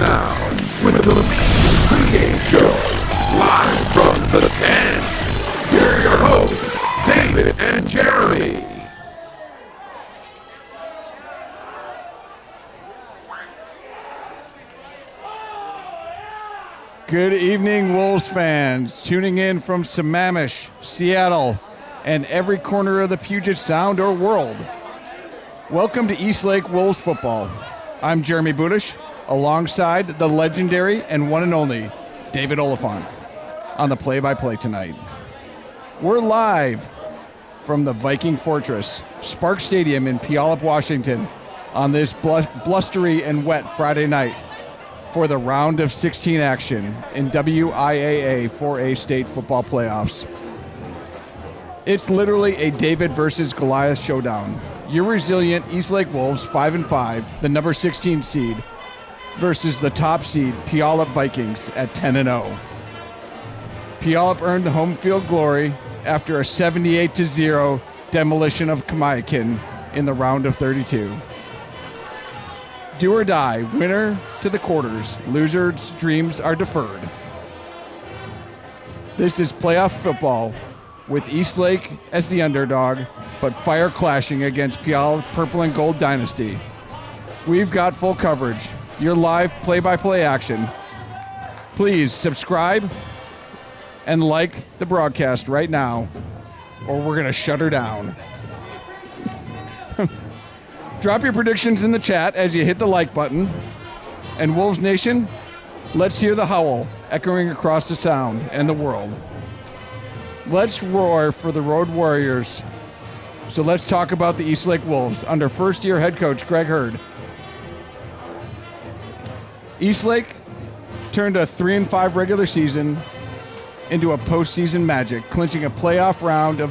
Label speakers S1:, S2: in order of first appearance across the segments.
S1: now with the Pregame Show, live from the 10. Here are your hosts, David and Jeremy.
S2: Good evening, Wolves fans, tuning in from Sammamish, Seattle, and every corner of the Puget Sound or world. Welcome to Eastlake Wolves football. I'm Jeremy Budish, alongside the legendary and one and only David Oliphant on the play-by-play tonight. We're live from the Viking Fortress, Spark Stadium in Puyallup, Washington, on this blustery and wet Friday night for the round of 16 action in WIAA 4A state football playoffs. It's literally a David versus Goliath showdown. Your resilient Eastlake Wolves 5-5, the number 16 seed, versus the top seed Puyallup Vikings at 10-0. Puyallup earned the home field glory after a 78-0 demolition of Kamiakin in the round of 32. Do or die, winner to the quarters, losers' dreams are deferred. This is playoff football with Eastlake as the underdog, but fire clashing against Puyallup's purple and gold dynasty. We've got full coverage, your live play-by-play action. Please subscribe and like the broadcast right now, or we're gonna shut her down. Drop your predictions in the chat as you hit the like button. And Wolves Nation, let's hear the howl echoing across the sound and the world. Let's roar for the Road Warriors. So let's talk about the Eastlake Wolves under first-year head coach Greg Hurd. Eastlake turned a 3-5 regular season into a postseason magic, clinching a playoff route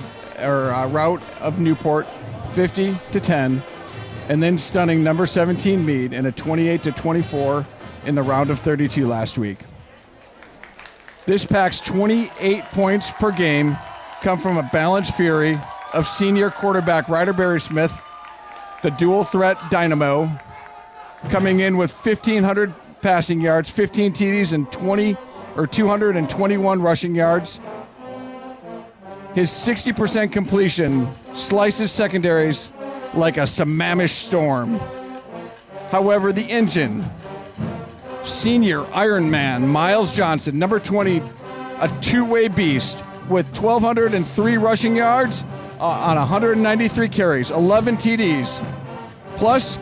S2: of Newport 50-10. And then stunning number 17 Meade in a 28-24 in the round of 32 last week. This Pack's 28 points per game come from a balanced fury of senior quarterback Ryder Barry Smith, the dual threat dynamo, coming in with 1,500 passing yards, 15 TDs, and 221 rushing yards. His 60% completion slices secondaries like a Sammamish storm. However, the engine, senior Iron Man Miles Johnson, number 20, a two-way beast with 1,203 rushing yards on 193 carries, 11 TDs, plus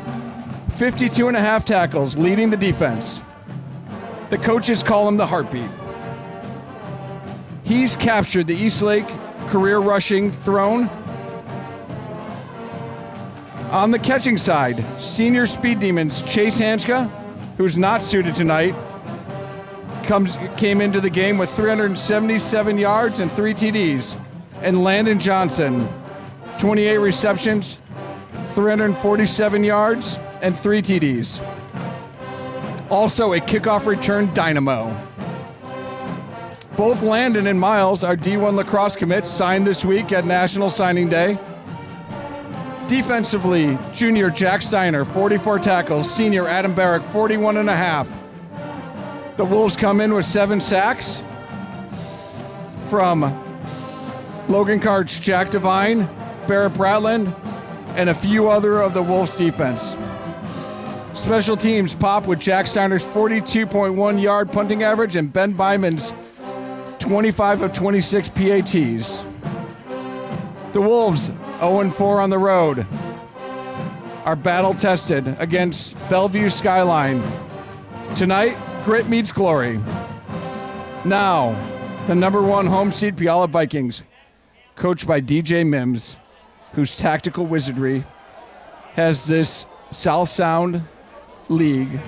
S2: 52 and a half tackles, leading the defense. The coaches call him the heartbeat. He's captured the Eastlake career rushing throne. On the catching side, senior speed demons Chase Hanchka, who's not suited tonight, came into the game with 377 yards and 3 TDs. And Landon Johnson, 28 receptions, 347 yards, and 3 TDs. Also a kickoff return dynamo. Both Landon and Miles are D1 lacrosse commits signed this week at National Signing Day. Defensively, junior Jack Steiner, 44 tackles. Senior Adam Barrick, 41 and a half. The Wolves come in with 7 sacks from Logan Karch, Jack Devine, Barrett Bratland, and a few other of the Wolves defense. Special teams pop with Jack Steiner's 42.1 yard punting average and Ben Byman's 25 of 26 PATs. The Wolves 0-4 on the road are battle-tested against Bellevue Skyline. Tonight, grit meets glory. Now, the number 1 home seed Puyallup Vikings, coached by DJ Mims, whose tactical wizardry has this South Sound League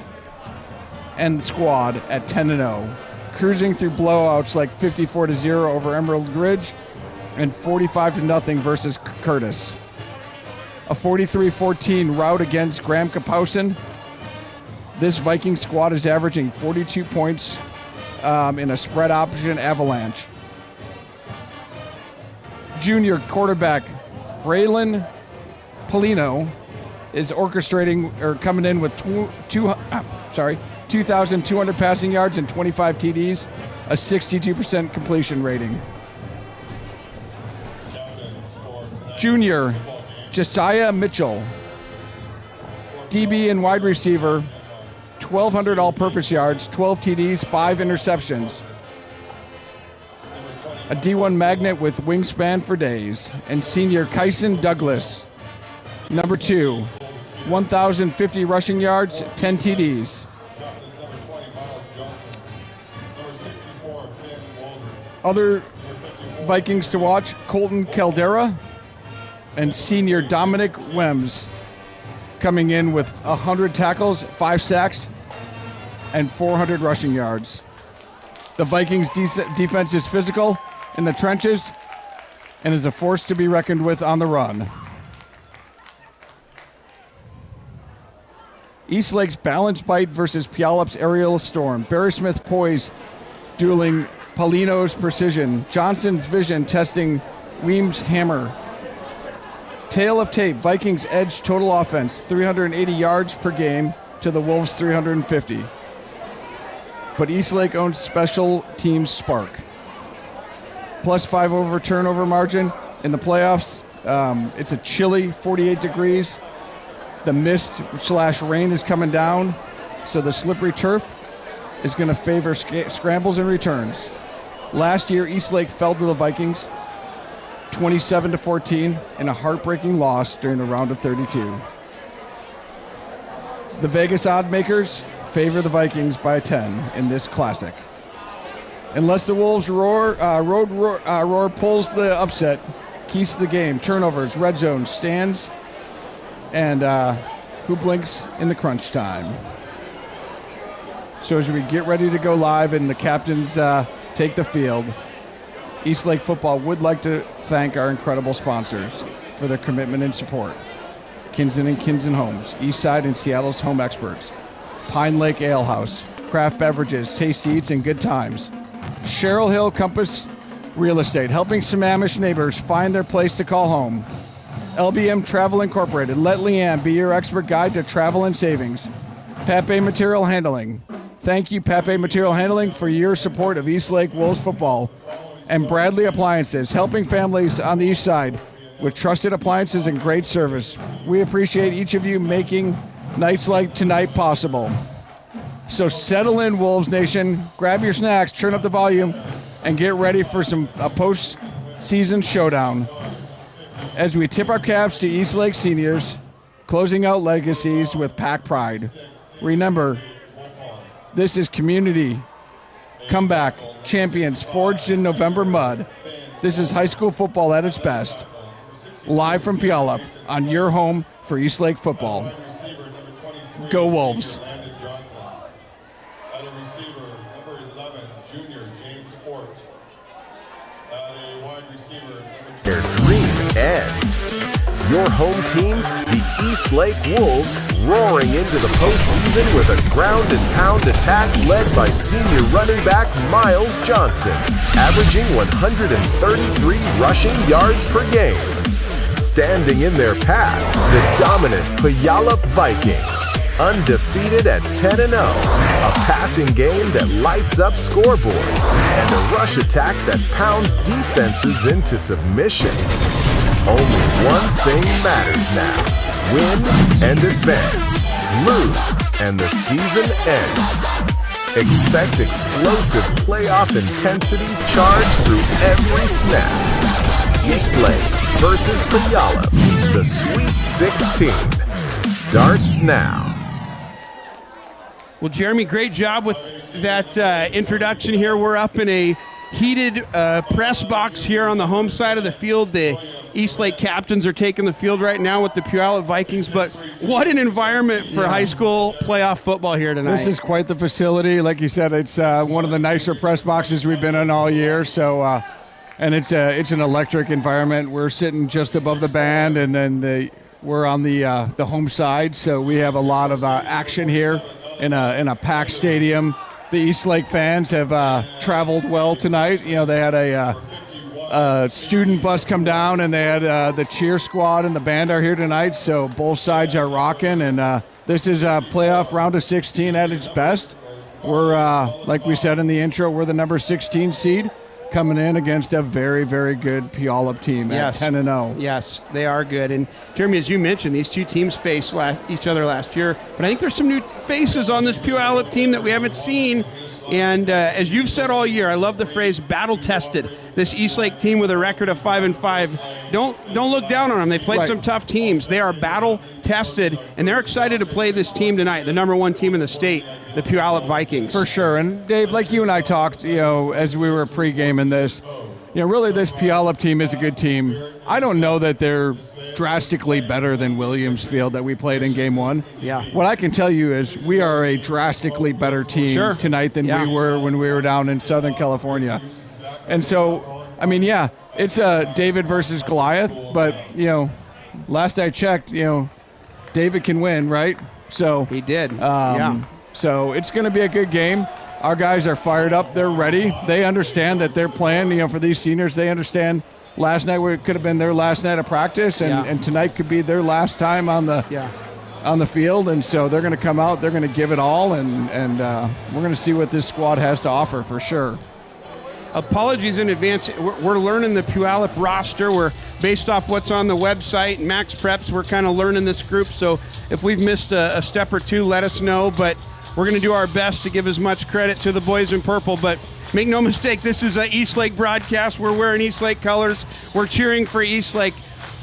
S2: and squad at 10-0, cruising through blowouts like 54-0 over Emerald Ridge and 45-0 versus Curtis. A 43-14 rout against Graham Kapowson. This Viking squad is averaging 42 points in a spread option avalanche. Junior quarterback Braylon Polino is orchestrating or coming in with 2,200 passing yards and 25 TDs, a 62% completion rating. Junior Josiah Mitchell, DB and wide receiver, 1,200 all-purpose yards, 12 TDs, 5 interceptions. A D1 magnet with wingspan for days. And senior Kyson Douglas, number 2, 1,050 rushing yards, 10 TDs. Other Vikings to watch, Colton Caldera and senior Dominic Wems, coming in with 100 tackles, 5 sacks, and 400 rushing yards. The Vikings' defense is physical in the trenches and is a force to be reckoned with on the run. Eastlake's balance bite versus Puyallup's aerial storm. Barry Smith poise dueling Paulino's precision. Johnson's vision testing Weems' hammer. Tale of tape, Vikings edge total offense, 380 yards per game to the Wolves' 350. But Eastlake owns special teams spark. +5 over turnover margin in the playoffs. It's a chilly 48 degrees. The mist/rain is coming down, so the slippery turf is going to favor scrambles and returns. Last year, Eastlake fell to the Vikings 27-14 in a heartbreaking loss during the round of 32. The Vegas odd makers favor the Vikings by 10 in this classic. Unless the Wolves roar pulls the upset, keys to the game, turnovers, red zone, stands, and who blinks in the crunch time. So as we get ready to go live and the captains take the field, Eastlake football would like to thank our incredible sponsors for their commitment and support. Kinsen & Kinsen Homes, Eastside and Seattle's home experts. Pine Lake Ale House, craft beverages, tasty eats, and good times. Sherrill Hill Compass Real Estate, helping Sammamish neighbors find their place to call home. LBM Travel Incorporated, let Leanne be your expert guide to travel and savings. Pape Material Handling. Thank you, Pape Material Handling, for your support of Eastlake Wolves football. And Bradley Appliances, helping families on the east side with trusted appliances and great service. We appreciate each of you making nights like tonight possible. So settle in, Wolves Nation. Grab your snacks, turn up the volume, and get ready for a post-season showdown. As we tip our caps to Eastlake seniors, closing out legacies with pack pride. Remember, this is community comeback champions forged in November mud. This is high school football at its best. Live from Puyallup on your home for Eastlake football. Go Wolves.
S3: At a receiver, number 11, junior James Ort. At a wide receiver, number 2.
S4: Their dream end. Your home team, the Eastlake Wolves, roaring into the postseason with a ground and pound attack led by senior running back Miles Johnson, averaging 133 rushing yards per game. Standing in their path, the dominant Puyallup Vikings, undefeated at 10-0, a passing game that lights up scoreboards, and a rush attack that pounds defenses into submission. Only one thing matters now: win and advance, lose, and the season ends. Expect explosive playoff intensity charged through every snap. Eastlake versus Puyallup, the Sweet 16 starts now.
S5: Well, Jeremy, great job with that introduction here. We're up in a heated press box here on the home side of the field. The Eastlake captains are taking the field right now with the Puyallup Vikings, but what an environment for high school playoff football here tonight.
S2: This is quite the facility. Like you said, it's one of the nicer press boxes we've been in all year. So, and it's an electric environment. We're sitting just above the band, and then we're on the home side, so we have a lot of action here in a packed stadium. The Eastlake fans have traveled well tonight. You know, they had a student bus come down, and they had the cheer squad and the band are here tonight, so both sides are rocking, and this is a playoff round of 16 at its best. We're, like we said in the intro, we're the number 16 seed coming in against a very, very good Puyallup team at 10-0.
S5: Yes, they are good. And Jeremy, as you mentioned, these two teams faced each other last year, but I think there's some new faces on this Puyallup team that we haven't seen. And as you've said all year, I love the phrase "battle tested." This Eastlake team with a record of 5-5. Don't look down on them. They played some tough teams. They are battle tested, and they're excited to play this team tonight, the number 1 team in the state, the Puyallup Vikings.
S2: For sure. And Dave, like you and I talked, as we were pre-gaming this, really this Puyallup team is a good team. I don't know that they're drastically better than Williamsfield that we played in game 1.
S5: Yeah.
S2: What I can tell you is we are a drastically better team tonight than we were when we were down in Southern California. And so, it's David versus Goliath, but, last I checked, David can win, right? So
S5: he did.
S2: So it's going to be a good game. Our guys are fired up. They're ready. They understand that they're playing, for these seniors, they understand last night could have been their last night of practice, and tonight could be their last time on the field. And so they're going to come out, they're going to give it all, and we're going to see what this squad has to offer for sure.
S5: Apologies in advance. We're learning the Puyallup roster. We're based off what's on the website. Max Preps, we're kind of learning this group. So if we've missed a step or two, let us know. But we're going to do our best to give as much credit to the boys in purple. But make no mistake, this is an Eastlake broadcast. We're wearing Eastlake colors. We're cheering for Eastlake.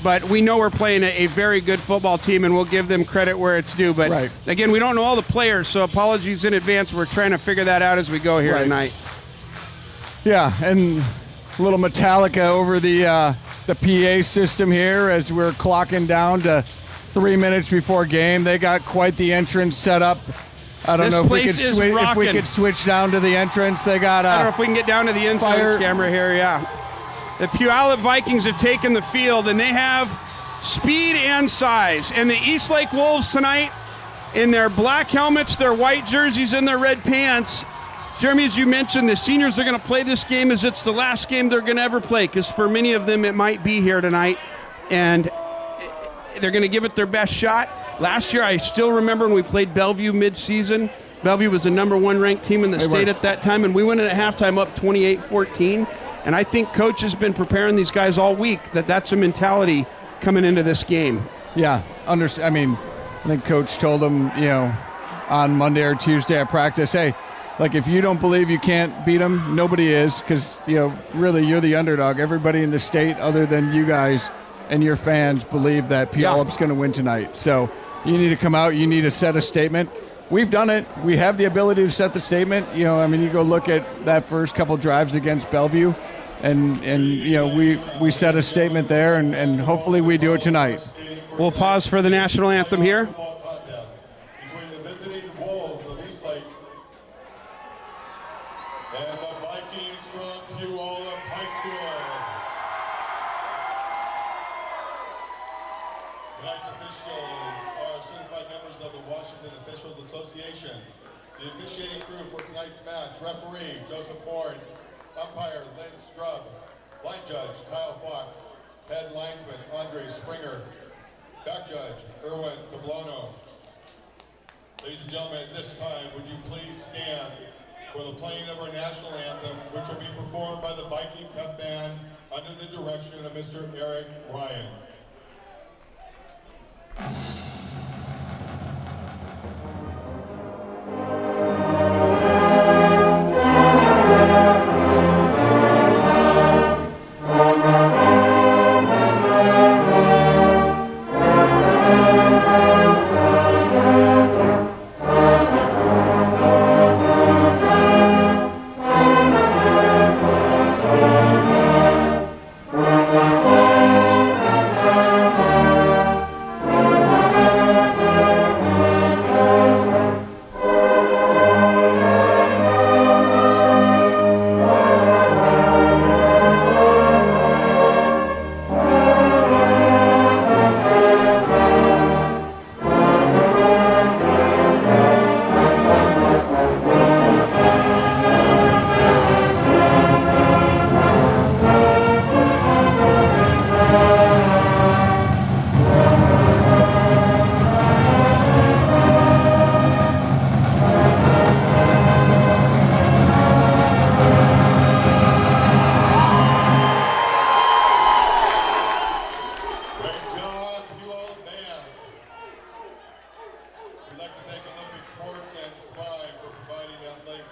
S5: But we know we're playing a very good football team, and we'll give them credit where it's due. But again, we don't know all the players, so apologies in advance. We're trying to figure that out as we go here tonight.
S2: Yeah, and a little Metallica over the PA system here as we're clocking down to 3 minutes before game. They got quite the entrance set up. I don't know if we could switch down to the entrance. They got
S5: I don't know if we can get down to the inside camera here. Yeah, the Puyallup Vikings have taken the field, and they have speed and size. And the Eastlake Wolves tonight, in their black helmets, their white jerseys, and their red pants. Jeremy, as you mentioned, the seniors are going to play this game as it's the last game they're going to ever play, because for many of them it might be here tonight, and they're going to give it their best shot. Last year, I still remember when we played Bellevue mid-season. Bellevue was the number 1 ranked team in the state at that time, and we went in at halftime up 28-14. And I think Coach has been preparing these guys all week that's a mentality coming into this game.
S2: Yeah, I think Coach told them, on Monday or Tuesday at practice, hey, if you don't believe you can't beat them, nobody is, because, really you're the underdog. Everybody in the state other than you guys and your fans believe that Puyallup's going to win tonight. So you need to come out. You need to set a statement. We've done it. We have the ability to set the statement. You go look at that first couple drives against Bellevue, and we set a statement there, and hopefully we do it tonight.
S5: We'll pause for the national anthem here.
S3: And the Vikings from Puyallup High School. Tonight's officials are certified members of the Washington Officials Association. The officiating crew for tonight's match: referee Joseph Horn, umpire Lynn Strub, line judge Kyle Fox, head linesman Andre Springer, back judge Erwin Cablono. Ladies and gentlemen, at this time, would you please stand for the playing of our national anthem, which will be performed by the Viking Pep Band under the direction of Mr. Eric Ryan.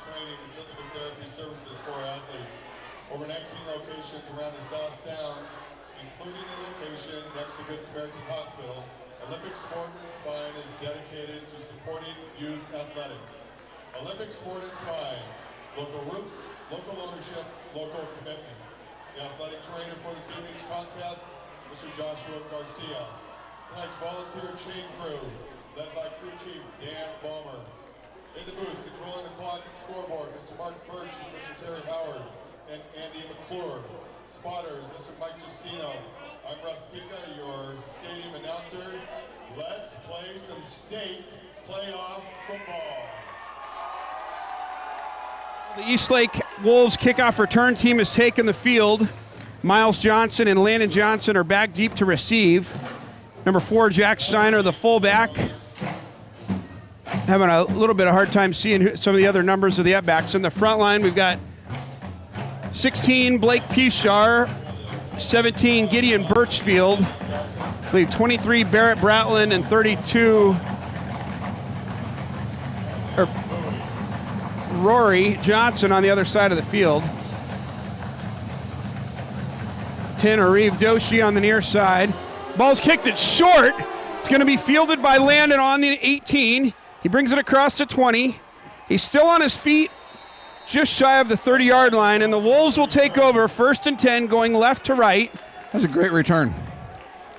S3: training and physical therapy services for our athletes. Over 19 locations around the South Sound, including a location next to Good Samaritan Hospital, Olympic Sport and Spine is dedicated to supporting youth athletics. Olympic Sport and Spine, local roots, local ownership, local commitment. The athletic trainer for this evening's contest, Mr. Joshua Garcia. Tonight's volunteer chain crew, led by crew chief Dan Balmer. In the booth, controlling the clock and scoreboard, Mr. Mark Birch and Mr. Terry Howard and Andy McClure. Spotters, Mr. Mike Justino. I'm Russ Pica, your stadium announcer. Let's play some state playoff football.
S5: The Eastlake Wolves kickoff return team has taken the field. Miles Johnson and Landon Johnson are back deep to receive. Number 4, Jack Steiner, the fullback, having a little bit of hard time seeing some of the other numbers of the up-backs. In the front line, we've got 16, Blake Pichar, 17, Gideon Birchfield, I believe 23, Barrett Bratland, and 32, Rory Johnson on the other side of the field. 10, Arif Doshi on the near side. Ball's kicked it short. It's going to be fielded by Landon on the 18. He brings it across the 20. He's still on his feet, just shy of the 30-yard line, and the Wolves will take over 1st and 10, going left to right.
S2: That's a great return.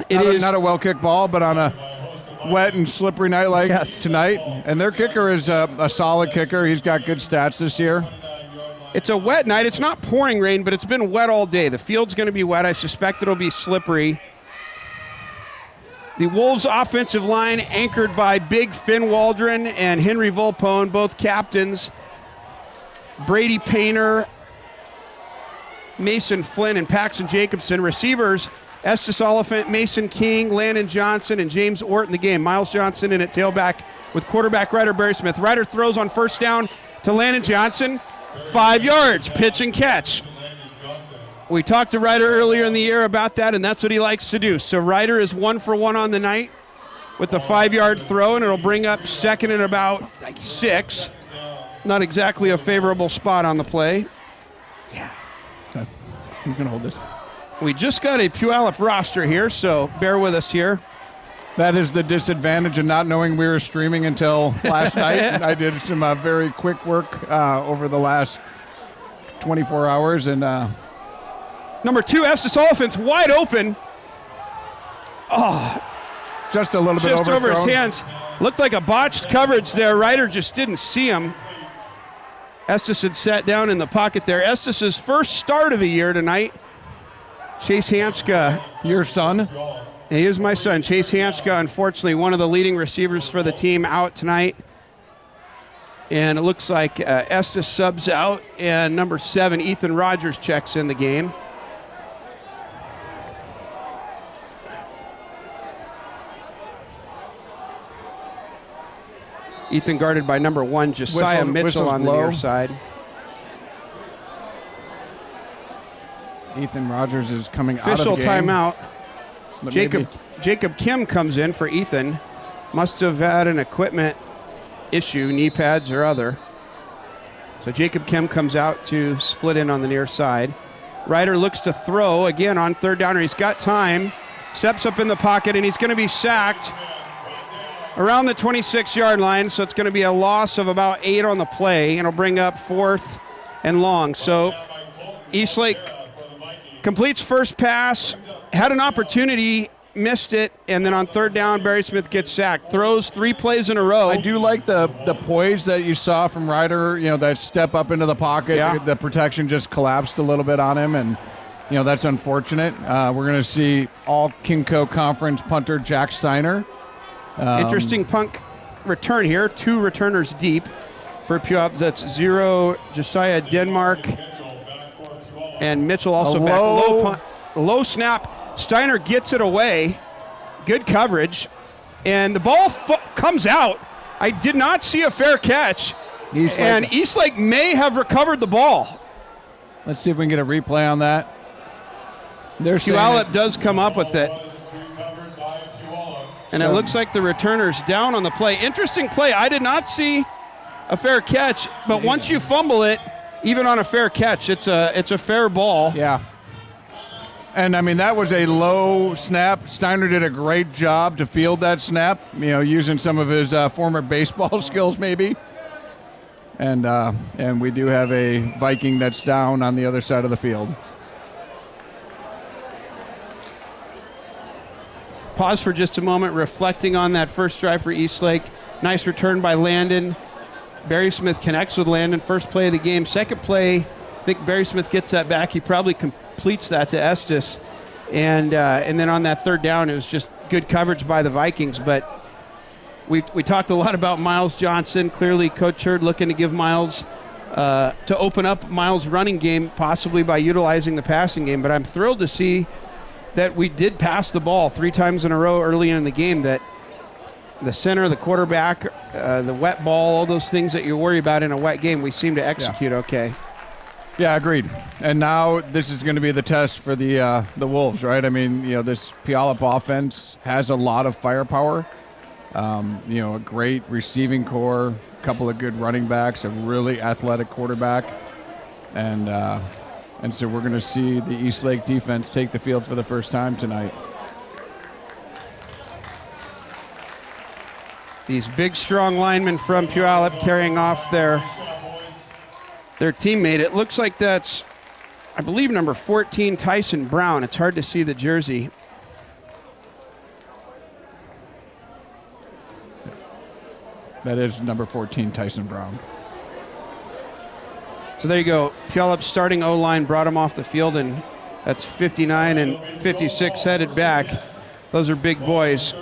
S2: It is not a well-kicked ball, but on a wet and slippery night like tonight. And their kicker is a solid kicker. He's got good stats this year.
S5: It's a wet night. It's not pouring rain, but it's been wet all day. The field's going to be wet. I suspect it'll be slippery. The Wolves' offensive line anchored by Big Finn Waldron and Henry Volpone, both captains. Brady Painter, Mason Flynn, and Paxton Jacobson. Receivers, Estes Oliphant, Mason King, Landon Johnson, and James Orton. The game, Miles Johnson in at tailback with quarterback Ryder Barry Smith. Ryder throws on 1st down to Landon Johnson. 5 yards, pitch and catch. We talked to Ryder earlier in the year about that, and that's what he likes to do. So Ryder is 1 for 1 on the night with a 5-yard throw, and it'll bring up 2nd and about 6. Not exactly a favorable spot on the play.
S2: Yeah. Okay. You can hold this.
S5: We just got a Puyallup roster here, so bear with us here.
S2: That is the disadvantage of not knowing we were streaming until last night. I did some very quick work over the last 24 hours, and
S5: number 2, Estes Oliphant's wide open.
S2: Just a little bit
S5: just over his
S2: overthrown.
S5: hands. Looked like a botched coverage there. Ryder just didn't see him. Estes had sat down in the pocket there. Estes' first start of the year tonight. Chase Hanska.
S2: Your son?
S5: He is my son. Chase Hanska, unfortunately, one of the leading receivers for the team, out tonight. And it looks like Estes subs out, and number 7, Ethan Rogers, checks in the game. Ethan guarded by number 1, Josiah Mitchell on the near side.
S2: Ethan Rogers is coming out of
S5: Official
S2: the game.
S5: timeout.
S2: But
S5: Jacob Kim comes in for Ethan. Must have had an equipment issue, knee pads or other. So Jacob Kim comes out to split in on the near side. Ryder looks to throw again on 3rd down. He's got time. Steps up in the pocket, and he's going to be sacked around the 26-yard line. So it's going to be a loss of about 8 on the play, and it'll bring up 4th and long. So Eastlake completes first pass, had an opportunity, missed it, and then on 3rd down, Barry Smith gets sacked. Throws 3 plays in a row.
S2: I do like the poise that you saw from Ryder, that step up into the pocket.
S5: Yeah.
S2: The protection just collapsed a little bit on him, and that's unfortunate. We're going to see all Kimco Conference punter Jack Steiner.
S5: Interesting punt return here. 2 returners deep for Puyallup. That's 0, Josiah Denmark, and Mitchell also back. Low punt, low snap. Steiner gets it away. Good coverage. And the ball comes out. I did not see a fair catch. And Eastlake may have recovered the ball.
S2: Let's see if we can get a replay on that.
S5: Puyallup does come up with it. And it looks like the returner's down on the play. Interesting play. I did not see a fair catch, but once you fumble it, even on a fair catch, it's a fair ball.
S2: Yeah. And, I mean, that was a low snap. Steiner did a great job to field that snap, using some of his former baseball skills maybe. And we do have a Viking that's down on the other side of the field.
S5: Pause for just a moment, reflecting on that first drive for Eastlake. Nice return by Landon. Barry Smith connects with Landon. First play of the game. Second play, I think Barry Smith gets that back. He probably completes that to Estes. And then on that third down, it was just good coverage by the Vikings. But we talked a lot about Miles Johnson. Clearly, Coach Hurd looking to give Miles, to open up Miles' running game, possibly by utilizing the passing game. But I'm thrilled to see that we did pass the ball 3 times in a row early in the game, that the center, the quarterback, the wet ball, all those things that you worry about in a wet game, we seem to execute okay.
S2: Yeah, agreed. And now this is going to be the test for the Wolves, right? I mean, this Puyallup offense has a lot of firepower. A great receiving core, a couple of good running backs, a really athletic quarterback. And so we're going to see the Eastlake defense take the field for the first time tonight.
S5: These big, strong linemen from Puyallup carrying off their teammate. It looks like that's, I believe, number 14, Tyson Brown. It's hard to see the jersey.
S2: That is number 14, Tyson Brown.
S5: So there you go. Puyallup starting O-line brought him off the field, and that's 59 and 56 headed back. Those are big boys.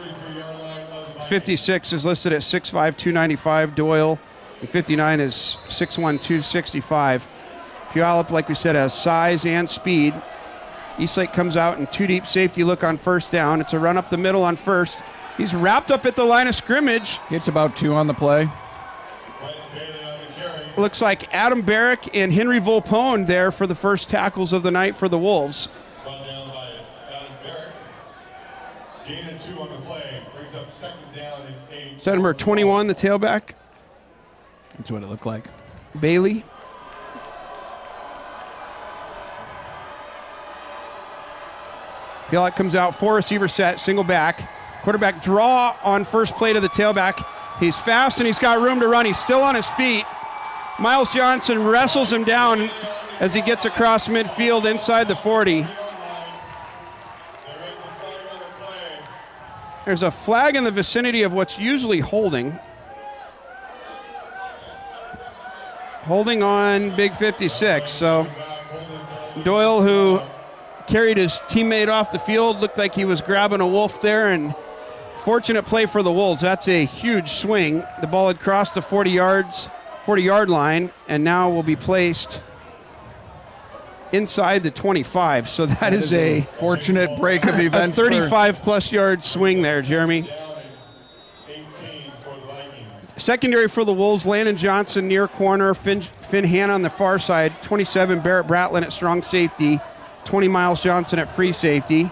S5: 56 is listed at 6'5", 295, Doyle, and 59 is 6'1", 265. Puyallup, like we said, has size and speed. Eastlake comes out in 2 deep safety look on first down. It's a run up the middle on first. He's wrapped up at the line of scrimmage.
S2: Gets about 2 on the play.
S5: Looks like Adam Barrick and Henry Volpone there for the first tackles of the night for the Wolves.
S3: Brought down by Adam Barrick. Gain of 2 on the play. Brings up second down and 8.
S5: Is that number 21, the tailback?
S2: That's what it looked like.
S5: Bailey. Puyallup comes out, 4 receiver set, single back. Quarterback draw on first play to the tailback. He's fast and he's got room to run. He's still on his feet. Miles Johnson wrestles him down as he gets across midfield inside the 40. There's a flag in the vicinity of what's usually holding. Holding on Big 56. So Doyle, who carried his teammate off the field, looked like he was grabbing a wolf there, and fortunate play for the Wolves. That's a huge swing. The ball had crossed the 40-yard line, and now will be placed inside the 25. So that is a
S2: fortunate break of events.
S5: A 35-plus yard swing there, Jeremy. Secondary for the Wolves, Landon Johnson near corner, Finn Hanna on the far side, 27 Barrett Bratlin at strong safety, 20 Miles Johnson at free safety,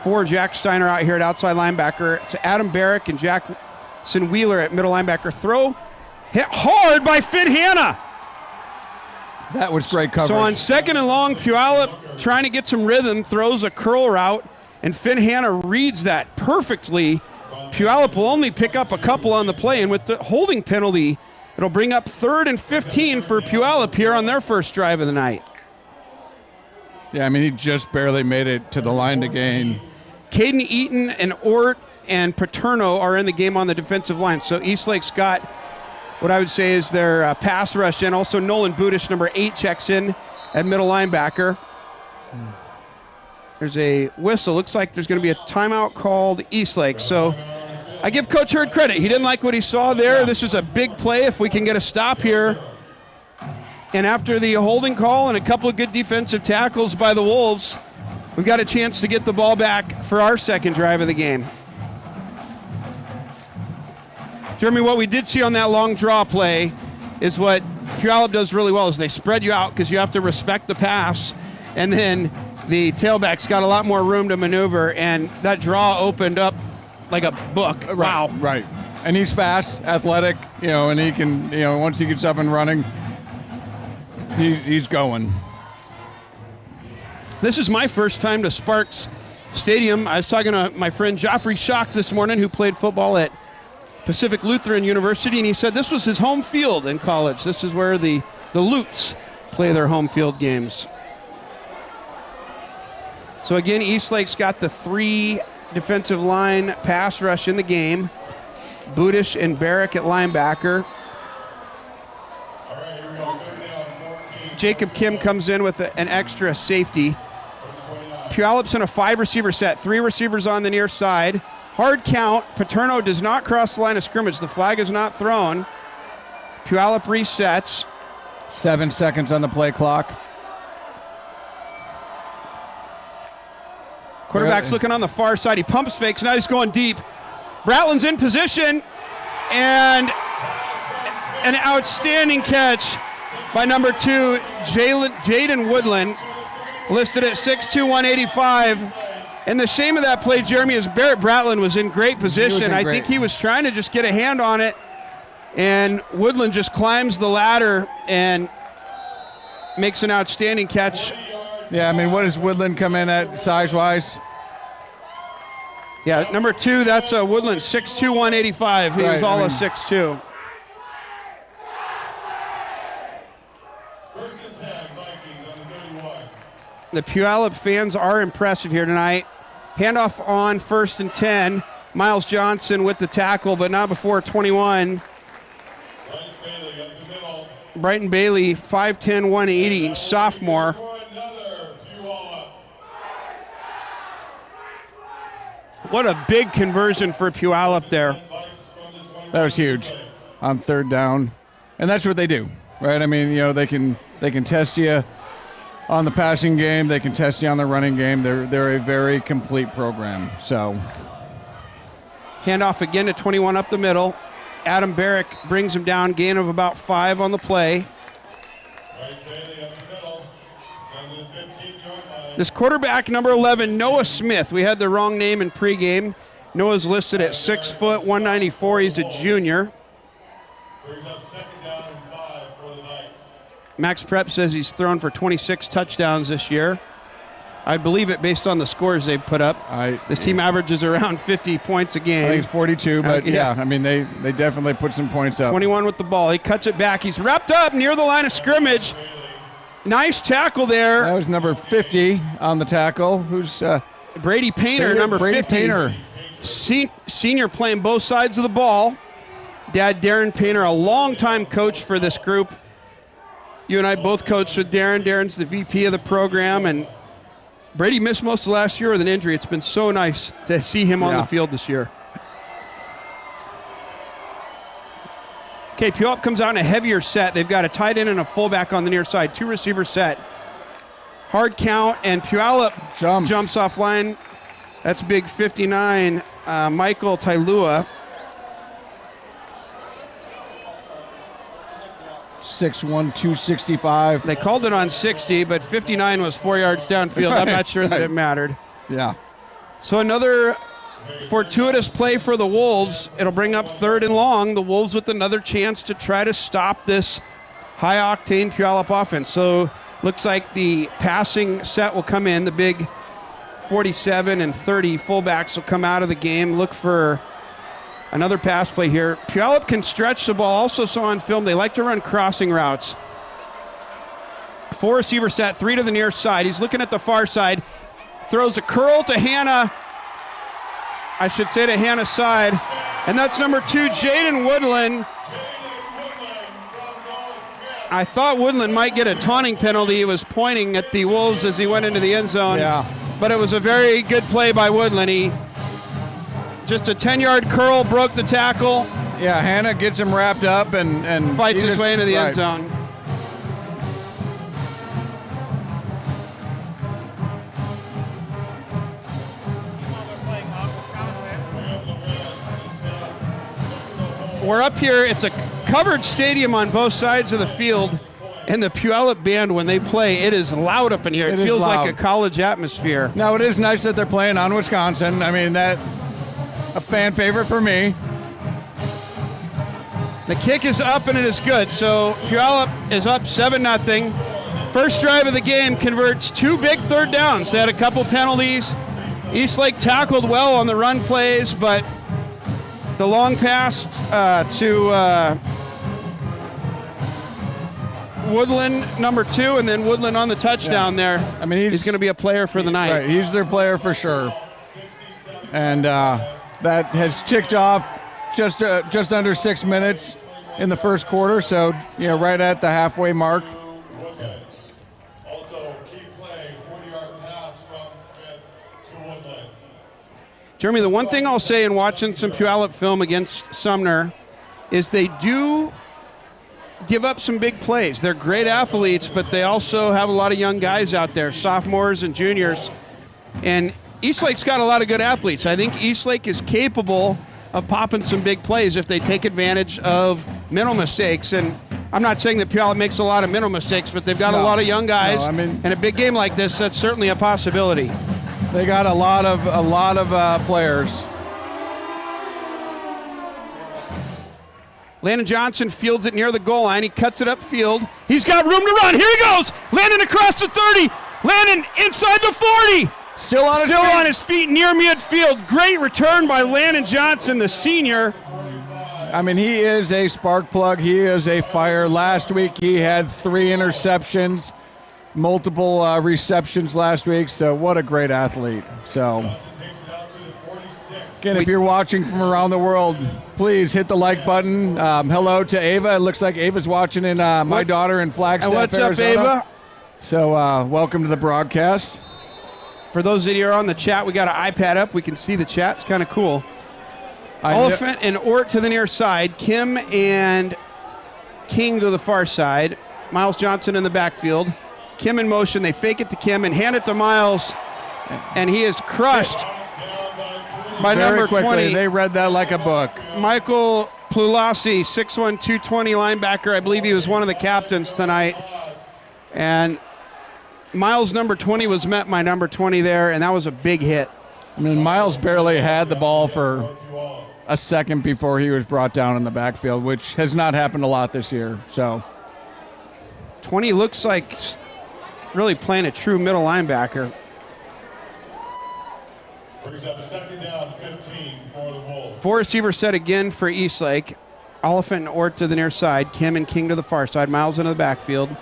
S5: 4 Jack Steiner out here at outside linebacker, to Adam Barrick and Jackson Wheeler at middle linebacker. Throw hit hard by Finn Hanna.
S2: That was great coverage.
S5: So on second and long, Puyallup trying to get some rhythm, throws a curl route, and Finn Hanna reads that perfectly. Puyallup will only pick up a couple on the play, and with the holding penalty, it'll bring up 3rd and 15 for Puyallup here on their first drive of the night.
S2: Yeah, I mean, he just barely made it to the line to gain.
S5: Caden Eaton and Ort and Paterno are in the game on the defensive line. So Eastlake's got what I would say is their pass rush, and also Nolan Budish, number 8, checks in at middle linebacker. There's a whistle. Looks like there's going to be a timeout called Eastlake. So I give Coach Hurd credit. He didn't like what he saw there. This is a big play if we can get a stop here. And after the holding call and a couple of good defensive tackles by the Wolves, we've got a chance to get the ball back for our second drive of the game. Jeremy, what we did see on that long draw play is what Puyallup does really well, is they spread you out because you have to respect the pass, and then the tailback's got a lot more room to maneuver, and that draw opened up like a book.
S2: Right,
S5: wow.
S2: Right. And he's fast, athletic, and he can, once he gets up and running, he's going.
S5: This is my first time to Sparks Stadium. I was talking to my friend Joffrey Schock this morning, who played football at Pacific Lutheran University, and he said this was his home field in college. This is where the Lutes play their home field games. So again, Eastlake's got the 3 defensive line pass rush in the game. Budish and Barrick at linebacker. Jacob Kim comes in with an extra safety. Puyallup's in a 5-receiver set, 3 receivers on the near side. Hard count. Paterno does not cross the line of scrimmage. The flag is not thrown. Puyallup resets.
S2: 7 seconds on the play clock.
S5: Quarterback's looking on the far side. He pumps fakes. Now he's going deep. Bratlin's in position. And an outstanding catch by number 2, Jaden Woodland, listed at 6'2", 185. And the shame of that play, Jeremy, is Barrett Bratlin was in great position. I think he was trying to just get a hand on it. And Woodland just climbs the ladder and makes an outstanding catch.
S2: Yeah, I mean, what does Woodland come in at size-wise?
S5: Yeah, number 2, that's Woodland, 6'2", 185. He was all of 6'2". The Puyallup fans are impressive here tonight. Handoff on 1st and 10. Miles Johnson with the tackle, but not before 21. Brighton Bailey, 5'10", 180, sophomore. What a big conversion for Puyallup there.
S2: That was huge on 3rd down. And that's what they do, right? I mean, they can test you on the passing game. They can test you on the running game. They're a very complete program. So,
S5: handoff again to 21 up the middle. Adam Barrick brings him down, gain of about 5 on the play. This quarterback, number 11, Noah Smith. We had the wrong name in pregame. Noah's listed at 6 foot, 194. He's a junior. Max Prep says he's thrown for 26 touchdowns this year. I believe it based on the scores they've put up. This team averages around 50 points a game.
S2: I think it's 42, but yeah, I mean, they definitely put some points up.
S5: 21 with the ball. He cuts it back. He's wrapped up near the line of scrimmage. Nice tackle there.
S2: That was number 50 on the tackle. Who's
S5: Brady Painter, number
S2: Brady
S5: 50.
S2: Painter.
S5: Senior playing both sides of the ball. Dad, Darren Painter, a longtime coach for this group. You and I both coached with Darren. Darren's the VP of the program, and Brady missed most of last year with an injury. It's been so nice to see him on the field this year. Okay, Puyallup comes out in a heavier set. They've got a tight end and a fullback on the near side. 2-receiver set. Hard count, and Puyallup jumps off line. That's big 59, Michael Tailua.
S2: 6'1", 265.
S5: They called it on 60, but 59 was 4 yards downfield. I'm not sure that it mattered.
S2: Yeah.
S5: So another fortuitous play for the Wolves. It'll bring up 3rd and long. The Wolves with another chance to try to stop this high-octane Puyallup offense. So looks like the passing set will come in. The big 47 and 30 fullbacks will come out of the game. Look for another pass play here. Puyallup can stretch the ball. Also saw on film they like to run crossing routes. 4-receiver set, 3 to the near side. He's looking at the far side. Throws a curl to Hannah. I should say to Hannah's side. And that's number 2, Jaden Woodland. I thought Woodland might get a taunting penalty. He was pointing at the Wolves as he went into the end zone.
S2: Yeah.
S5: But it was a very good play by Woodland. He just a 10-yard curl, broke the tackle.
S2: Yeah, Hannah gets him wrapped up and
S5: fights his way into the end zone. We're up here. It's a covered stadium on both sides of the field. And the Puyallup band, when they play, it is loud up in here. It feels like a college atmosphere.
S2: Now, it is nice that they're playing on Wisconsin. I mean, that a fan favorite for me.
S5: The kick is up and it is good. So Puyallup is up 7-0. First drive of the game converts 2 big third downs. They had a couple penalties. Eastlake tackled well on the run plays, but the long pass to Woodland, number 2, and then Woodland on the touchdown there.
S2: I mean,
S5: he's going to be a player for the night.
S2: Right, he's their player for sure. And that has ticked off just under 6 minutes in the first quarter, so right at the halfway mark.
S3: Also, key play, 40-yard pass from Smith to Woodland.
S5: Jeremy, the one thing I'll say in watching some Puyallup film against Sumner is they do give up some big plays. They're great athletes, but they also have a lot of young guys out there, sophomores and juniors. And Eastlake's got a lot of good athletes. I think Eastlake is capable of popping some big plays if they take advantage of mental mistakes. And I'm not saying that Puyallup makes a lot of mental mistakes, but they've got a lot of young guys. And a big game like this, that's certainly a possibility.
S2: They got a lot of players.
S5: Landon Johnson fields it near the goal line. He cuts it upfield. He's got room to run. Here he goes. Landon across the 30. Landon inside the 40.
S2: Still
S5: on his feet near midfield. Great return by Landon Johnson, the senior.
S2: I mean, he is a spark plug. He is a fire. Last week he had 3 interceptions, multiple receptions last week. So what a great athlete. So again, if you're watching from around the world, please hit the like button. Hello to Ava. It looks like Ava's watching in my daughter in Flagstaff,
S5: and what's
S2: Arizona.
S5: up, Ava?
S2: So welcome to the broadcast.
S5: For those of you who are on the chat, we got an iPad up. We can see the chat. It's kind of cool. Oliphant and Ort to the near side. Kim and King to the far side. Miles Johnson in the backfield. Kim in motion. They fake it to Kim and hand it to Miles. And he is crushed by number 20.
S2: They read that like a book.
S5: Michael Plulasi, 6'1", 220 linebacker. I believe he was one of the captains tonight. And Miles' number 20 was met by number 20 there, and that was a big hit.
S2: I mean, Miles barely had the ball for a second before he was brought down in the backfield, which has not happened a lot this year. So
S5: 20 looks like really playing a true middle linebacker.
S3: Brings up 2nd down, 15 for the Wolves.
S5: 4 receiver set again for Eastlake. Oliphant and Ort to the near side. Kim and King to the far side. Miles into the backfield.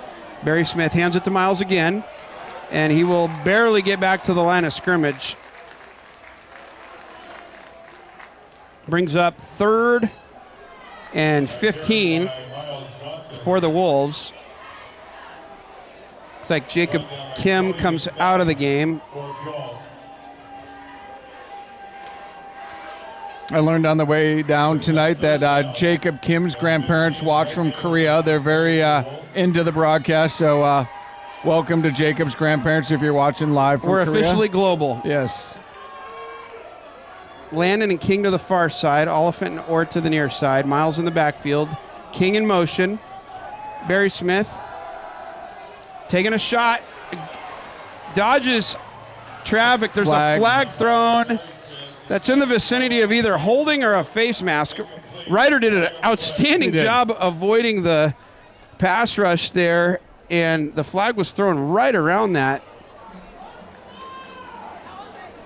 S5: Barry Smith hands it to Miles again, and he will barely get back to the line of scrimmage. Brings up 3rd and 15 for the Wolves. Looks like Jacob Kim comes out of the game.
S2: I learned on the way down tonight that Jacob Kim's grandparents watch from Korea. They're very into the broadcast, so welcome to Jacob's grandparents if you're watching live from
S5: We're
S2: Korea.
S5: Officially global.
S2: Yes.
S5: Landon and King to the far side. Oliphant and Ort to the near side. Miles in the backfield. King in motion. Barry Smith taking a shot. Dodges traffic. There's a flag thrown. That's in the vicinity of either holding or a face mask. Ryder did an outstanding job avoiding the pass rush there, and the flag was thrown right around that.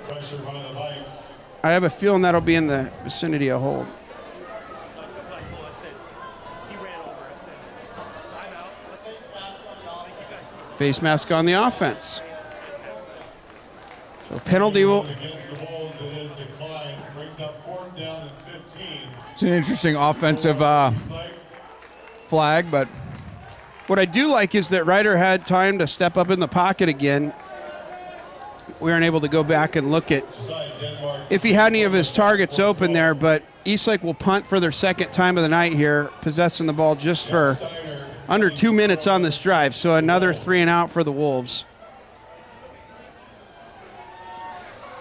S3: Pressure by the Vikes.
S5: I have a feeling that'll be in the vicinity of hold. Face mask on the offense. So penalty will...
S3: Against the Wolves, it is declined. Brings up 4th down and 15.
S2: It's an interesting offensive flag, but
S5: what I do like is that Ryder had time to step up in the pocket again. We aren't able to go back and look at if he had any of his targets open there, but Eastlake will punt for their 2nd time of the night here, possessing the ball just for under 2 minutes on this drive. So another 3 and out for the Wolves.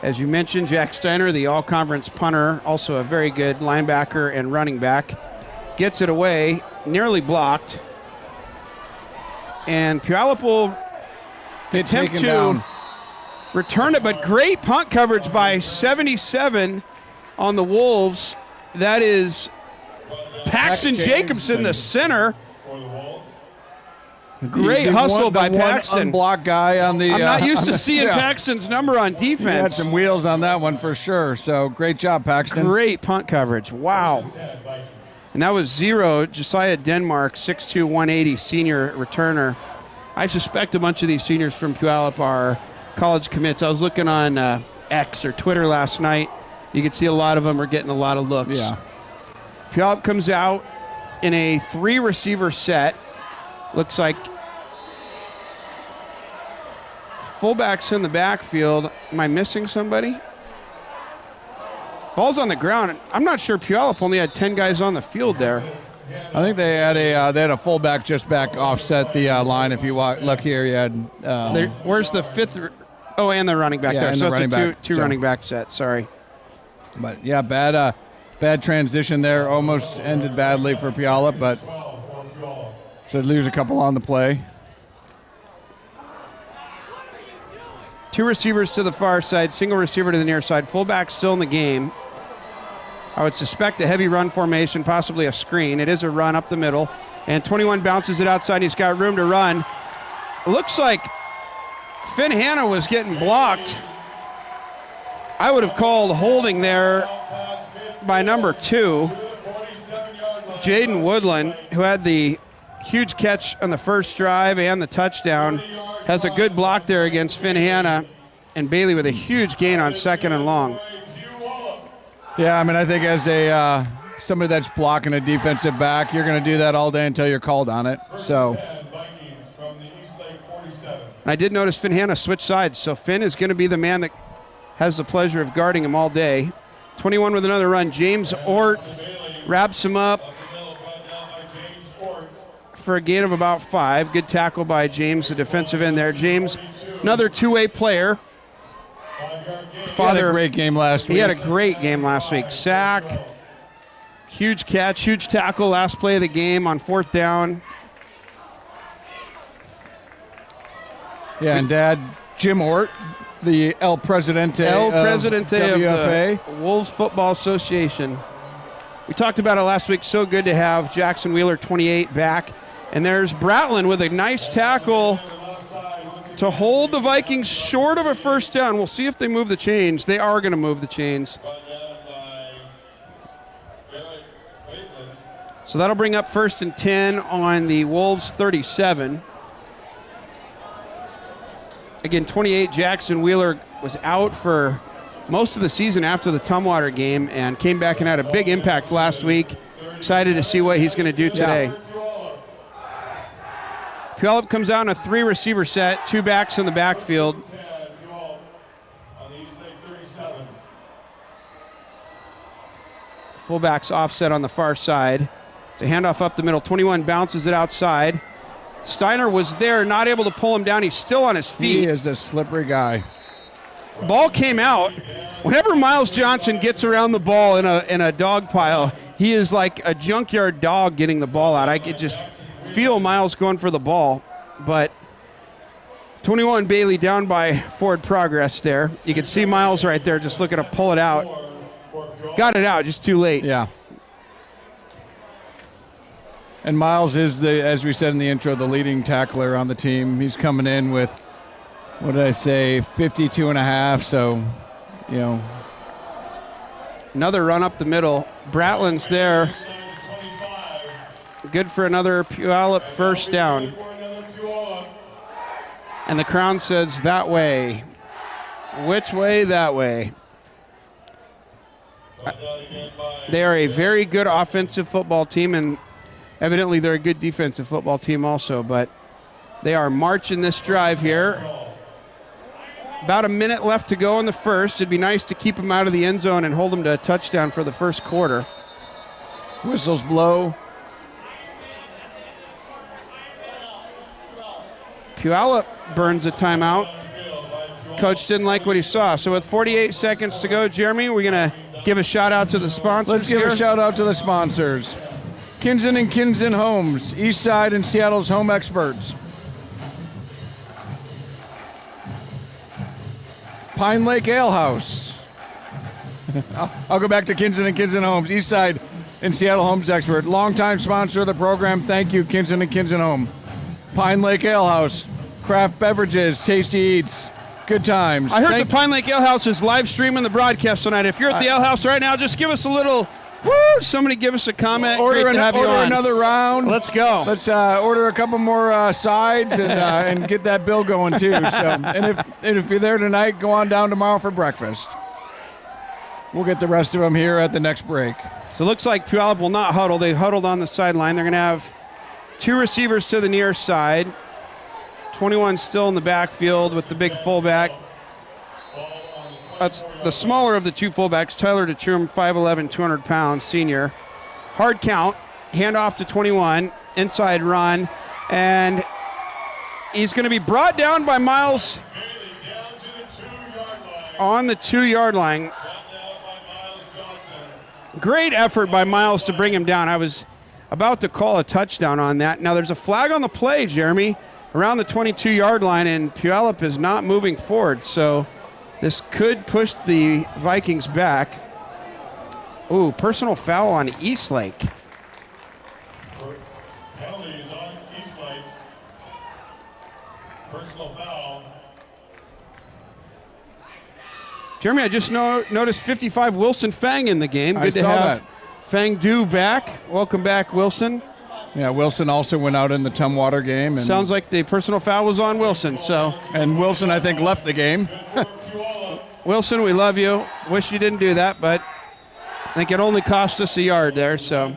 S5: As you mentioned, Jack Steiner, the all-conference punter, also a very good linebacker and running back, gets it away, nearly blocked. And Puyallup will attempt to return it, but great punt coverage by 77 on the Wolves. That is Paxton Jacobson, the center.
S3: For the Wolves.
S5: Great hustle by
S2: the
S5: Paxton.
S2: One unblocked guy on the.
S5: I'm not used to seeing
S2: yeah.
S5: Paxton's number on
S2: He had
S5: defense.
S2: some wheels on that one for sure. So great job, Paxton.
S5: Great punt coverage. Wow. And that was 0. Josiah Denmark, 6'2", 180, senior returner. I suspect a bunch of these seniors from Puyallup are college commits. I was looking on X or Twitter last night. You could see a lot of them are getting a lot of looks.
S2: Yeah.
S5: Puyallup comes out in a 3-receiver set. Looks like fullbacks in the backfield. Am I missing somebody? Ball's on the ground. I'm not sure Puyallup only had 10 guys on the field there.
S2: I think they had a fullback just back offset the line. If you look here, you had.
S5: Where's the fifth? Oh, and the running back
S2: Yeah,
S5: there.
S2: and
S5: So
S2: the
S5: it's a
S2: running back,
S5: two
S2: so-
S5: running back set. Sorry.
S2: But yeah, bad transition there. Almost ended badly for Puyallup, but so they lose a couple on the play.
S5: 2 receivers to the far side, single receiver to the near side. Fullback still in the game. I would suspect a heavy run formation, possibly a screen. It is a run up the middle. And 21 bounces it outside. He's got room to run. It looks like Finn Hanna was getting blocked. I would have called holding there by number 2, Jaden Woodland, who had the huge catch on the first drive and the touchdown. Has a good block there against Finn Hanna, and Bailey with a huge gain on 2nd and long.
S2: Yeah, I mean, I think as a somebody that's blocking a defensive back, you're going to do that all day until you're called on it. So
S3: Vikings from the Eastlake 47.
S5: I did notice Finn Hanna switch sides, so Finn is going to be the man that has the pleasure of guarding him all day. 21 with another run. James Ort wraps him up for a gain of about 5. Good tackle by James, the defensive end there. James, another two-way player.
S2: he had a great game last week.
S5: He had a great game last week. Sack, huge catch, huge tackle, last play of the game on 4th down.
S2: Yeah, and Dad, Jim Ort, the El Presidente
S5: El
S2: of
S5: Presidente
S2: WFA.
S5: of the Wolves Football Association. We talked about it last week. So good to have Jackson Wheeler, 28, back. And there's Bratlin with a nice tackle to hold the Vikings short of a first down. We'll see if they move the chains. They are going to move the chains. So that'll bring up 1st and 10 on the Wolves 37. Again, 28, Jackson Wheeler was out for most of the season after the Tumwater game and came back and had a big impact last week. Excited to see what he's going to do today. Puyallup comes out in a 3-receiver set, 2 backs in the backfield. Fullbacks offset on the far side. It's a handoff up the middle. 21 bounces it outside. Steiner was there, not able to pull him down. He's still on his feet.
S2: He is a slippery guy.
S5: Ball came out. Whenever Miles Johnson gets around the ball in a dog pile, he is like a junkyard dog getting the ball out. I could just feel Miles going for the ball. But 21 Bailey down by forward progress there. You can see Miles right there just looking to pull it out. Got it out, just too late.
S2: Yeah. And Miles is, as we said in the intro, the leading tackler on the team. He's coming in with, what did I say, 52 and a half. So, you know.
S5: Another run up the middle. Bratlin's there. Good for another Puyallup first down. And the crowd says, that way. Which way? That way. They are a very good offensive football team, and evidently they're a good defensive football team also, but they are marching this drive here. About a minute left to go in the first. It'd be nice to keep them out of the end zone and hold them to a touchdown for the first quarter.
S2: Whistles blow.
S5: Puyallup burns a timeout. Coach didn't like what he saw. So with 48 seconds to go, Jeremy, we're going to give a shout out to the sponsors.
S2: Let's give
S5: here.
S2: a shout out to the sponsors. Kinsen and Kinsen Homes, Eastside and Seattle's home experts. Pine Lake Ale House. I'll go back to Kinsen and Kinsen Homes, Eastside and Seattle Homes expert. Longtime sponsor of the program. Thank you, Kinson and Kinson Home. Pine Lake Ale House, craft beverages, tasty eats, good times.
S5: I heard the Pine Lake Ale House is live streaming the broadcast tonight. If you're at the Ale House right now, just give us a little, woo, somebody give us a comment.
S2: Order
S5: on.
S2: another round.
S5: Let's go.
S2: Let's order a couple more sides and get that bill going too. So, and if you're there tonight, go on down tomorrow for breakfast. We'll get the rest of them here at the next break.
S5: So it looks like Puyallup will not huddle. They huddled on the sideline. They're going to have 2 receivers to the near side. 21 still in the backfield with the big fullback. That's the smaller of the 2 fullbacks, Tyler DeTrum, 5'11", 200 pounds, senior. Hard count, handoff to 21, inside run, and he's going to be brought down by Miles on the 2-yard line. Great effort by Miles to bring him down. I was about to call a touchdown on that. Now there's a flag on the play, Jeremy, around the 22-yard line, and Puyallup is not moving forward, so this could push the Vikings back. Ooh, personal foul on Eastlake.
S3: Penalties on Eastlake. Personal foul.
S5: Jeremy, I just noticed 55 Wilson Fang in the game. Good
S2: I
S5: to
S2: saw
S5: have
S2: that.
S5: Fang Du back. Welcome back, Wilson.
S2: Yeah, Wilson also went out in the Tumwater game. And
S5: Sounds like the personal foul was on Wilson.
S2: And Wilson, I think, left the game.
S5: Wilson, we love you. Wish you didn't do that, but I think it only cost us a yard there. So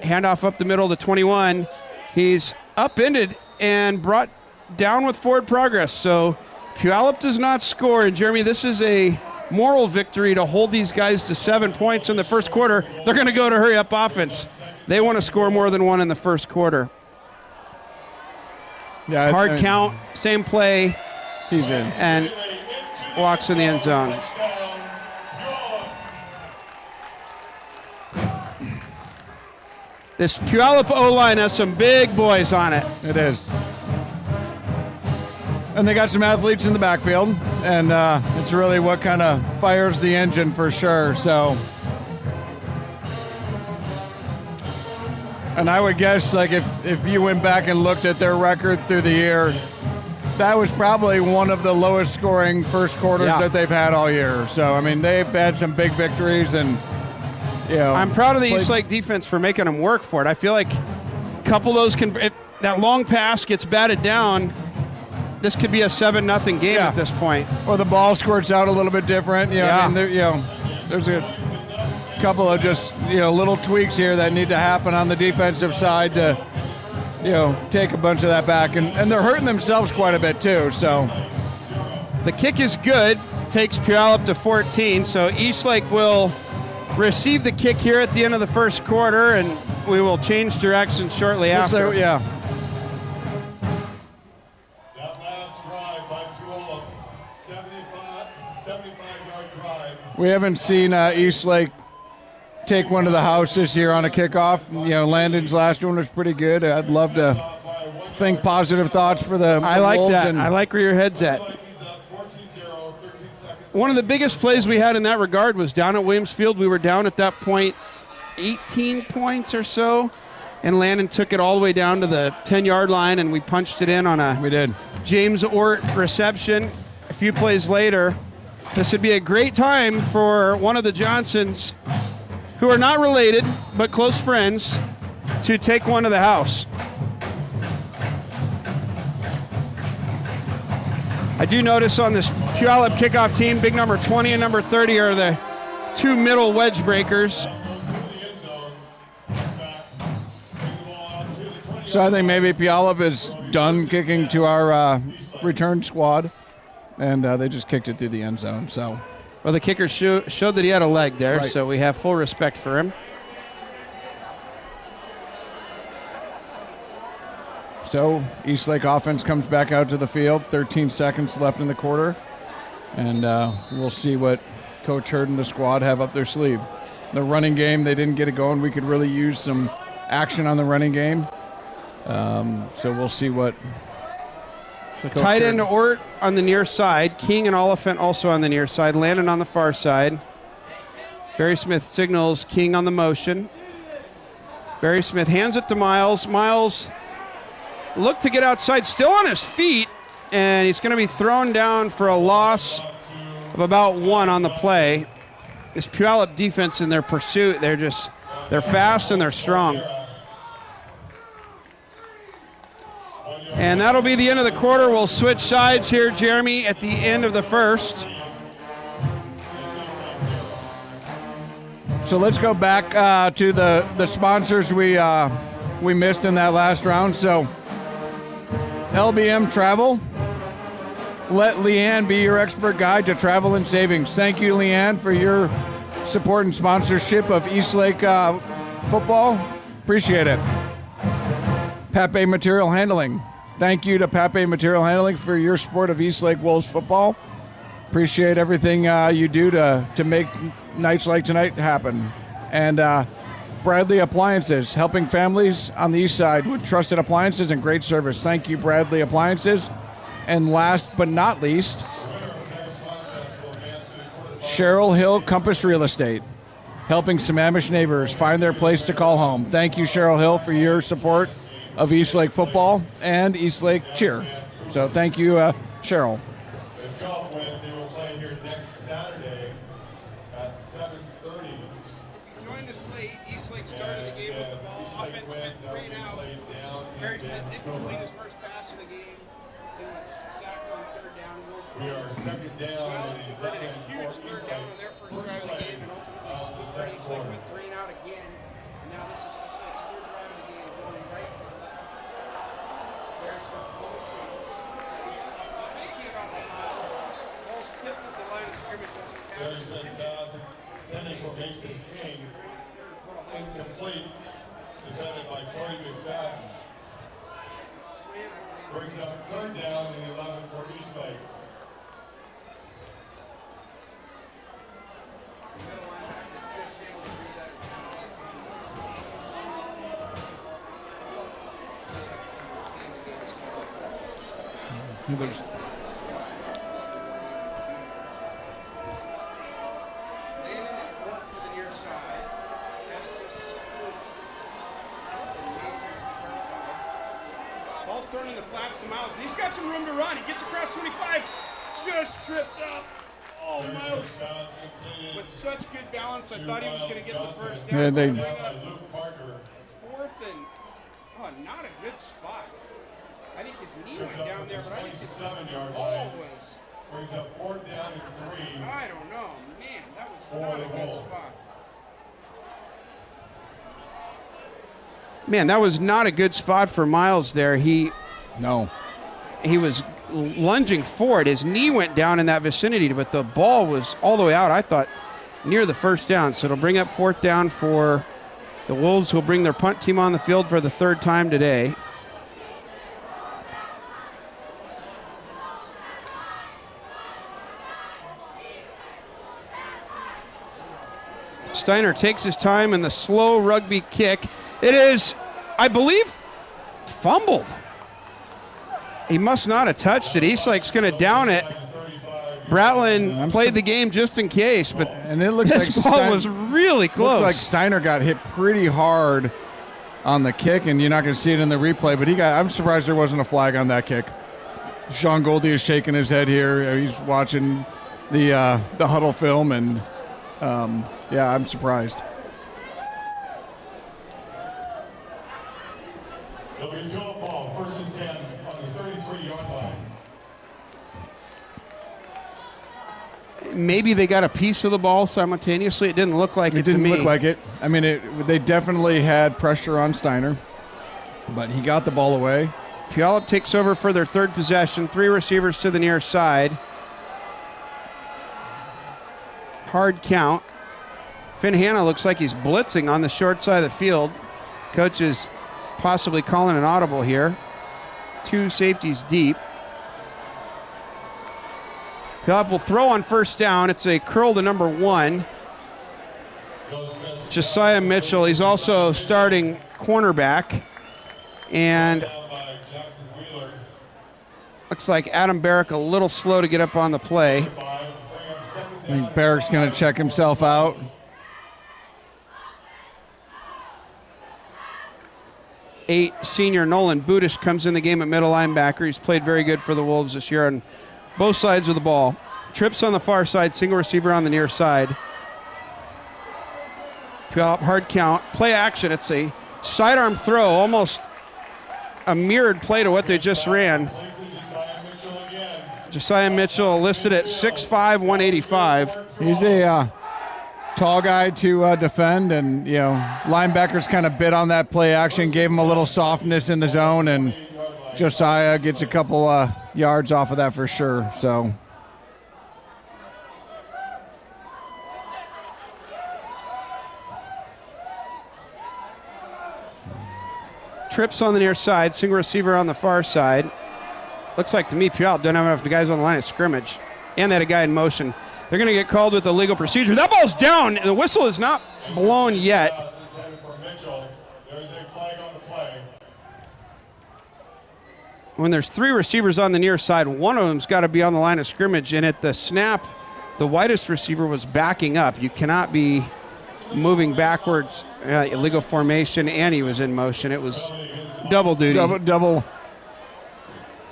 S5: handoff up the middle to 21. He's upended and brought down with forward progress. So Puyallup does not score. And Jeremy, this is a moral victory to hold these guys to 7 points in the first quarter. They're going to go to hurry-up offense. They want to score more than 1 in the first quarter.
S2: Yeah,
S5: Hard count, same play.
S2: He's in.
S5: And walks in the end zone. This Puyallup O-line has some big boys on it.
S2: It is. And they got some athletes in the backfield, and it's really what kind of fires the engine for sure. So, and I would guess, like, if you went back and looked at their record through the year, that was probably one of the lowest scoring first quarters that they've had all year. So, I mean, they've had some big victories, and, you know.
S5: I'm proud of the Eastlake defense for making them work for it. I feel like a couple of those, if that long pass gets batted down, this could be a 7-0 game at this point.
S2: Or the ball squirts out a little bit different. You know, I mean, there's a couple of just, little tweaks here that need to happen on the defensive side to, take a bunch of that back. And they're hurting themselves quite a bit too, so.
S5: The kick is good, takes Puyallup to 14, so Eastlake will receive the kick here at the end of the first quarter, and we will change direction shortly after.
S2: Yeah.
S3: That last drive by Puyallup, 75-yard drive.
S2: We haven't seen Eastlake take one to the house this year on a kickoff. Landon's last one was pretty good. I'd love to think positive thoughts for the
S5: I like
S2: Wolves.
S5: that. I like where your head's at. One of the biggest plays we had in that regard was down at Williams Field. We were down at that point 18 points or so, and Landon took it all the way down to the 10-yard line, and we punched it in on a James Ort reception. A few plays later, this would be a great time for one of the Johnsons, who are not related but close friends, to take one to the house. I do notice on this Puyallup kickoff team, big number 20 and number 30 are the 2 middle wedge breakers.
S2: So I think maybe Puyallup is done kicking to our return squad, and they just kicked it through the end zone. So,
S5: well, the kicker showed that he had a leg there,
S2: right.
S5: So we have full respect for him.
S2: So Eastlake offense comes back out to the field. 13 seconds left in the quarter, and we'll see what Coach Hurd and the squad have up their sleeve. The running game, they didn't get it going. We could really use some action on the running game. So we'll see what.
S5: Tight end Ort on the near side. King and Oliphant also on the near side. Landon on the far side. Barry Smith signals King on the motion. Barry Smith hands it to Miles. Miles looked to get outside, still on his feet, and he's going to be thrown down for a loss of about 1 on the play. This Puyallup defense in their pursuit, they're fast and they're strong. And that'll be the end of the quarter. We'll switch sides here, Jeremy, at the end of the first.
S2: So let's go back to the sponsors we missed in that last round. So LBM Travel. Let Leanne be your expert guide to travel and savings. Thank you, Leanne, for your support and sponsorship of Eastlake football. Appreciate it. Pape Material Handling. Thank you to Pape Material Handling for your support of Eastlake Wolves football. Appreciate everything you do to make nights like tonight happen. And Bradley Appliances, helping families on the east side with trusted appliances and great service. Thank you, Bradley Appliances. And last but not least, Cheryl Hill Compass Real Estate, helping Sammamish neighbors find their place to call home. Thank you, Cheryl Hill, for your support of Eastlake football and Eastlake cheer. So thank you, Cheryl.
S3: The golf Wednesday will play here next Saturday at 7:30.
S5: Joined us late. Eastlake started the game with the ball. Offense went 3 and out. Barry Smith did complete his first pass of the game. He was sacked on 3rd down.
S3: We are 2nd down and
S5: Converted a
S3: 11
S5: huge
S3: for
S5: 3rd down on their first drive of the game, and ultimately scored. Eastlake went 3 and out again. And now this is Eastlake's 3rd drive of the game, going right to the left. Barry Smith on the singles. Big handoff to Miles. Ball's tipped at the line of scrimmage.
S3: Barry Smith pass intended for Mason King. Incomplete. Defended by Corey McFadden. Brings up 3rd down and 11 for Eastlake.
S2: There's
S5: Ball's thrown in the flats to Miles, and he's got some room to run. He gets across 25, just tripped up. Oh, Miles, with such good balance, I thought he was going to get the first down.
S2: Yeah, they-
S5: Bring up 4th and, not a good spot. I think his knee went down there, but I think his
S3: 7-yard
S5: ball
S3: line.
S5: was,
S3: Brings up 4th down and 3.
S5: I don't know, man, that was not a good spot. Man, that was not a good spot for Miles there. He was lunging forward. His knee went down in that vicinity, but the ball was all the way out, I thought, near the first down. So it'll bring up 4th down for the Wolves, who will bring their punt team on the field for the 3rd time today. Steiner takes his time in the slow rugby kick. It is, I believe, fumbled. He must not have touched it. Eastlake's going to down it. Bratlin played the game just in case, but
S2: and it looks
S5: this
S2: like
S5: ball was really close.
S2: Looked like Steiner got hit pretty hard on the kick, and you're not going to see it in the replay, but I'm surprised there wasn't a flag on that kick. Sean Goldie is shaking his head here. He's watching the huddle film, and yeah, I'm surprised.
S3: It'll be a jump ball, 1st and 10 on the 33-yard line.
S5: Maybe they got a piece of the ball simultaneously. It didn't look like it to me.
S2: It didn't look like it. I mean, they definitely had pressure on Steiner, but he got the ball away.
S5: Puyallup takes over for their 3rd possession. 3 receivers to the near side. Hard count. Finn Hanna looks like he's blitzing on the short side of the field. Coach is possibly calling an audible here. 2 safeties deep. Puyallup will throw on 1st down. It's a curl to number 1. Josiah Mitchell. He's also starting cornerback. And looks like Adam Barrick a little slow to get up on the play.
S2: I think Barrick's going to check himself out.
S5: 8 senior Nolan Budish comes in the game at middle linebacker. He's played very good for the Wolves this year on both sides of the ball. Trips on the far side, single receiver on the near side. Puyallup hard count, play action. It's a sidearm throw, almost a mirrored play to what they just ran. Josiah Mitchell listed at 6'5", 185.
S2: He's a tall guy to defend, and linebackers kind of bit on that play action, gave him a little softness in the zone, and Josiah gets a couple yards off of that for sure. So.
S5: Trips on the near side, single receiver on the far side. Looks like to me Puyallup don't have enough guys on the line of scrimmage, and they had a guy in motion. They're going to get called with illegal procedure. That ball's down. The whistle is not blown yet. When there's 3 receivers on the near side, one of them's got to be on the line of scrimmage, and at the snap, the widest receiver was backing up. You cannot be moving backwards, illegal formation, and he was in motion. It was double duty.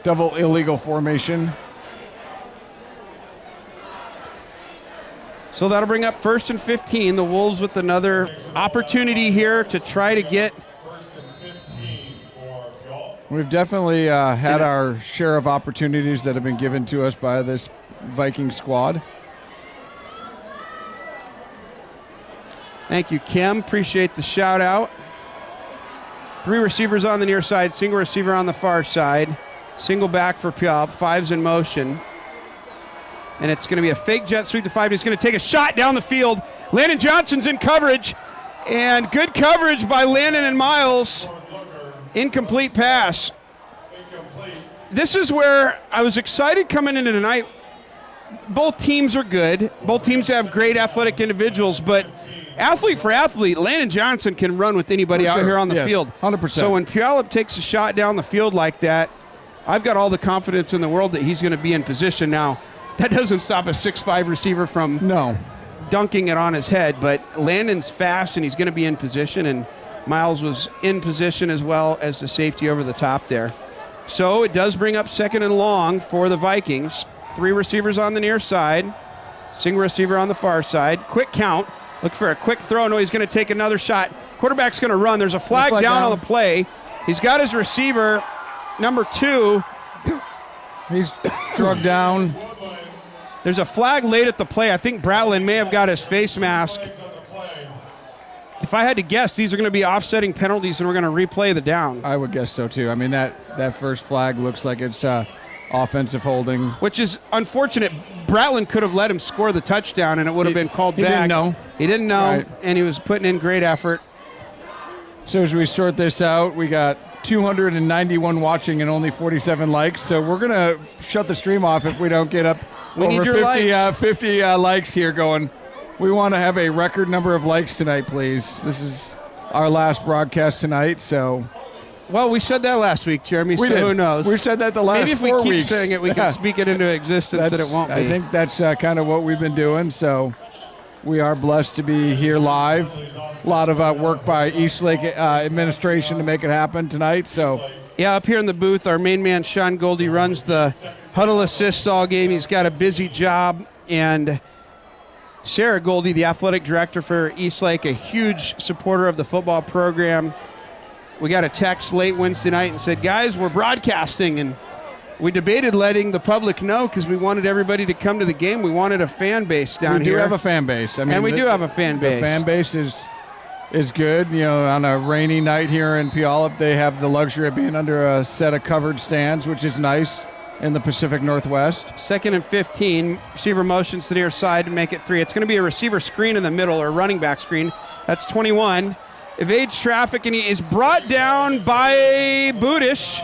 S2: Double illegal formation.
S5: So that'll bring up 1st and 15. The Wolves with another opportunity here to try to get.
S2: We've definitely had our share of opportunities that have been given to us by this Viking squad.
S5: Thank you, Kim. Appreciate the shout out. 3 receivers on the near side, single receiver on the far side. Single back for Puyallup, 5's in motion. And it's going to be a fake jet sweep to 5. He's going to take a shot down the field. Landon Johnson's in coverage. And good coverage by Landon and Miles. Incomplete pass. This is where I was excited coming into tonight. Both teams are good. Both teams have great athletic individuals, but athlete for athlete, Landon Johnson can run with anybody out here on the field.
S2: 100%.
S5: So when Puyallup takes a shot down the field like that, I've got all the confidence in the world that he's going to be in position. Now, that doesn't stop a 6'5" receiver from dunking it on his head, but Landon's fast and he's going to be in position, and Miles was in position as well as the safety over the top there. So it does bring up 2nd and long for the Vikings. 3 receivers on the near side, single receiver on the far side. Quick count. Look for a quick throw. No, he's going to take another shot. Quarterback's going to run. There's a flag down on the play. He's got his receiver, number 2.
S2: He's drugged down.
S5: There's a flag late at the play. I think Bratlin may have got his face mask. If I had to guess, these are going to be offsetting penalties, and we're going to replay the down.
S2: I would guess so, too. I mean, that first flag looks like it's offensive holding.
S5: Which is unfortunate. Bratlin could have let him score the touchdown, and it would have been called back. He didn't know, right. And he was putting in great effort.
S2: So as we sort this out, we got 291 watching and only 47 likes. So we're going to shut the stream off if we don't get up over 50 likes here going. We want to have a record number of likes tonight, please. This is our last broadcast tonight, so.
S5: Well, we said that last week, Jeremy, so who knows?
S2: We said that the last 4 weeks.
S5: Maybe if we keep saying it, we can speak it into existence that it won't be.
S2: I think that's kind of what we've been doing, so we are blessed to be here live. A lot of work by Eastlake administration to make it happen tonight, so.
S5: Yeah, up here in the booth, our main man, Sean Goldie, runs the huddle assist all game. He's got a busy job, and Sarah Goldie, the athletic director for Eastlake, a huge supporter of the football program. We got a text late Wednesday night and said, guys, we're broadcasting, and we debated letting the public know because we wanted everybody to come to the game. We wanted a fan base down here.
S2: We do have a fan base.
S5: I mean, we do have a fan base.
S2: The fan base is good. You know, on a rainy night here in Puyallup, they have the luxury of being under a set of covered stands, which is nice in the Pacific Northwest.
S5: 2nd and 15. Receiver motions to the near side to make it 3. It's going to be a receiver screen in the middle, or a running back screen. That's 21. Evades traffic, and he is brought down by Budish.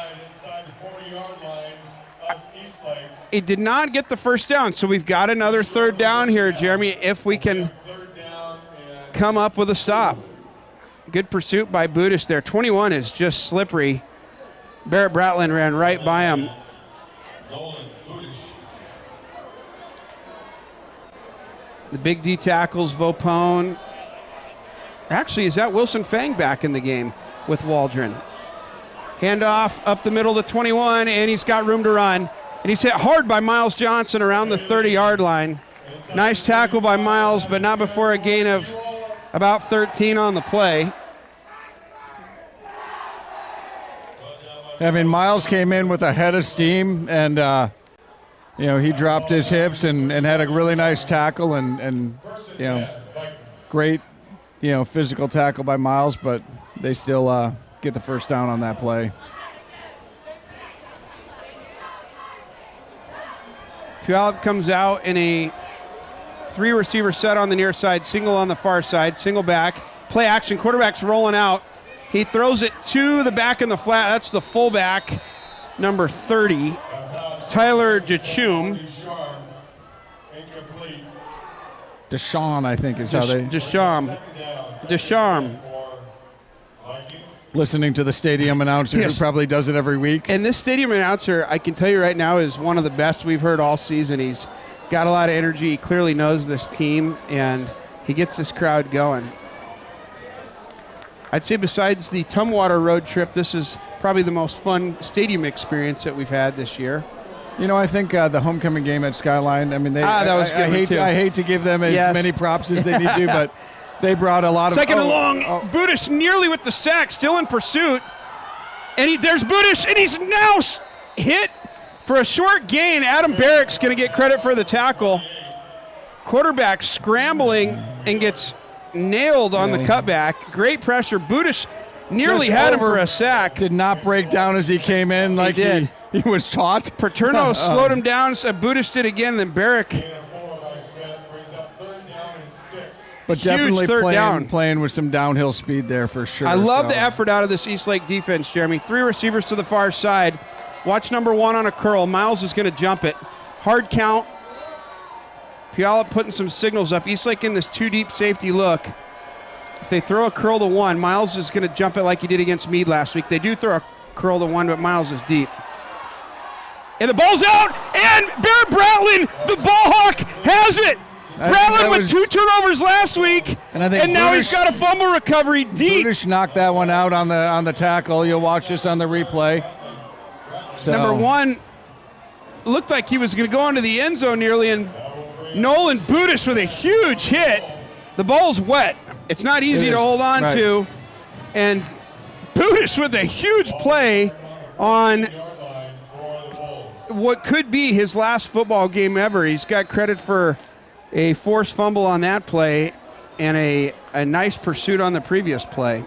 S5: He did not get the first down, so we've got another 3rd down here, Jeremy, if we can come up with a stop. Good pursuit by Budish there. 21 is just slippery. Barrett Bratlin ran right by him. The big D tackles, Vopone. Actually, is that Wilson Fang back in the game with Waldron? Handoff up the middle to 21, and he's got room to run. And he's hit hard by Miles Johnson around the 30-yard line. Nice tackle by Miles, but not before a gain of about 13 on the play.
S2: I mean, Miles came in with a head of steam, and he dropped his hips and had a really nice tackle, and great, physical tackle by Miles, but they still get the first down on that play.
S5: Puyallup comes out in a 3-receiver set on the near side, single on the far side, single back, play action, quarterback's rolling out. He throws it to the back in the flat. That's the fullback, number 30, Tyler Dechum.
S2: Deshaun, I think, is how they...
S5: Deschamps.
S2: Listening to the stadium announcer,
S5: Yes.
S2: who probably does it every week.
S5: And this stadium announcer, I can tell you right now, is one of the best we've heard all season. He's got a lot of energy. He clearly knows this team, and he gets this crowd going. I'd say besides the Tumwater road trip, this is probably the most fun stadium experience that we've had this year.
S2: I think the homecoming game at Skyline, I mean,
S5: that was good
S2: I hate to give them as many props as they need to, but they brought a lot of...
S5: Second and long, Budish nearly with the sack, still in pursuit. And there's Budish, and he's now hit for a short gain. Adam Barrick's going to get credit for the tackle. Quarterback scrambling and gets nailed on the cutback. Great pressure. Budish nearly had him for a sack.
S2: Did not break down as he came in like he was taught.
S5: Paterno slowed him down. So Budish did again. Then Barrick.
S2: But
S5: Huge
S2: definitely
S5: third down.
S2: playing with some downhill speed there for sure.
S5: I love the effort out of this Eastlake defense, Jeremy. 3 receivers to the far side. Watch number 1 on a curl. Miles is going to jump it. Hard count. Puyallup putting some signals up. Eastlake in this 2-deep safety look. If they throw a curl to 1, Miles is going to jump it like he did against Meade last week. They do throw a curl to 1, but Miles is deep. And the ball's out, and Barrett Bratlin, the ball hawk, has it. Bratlin with 2 turnovers last week, and now he's got a fumble recovery deep.
S2: Budish knocked that one out on the tackle. You'll watch this on the replay. So.
S5: Number 1 looked like he was going to go into the end zone nearly, and Nolan Budish with a huge hit. The ball's wet. It's not easy to hold on to. And Budish with a huge play on what could be his last football game ever. He's got credit for a forced fumble on that play and a nice pursuit on the previous play.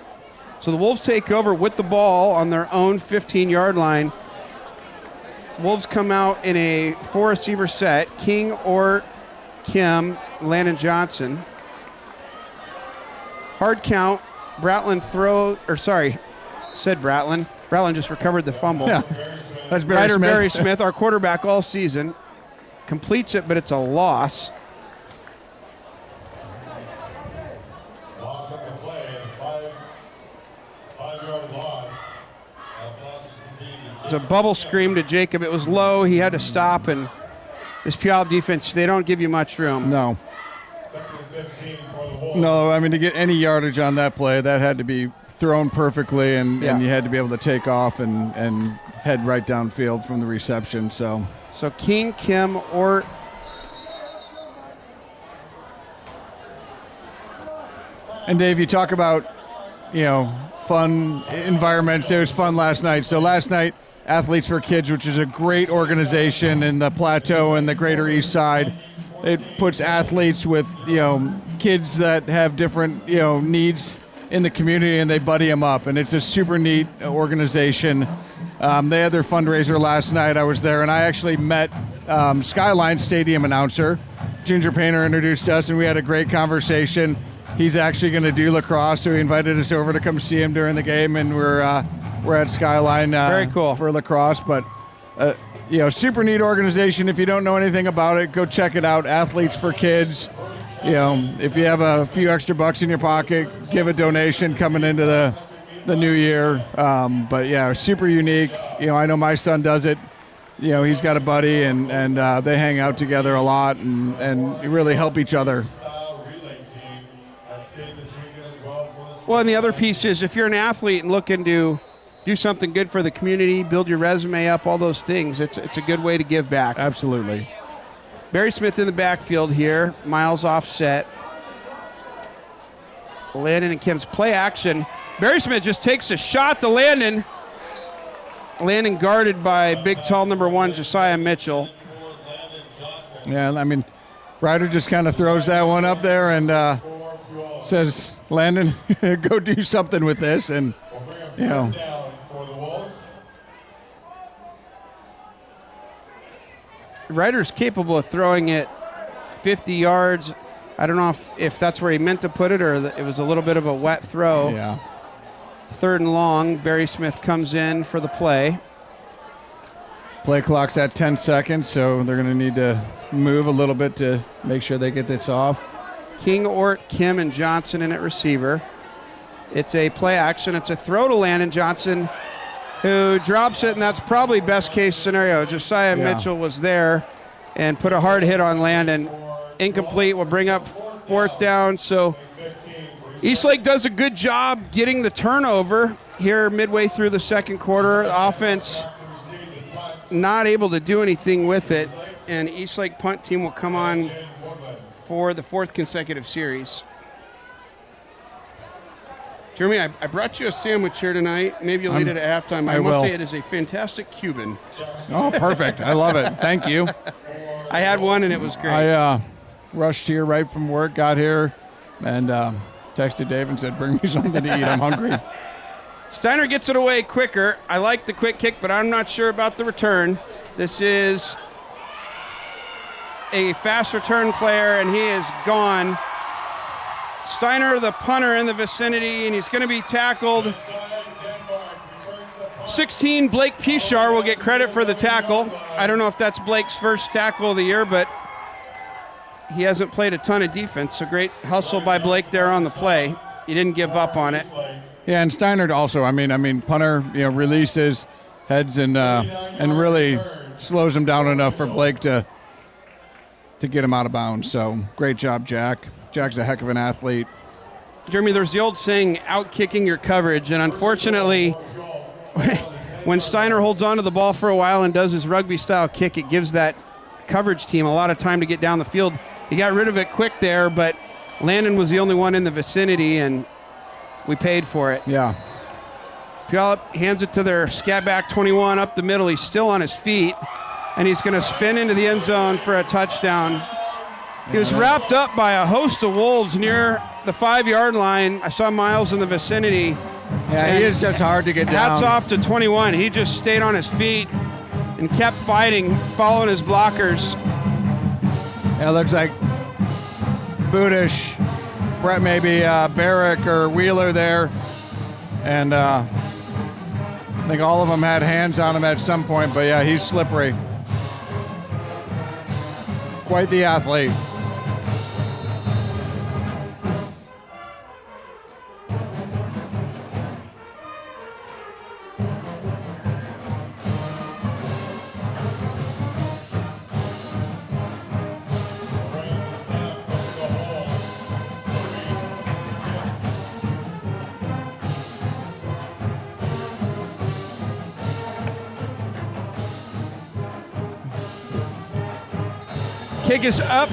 S5: So the Wolves take over with the ball on their own 15-yard line. Wolves come out in a 4-receiver set. King, Ort, Kim, Landon Johnson. Hard count. Bratlin said Bratlin. Bratlin just recovered the fumble.
S2: Yeah. That's Barry
S5: Smith, our quarterback all season. Completes it, but it's a loss.
S3: Loss of the play, 5-yard loss.
S5: It's a bubble screen to Jacob. It was low. He had to stop, and this Puyallup defense, they don't give you much room.
S2: No. No, I mean, to get any yardage on that play, that had to be thrown perfectly, and you had to be able to take off and head right downfield from the reception. So
S5: King, Kim, Ort.
S2: And Dave, you talk about, fun environments. It was fun last night. So last night, Athletes for Kids, which is a great organization in the Plateau and the Greater East Side. It puts athletes with, kids that have different, needs in the community, and they buddy them up. And it's a super neat organization. They had their fundraiser last night. I was there, and I actually met Skyline Stadium announcer. Ginger Painter introduced us, and we had a great conversation. He's actually going to do lacrosse, so he invited us over to come see him during the game, and we're at Skyline
S5: very cool
S2: for lacrosse. But super neat organization. If you don't know anything about it, go check it out. Athletes for Kids. If you have a few extra bucks in your pocket, give a donation coming into the new year. But yeah, super unique. I know my son does it. He's got a buddy, and they hang out together a lot and really help each other.
S5: Well, and the other piece is if you're an athlete and looking to do something good for the community, build your resume up, all those things. It's a good way to give back.
S2: Absolutely.
S5: Barry Smith in the backfield here. Miles offset. Landon and Kim's play action. Barry Smith just takes a shot to Landon. Landon guarded by big, tall number 1, Josiah Mitchell.
S2: Yeah, I mean, Ryder just kind of throws that one up there and says, Landon, go do something with this. And, you know.
S5: Ryder's capable of throwing it 50 yards. I don't know if that's where he meant to put it or it was a little bit of a wet throw.
S2: Yeah.
S5: 3rd and long. Barry Smith comes in for the play.
S2: Play clock's at 10 seconds, so they're going to need to move a little bit to make sure they get this off.
S5: King, Ort, Kim, and Johnson in at receiver. It's a play action. It's a throw to Landon Johnson, who drops it, and that's probably best case scenario. Josiah Mitchell was there and put a hard hit on Landon. Incomplete, will bring up 4th down. So Eastlake does a good job getting the turnover here midway through the second quarter. The offense not able to do anything with it, and Eastlake punt team will come on for the 4th consecutive series. Jeremy, I brought you a sandwich here tonight. Maybe you'll eat it at halftime. I must say it is a fantastic Cuban.
S2: Oh, perfect. I love it. Thank you.
S5: I had one, and it was great.
S2: I rushed here right from work, got here, and texted Dave and said, bring me something to eat. I'm hungry.
S5: Steiner gets it away quicker. I like the quick kick, but I'm not sure about the return. This is a fast return player, and he is gone. Steiner, the punter, in the vicinity, and he's going to be tackled. 16, Blake Pichar will get credit for the tackle. I don't know if that's Blake's first tackle of the year, but he hasn't played a ton of defense, so great hustle by Blake there on the play. He didn't give up on it.
S2: Yeah, and Steiner also, I mean, punter, releases, heads, and really slows him down enough for Blake to get him out of bounds. So great job, Jack. Jack's a heck of an athlete.
S5: Jeremy, there's the old saying, out-kicking your coverage, and unfortunately, when Steiner holds on to the ball for a while and does his rugby-style kick, it gives that coverage team a lot of time to get down the field. He got rid of it quick there, but Landon was the only one in the vicinity, and we paid for it.
S2: Yeah.
S5: Puyallup hands it to their scat back 21 up the middle. He's still on his feet, and he's going to spin into the end zone for a touchdown. He was wrapped up by a host of wolves near the 5-yard line. I saw Miles in the vicinity.
S2: Yeah, he is just hard to get down.
S5: Hats off to 21. He just stayed on his feet and kept fighting, following his blockers.
S2: Yeah, it looks like Budish, Brett, maybe Barrick or Wheeler there. And I think all of them had hands on him at some point. But, yeah, he's slippery. Quite the athlete.
S5: Kick is up.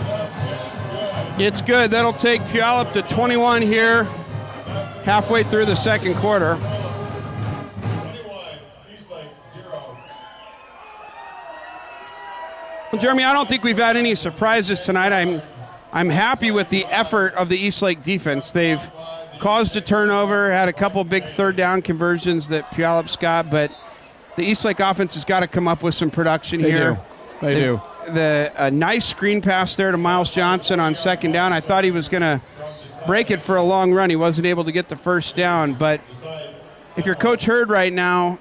S5: It's good. That'll take Puyallup to 21 here, halfway through the second quarter.
S3: 21, Eastlake 0.
S5: Well, Jeremy, I don't think we've had any surprises tonight. I'm happy with the effort of the Eastlake defense. They've caused a turnover, had a couple big third down conversions that Puyallup's got, but the Eastlake offense has got to come up with some production here.
S2: They do.
S5: The nice screen pass there to Miles Johnson on second down. I thought he was going to break it for a long run. He wasn't able to get the first down. But if you're Coach Hurd right now,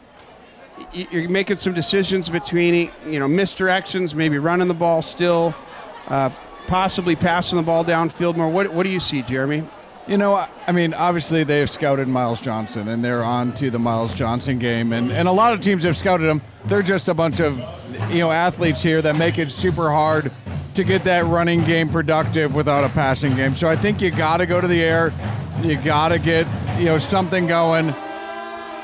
S5: you're making some decisions between, misdirections, maybe running the ball still, possibly passing the ball downfield more. What do you see, Jeremy?
S2: Obviously they have scouted Miles Johnson, and they're on to the Miles Johnson game. And a lot of teams have scouted him. They're just a bunch of, athletes here that make it super hard to get that running game productive without a passing game. So I think you got to go to the air. You got to get, something going.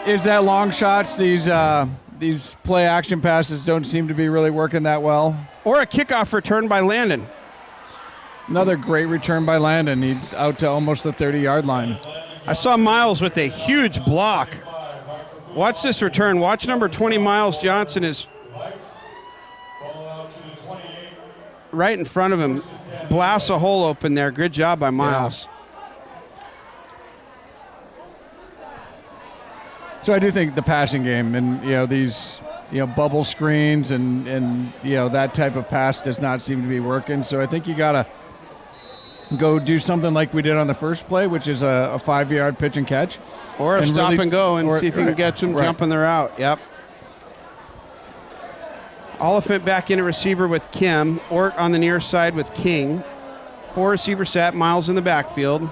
S2: is that long shots. These play action passes don't seem to be really working that well.
S5: Or a kickoff return by Landon.
S2: Another great return by Landon. He's out to almost the 30-yard line.
S5: I saw Miles with a huge block. Watch this return. Watch number 20, Miles Johnson, is right in front of him. Blasts a hole open there. Good job by Miles.
S2: Yeah. So I do think the passing game and, these, bubble screens and that type of pass does not seem to be working. So I think you got to go do something like we did on the first play, which is a 5-yard pitch and catch.
S5: Or a stop and go and see if you can get some jumping the route. Yep. Oliphant back in a receiver with Kim. Ort on the near side with King. 4 receiver set. Miles in the backfield.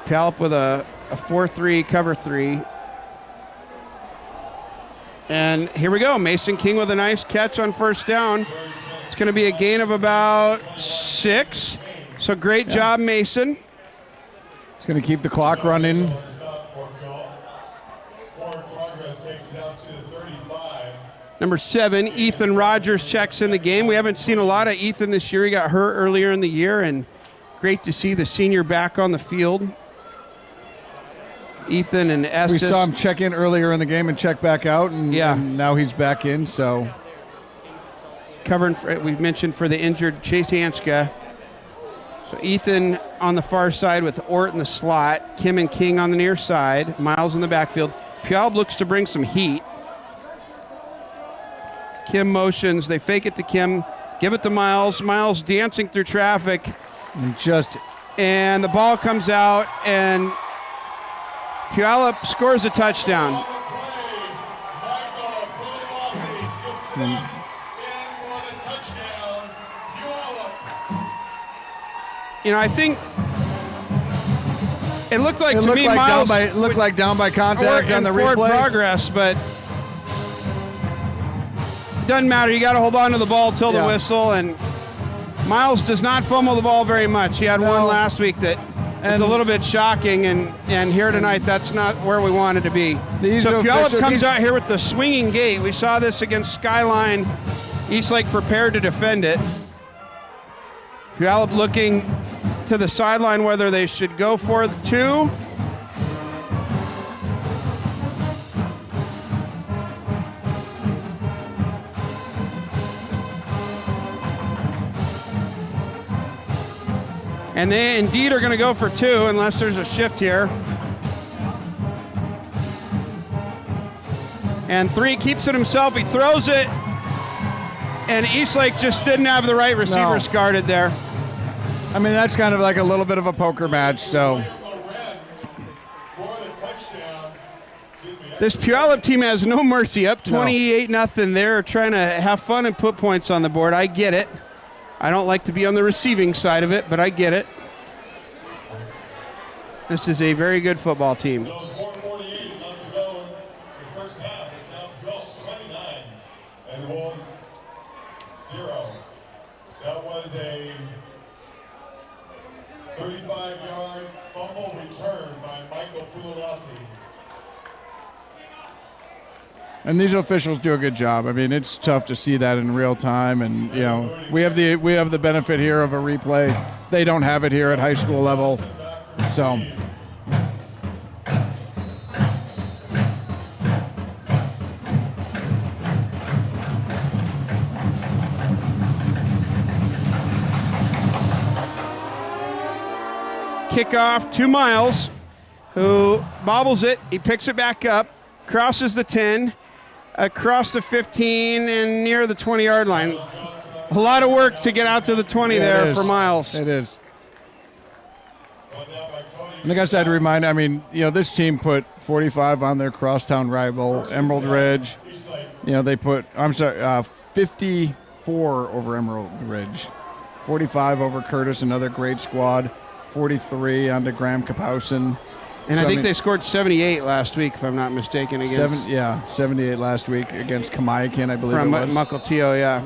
S5: Puyallup with a 4-3 cover 3. And here we go. Mason King with a nice catch on first down. It's going to be a gain of about 6. So great job, Mason.
S2: It's going to keep the clock running.
S5: Number 7, Ethan Rogers checks in the game. We haven't seen a lot of Ethan this year. He got hurt earlier in the year, and great to see the senior back on the field. Ethan and Estes.
S2: We saw him check in earlier in the game and check back out, and now he's back in. So
S5: covering, we mentioned, for the injured Chase Hanska. So Ethan on the far side with Ort in the slot. Kim and King on the near side. Miles in the backfield. Puyallup looks to bring some heat. Kim motions. They fake it to Kim. Give it to Miles. Miles dancing through traffic. And the ball comes out, and Puyallup scores a touchdown. I think it looked like Miles
S2: looked like down by contact on the replay.
S5: Forward progress, but doesn't matter. You got to hold on to the ball till the whistle, and Miles does not fumble the ball very much. He had one last week that was a little bit shocking, and here tonight that's not where we wanted to be. So Puyallup comes out here with the swinging gate. We saw this against Skyline. Eastlake prepared to defend it. Puyallup looking to the sideline whether they should go for 2. And they indeed are going to go for 2 unless there's a shift here. And 3 keeps it himself. He throws it. And Eastlake just didn't have the right receivers guarded there.
S2: I mean, that's kind of like a little bit of a poker match, so.
S5: This Puyallup team has no mercy. Up 28-0. They're trying to have fun and put points on the board. I get it. I don't like to be on the receiving side of it, but I get it. This is a very good football team.
S3: So 4:48 left to go in the first half. It's now Puyallup 29 and Wolves 0. That was a 35-yard fumble return by Michael Puyallup.
S2: And these officials do a good job. I mean, it's tough to see that in real time, and we have the benefit here of a replay. They don't have it here at high school level, so.
S5: Kickoff to Miles, who bobbles it. He picks it back up, crosses the 10. Across the 15 and near the 20-yard line. A lot of work to get out to the 20 there for Miles.
S2: It is. And I guess I'd remind, this team put 45 on their crosstown rival, Emerald Ridge. They put, 54 over Emerald Ridge. 45 over Curtis, another great squad. 43 onto Graham Kapowson.
S5: And so, I think they scored 78 last week, if I'm not mistaken. Against
S2: 78 last week against Kamayakin, I believe
S5: from
S2: it was.
S5: Mukilteo, yeah.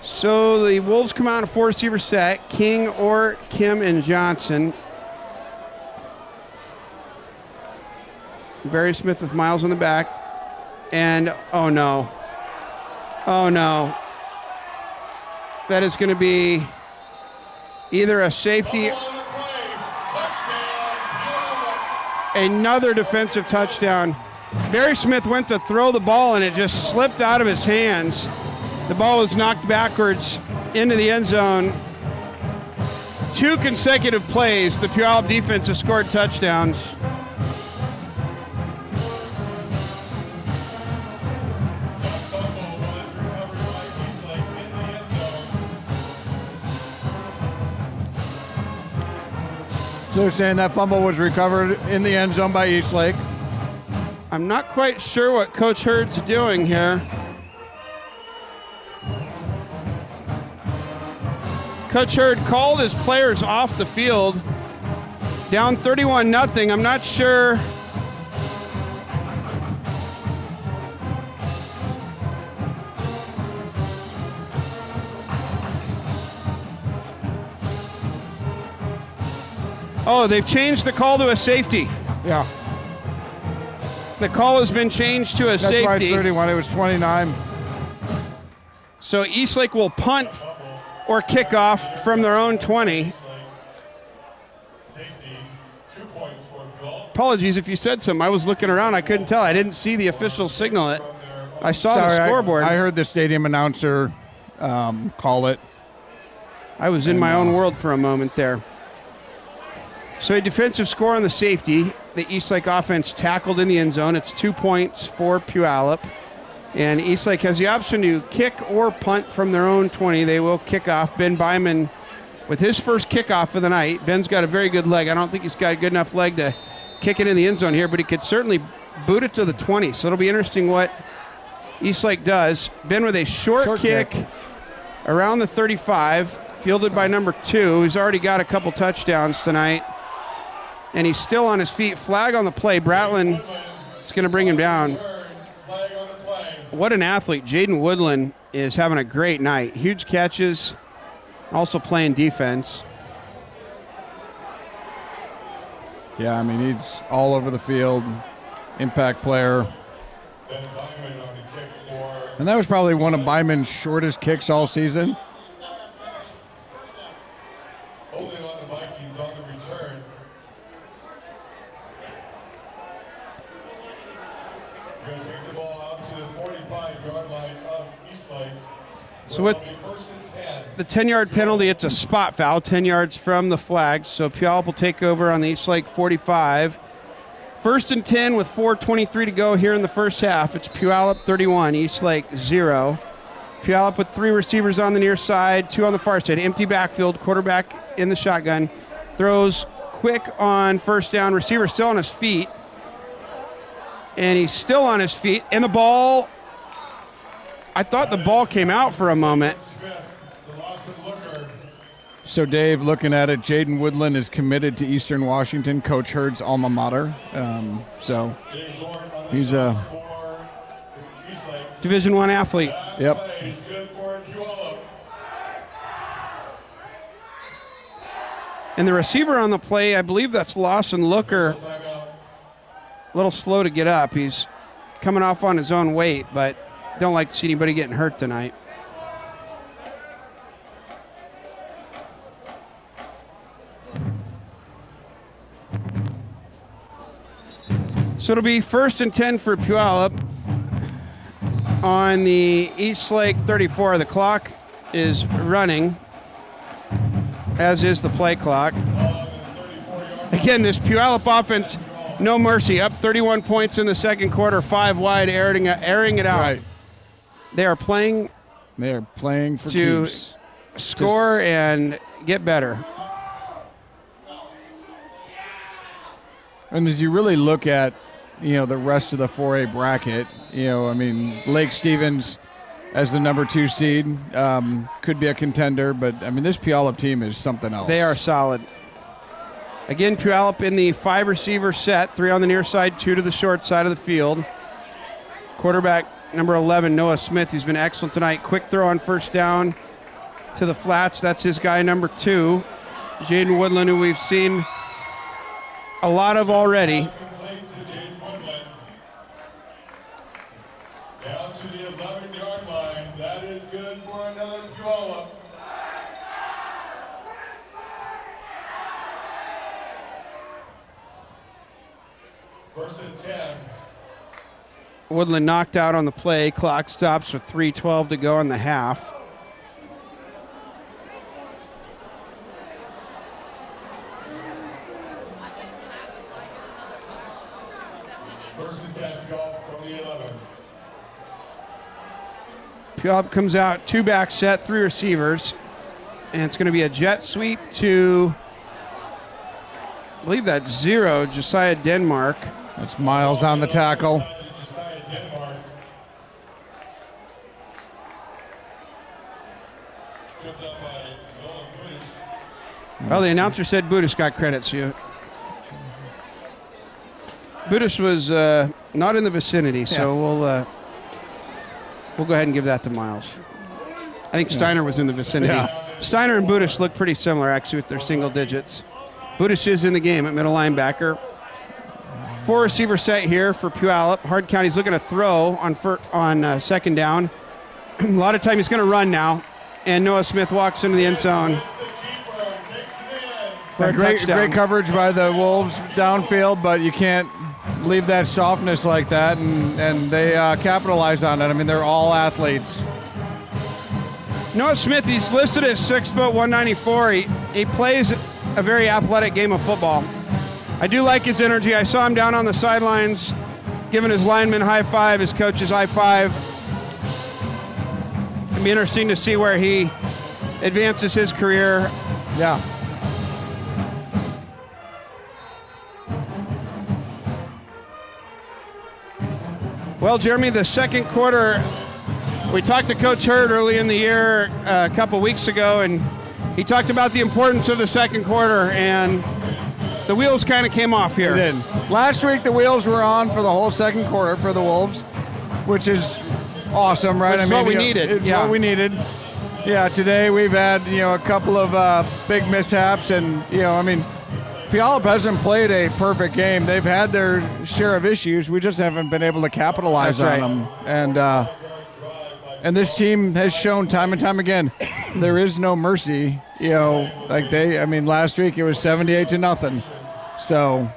S5: So the Wolves come out a 4-receiver set. King, Ort, Kim, and Johnson. Barry Smith with Miles on the back. And, oh no. Oh no. That is going to be either a safety, another defensive touchdown. Barry Smith went to throw the ball and it just slipped out of his hands. The ball was knocked backwards into the end zone. 2 consecutive plays, the Puyallup defense has scored touchdowns.
S2: So they're saying that fumble was recovered in the end zone by Eastlake.
S5: I'm not quite sure what Coach Hurd's doing here. Coach Hurd called his players off the field. Down 31-0. I'm not sure. Oh, they've changed the call to a safety.
S2: Yeah.
S5: The call has been changed to a safety.
S2: That's why it's 31. It was 29.
S5: So Eastlake will punt or kick off from their own 20. Apologies if you said something. I was looking around. I couldn't tell. I didn't see the official signal it. I saw the scoreboard.
S2: I heard the stadium announcer call it.
S5: I was in my own world for a moment there. So a defensive score on the safety. The Eastlake offense tackled in the end zone. It's 2 points for Puyallup. And Eastlake has the option to kick or punt from their own 20. They will kick off. Ben Byman with his first kickoff of the night. Ben's got a very good leg. I don't think he's got a good enough leg to kick it in the end zone here, but he could certainly boot it to the 20. So it'll be interesting what Eastlake does. Ben with a short kick around the 35, fielded by number 2. He's already got a couple touchdowns tonight. And he's still on his feet. Flag on the play. Bratlin is going to bring him down. What an athlete. Jaden Woodland is having a great night. Huge catches, also playing defense.
S2: Yeah, I mean, he's all over the field. Impact player. And that was probably one of Byman's shortest kicks all season.
S3: Holding on the Vikings on the return. Going to take the ball out to the 45-yard line of Eastlake.
S5: So with the 10-yard penalty, it's a spot foul, 10 yards from the flag. So Puyallup will take over on the Eastlake 45. 1st and 10 with 4:23 to go here in the first half. It's Puyallup 31, Eastlake 0. Puyallup with 3 receivers on the near side, 2 on the far side. Empty backfield, quarterback in the shotgun. Throws quick on first down. Receiver still on his feet. And he's still on his feet. And the ball, I thought the ball came out for a moment.
S2: So, Dave, looking at it, Jaden Woodland is committed to Eastern Washington, Coach Hurd's alma mater. So he's a
S5: Division I athlete.
S2: Yep.
S5: And the receiver on the play, I believe that's Lawson Looker. A little slow to get up. He's coming off on his own weight, but don't like to see anybody getting hurt tonight. So it'll be 1st and 10 for Puyallup on the Eastlake 34. The clock is running, as is the play clock. Again, this Puyallup offense, no mercy. Up 31 points in the second quarter, 5 wide, airing it out.
S2: Right.
S5: They are playing
S2: for
S5: to
S2: keeps.
S5: score and get better.
S2: And as you really look at, the rest of the 4A bracket, I mean, Lake Stevens as the number 2 seed could be a contender, but, I mean, this Puyallup team is something else.
S5: They are solid. Again, Puyallup in the 5-receiver set, 3 on the near side, 2 to the short side of the field. Quarterback number 11, Noah Smith, who's been excellent tonight. Quick throw on first down to the flats. That's his guy, number 2. Jaden Woodland, who we've seen a lot of already.
S3: good for another Puyallup. First and 10.
S5: Woodland knocked out on the play. Clock stops with 3:12 to go in the half.
S3: First and 10, Puyallup from the 11.
S5: Puyallup comes out, 2-back set, 3 receivers. And it's going to be a jet sweep to, I believe that's 0, Josiah Denmark.
S2: That's Miles on the tackle.
S5: Well, the announcer said Buddhist got credit, so Buddhist was not in the vicinity, so we'll go ahead and give that to Miles. I think Steiner was in the vicinity.
S2: Yeah.
S5: Steiner and Buddhist look pretty similar, actually, with their single digits. Buddhist is in the game at middle linebacker. 4 receiver set here for Puyallup. Hard County's looking to throw on second down. A lot of time he's going to run now, and Noah Smith walks into the end zone. For a
S2: Great
S5: touchdown.
S2: coverage by the Wolves downfield, but you can't leave that softness like that, and they capitalize on it. I mean, they're all athletes.
S5: Noah Smith, he's listed as 6 foot 194. He plays a very athletic game of football. I do like his energy. I saw him down on the sidelines giving his lineman high five, his coach's high five. It'll be interesting to see where he advances his career.
S2: Yeah.
S5: Well, Jeremy, the second quarter, we talked to Coach Hurd early in the year a couple weeks ago, and he talked about the importance of the second quarter, and the wheels kind of came off here.
S2: They did. Last week, the wheels were on for the whole second quarter for the Wolves, which is awesome, right?
S5: Which is what we needed.
S2: It's what we needed. Yeah, today we've had, a couple of big mishaps, and, Puyallup hasn't played a perfect game. They've had their share of issues. We just haven't been able to capitalize on them. And this team has shown time and time again, there is no mercy. Last week it was 78-0. So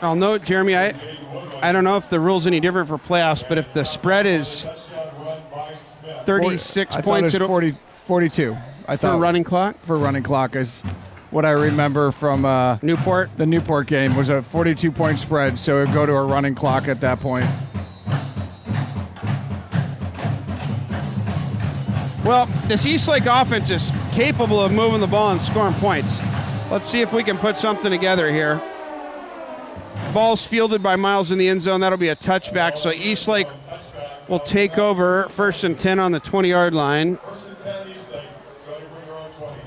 S5: I'll note, Jeremy, I don't know if the rule's any different for playoffs, but if the spread is 36 points,
S2: I thought it was 42. I thought
S5: for running clock?
S2: For running clock is what I remember from
S5: Newport.
S2: The Newport game was a 42-point spread, so it would go to a running clock at that point.
S5: Well, this Eastlake offense is capable of moving the ball and scoring points. Let's see if we can put something together here. Ball's fielded by Miles in the end zone. That'll be a touchback, so Eastlake will take over 1st and 10 on the 20-yard line.
S3: First and 10, Eastlake. Starting from your own 20.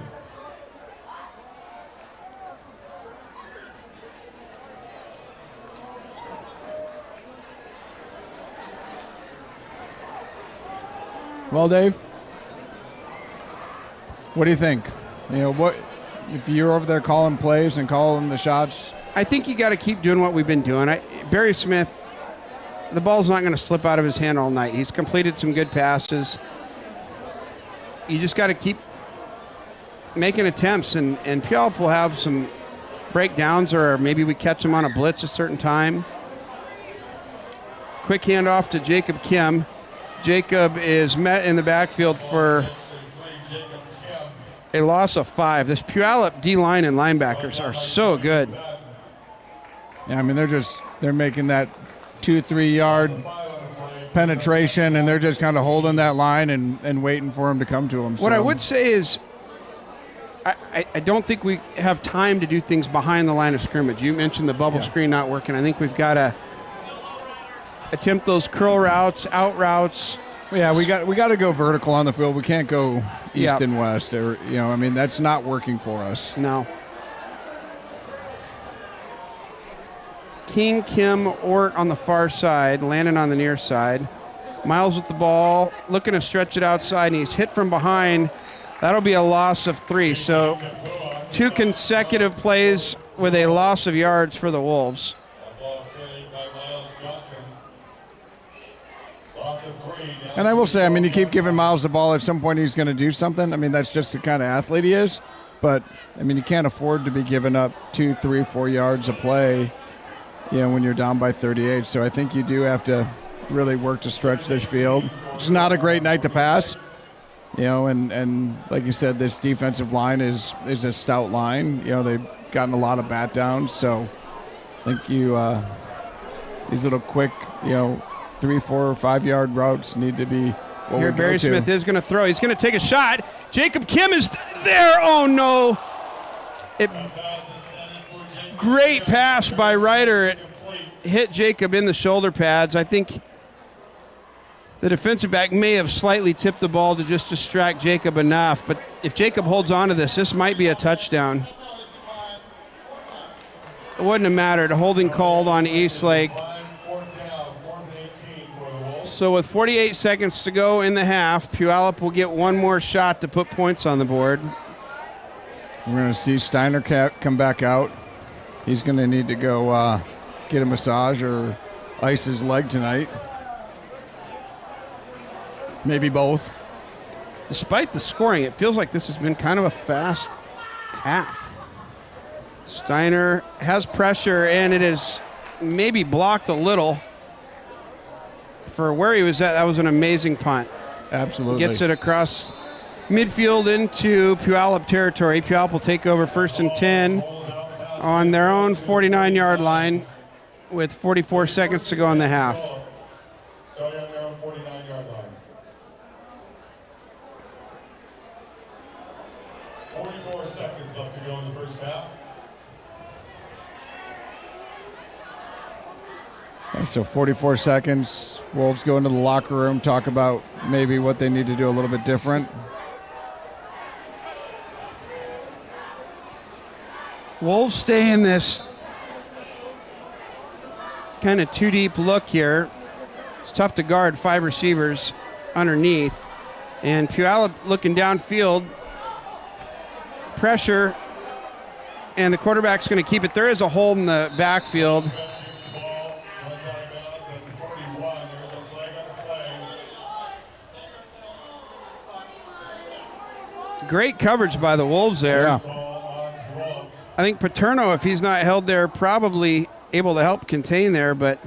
S2: Well, Dave, what do you think? What if you're over there calling plays and calling the shots?
S5: I think you got to keep doing what we've been doing. Barry Smith, the ball's not going to slip out of his hand all night. He's completed some good passes. You just got to keep making attempts, and Puyallup will have some breakdowns, or maybe we catch him on a blitz a certain time. Quick handoff to Jacob Kim. Jacob is met in the backfield for a loss of 5. This Puyallup D-line and linebackers are so good.
S2: Yeah, they're making that 2-3 yard penetration, and they're just kind of holding that line and waiting for him to come to them.
S5: What I would say is I don't think we have time to do things behind the line of scrimmage. You mentioned the bubble screen not working. I think we've got to attempt those curl routes, out routes.
S2: Yeah, we got to go vertical on the field. We can't go east and west. Or that's not working for us.
S5: No. King, Kim, Ort on the far side, Landon on the near side. Miles with the ball, looking to stretch it outside, and he's hit from behind. That'll be a loss of 3. So 2 consecutive plays with a loss of yards for the Wolves.
S3: Ball carried by Miles Johnson. Loss of
S2: And I will say, I mean, you keep giving Miles the ball, at some point he's going to do something. I mean, that's just the kind of athlete he is. But, I mean, you can't afford to be giving up 2, 3, 4 yards a play, when you're down by 38. So I think you do have to really work to stretch this field. It's not a great night to pass, and like you said, this defensive line is a stout line. They've gotten a lot of bat downs. So I think these little quick, 3, 4, or 5 yard routes need to be what
S5: Here,
S2: we go
S5: Barry
S2: to.
S5: Smith is going to throw. He's going to take a shot. Jacob Kim is there. Oh, no. Great pass by Ryder. It hit Jacob in the shoulder pads. I think the defensive back may have slightly tipped the ball to just distract Jacob enough. But if Jacob holds on to this might be a touchdown. It wouldn't have mattered. A holding called on Eastlake. So with 48 seconds to go in the half, Puyallup will get one more shot to put points on the board.
S2: We're going to see Steiner come back out. He's going to need to go get a massage or ice his leg tonight. Maybe both.
S5: Despite the scoring, it feels like this has been kind of a fast half. Steiner has pressure, and it is maybe blocked a little. For where he was at, that was an amazing punt.
S2: Absolutely.
S5: Gets it across midfield into Puyallup territory. Puyallup will take over 1st and 10 on their own 49-yard line with 44 seconds to go in the half.
S3: Starting on their own 49-yard line. 44 seconds left to go in the first half.
S2: So 44 seconds. Wolves go into the locker room, talk about maybe what they need to do a little bit different.
S5: Wolves stay in this kind of too deep look here. It's tough to guard 5 receivers underneath. And Puyallup looking downfield. Pressure. And the quarterback's going to keep it. There is a hole in the backfield. Great coverage by the Wolves there.
S2: Yeah.
S5: I think Paterno, if he's not held there, probably able to help contain there, but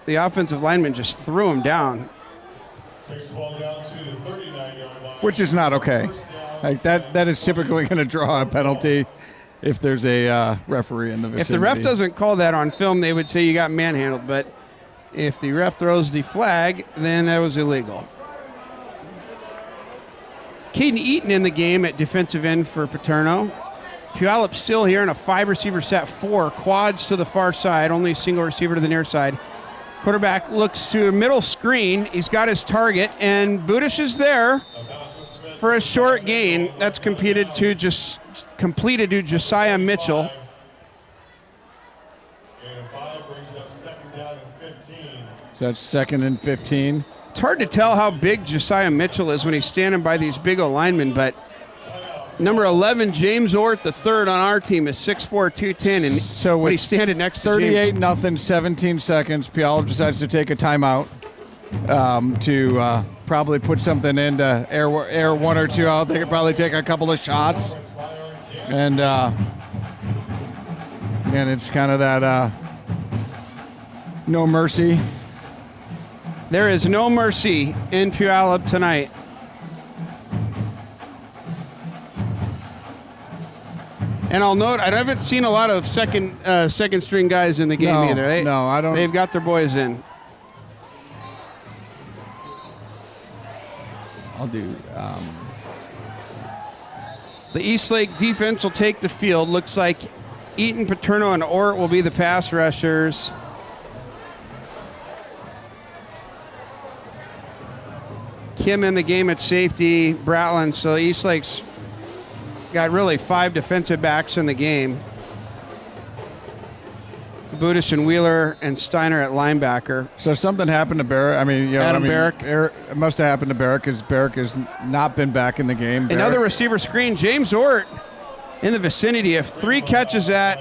S5: the offensive lineman just threw him down.
S3: Takes the ball down to the 39-yard line.
S2: Which is not okay. Like that is typically going to draw a penalty if there's a referee in the vicinity.
S5: If the ref doesn't call that on film, they would say you got manhandled, but if the ref throws the flag, then that was illegal. Caden Eaton in the game at defensive end for Paterno. Puyallup still here in a 5-receiver set, 4 quads to the far side, only a single receiver to the near side. Quarterback looks to a middle screen. He's got his target, and Budish is there for a short gain. That's completed to Josiah Mitchell.
S3: Gain of 5 brings up 2nd down and 15.
S2: So that's 2nd and 15.
S5: It's hard to tell how big Josiah Mitchell is when he's standing by these big old linemen, but number 11, James Ort, the third on our team, is 6'4", 210, and
S2: So
S5: when
S2: with
S5: he's standing next to James.
S2: 38-0, 17 seconds, Puyallup decides to take a timeout to probably put something in to air 1 or 2 out. They could probably take a couple of shots. And it's kind of that no mercy.
S5: There is no mercy in Puyallup tonight. And I'll note, I haven't seen a lot of second string guys in the game either.
S2: I don't.
S5: They've got their boys in.
S2: I'll do.
S5: The Eastlake defense will take the field. Looks like Eaton, Paterno, and Ort will be the pass rushers. Kim in the game at safety, Bratland. So Eastlake's got really 5 defensive backs in the game. Budish and Wheeler and Steiner at linebacker.
S2: So something happened to Barrett.
S5: Barrick.
S2: It must have happened to Barrett because Barrick has not been back in the game. Barrick.
S5: Another receiver screen. James Ort in the vicinity of 3 catches at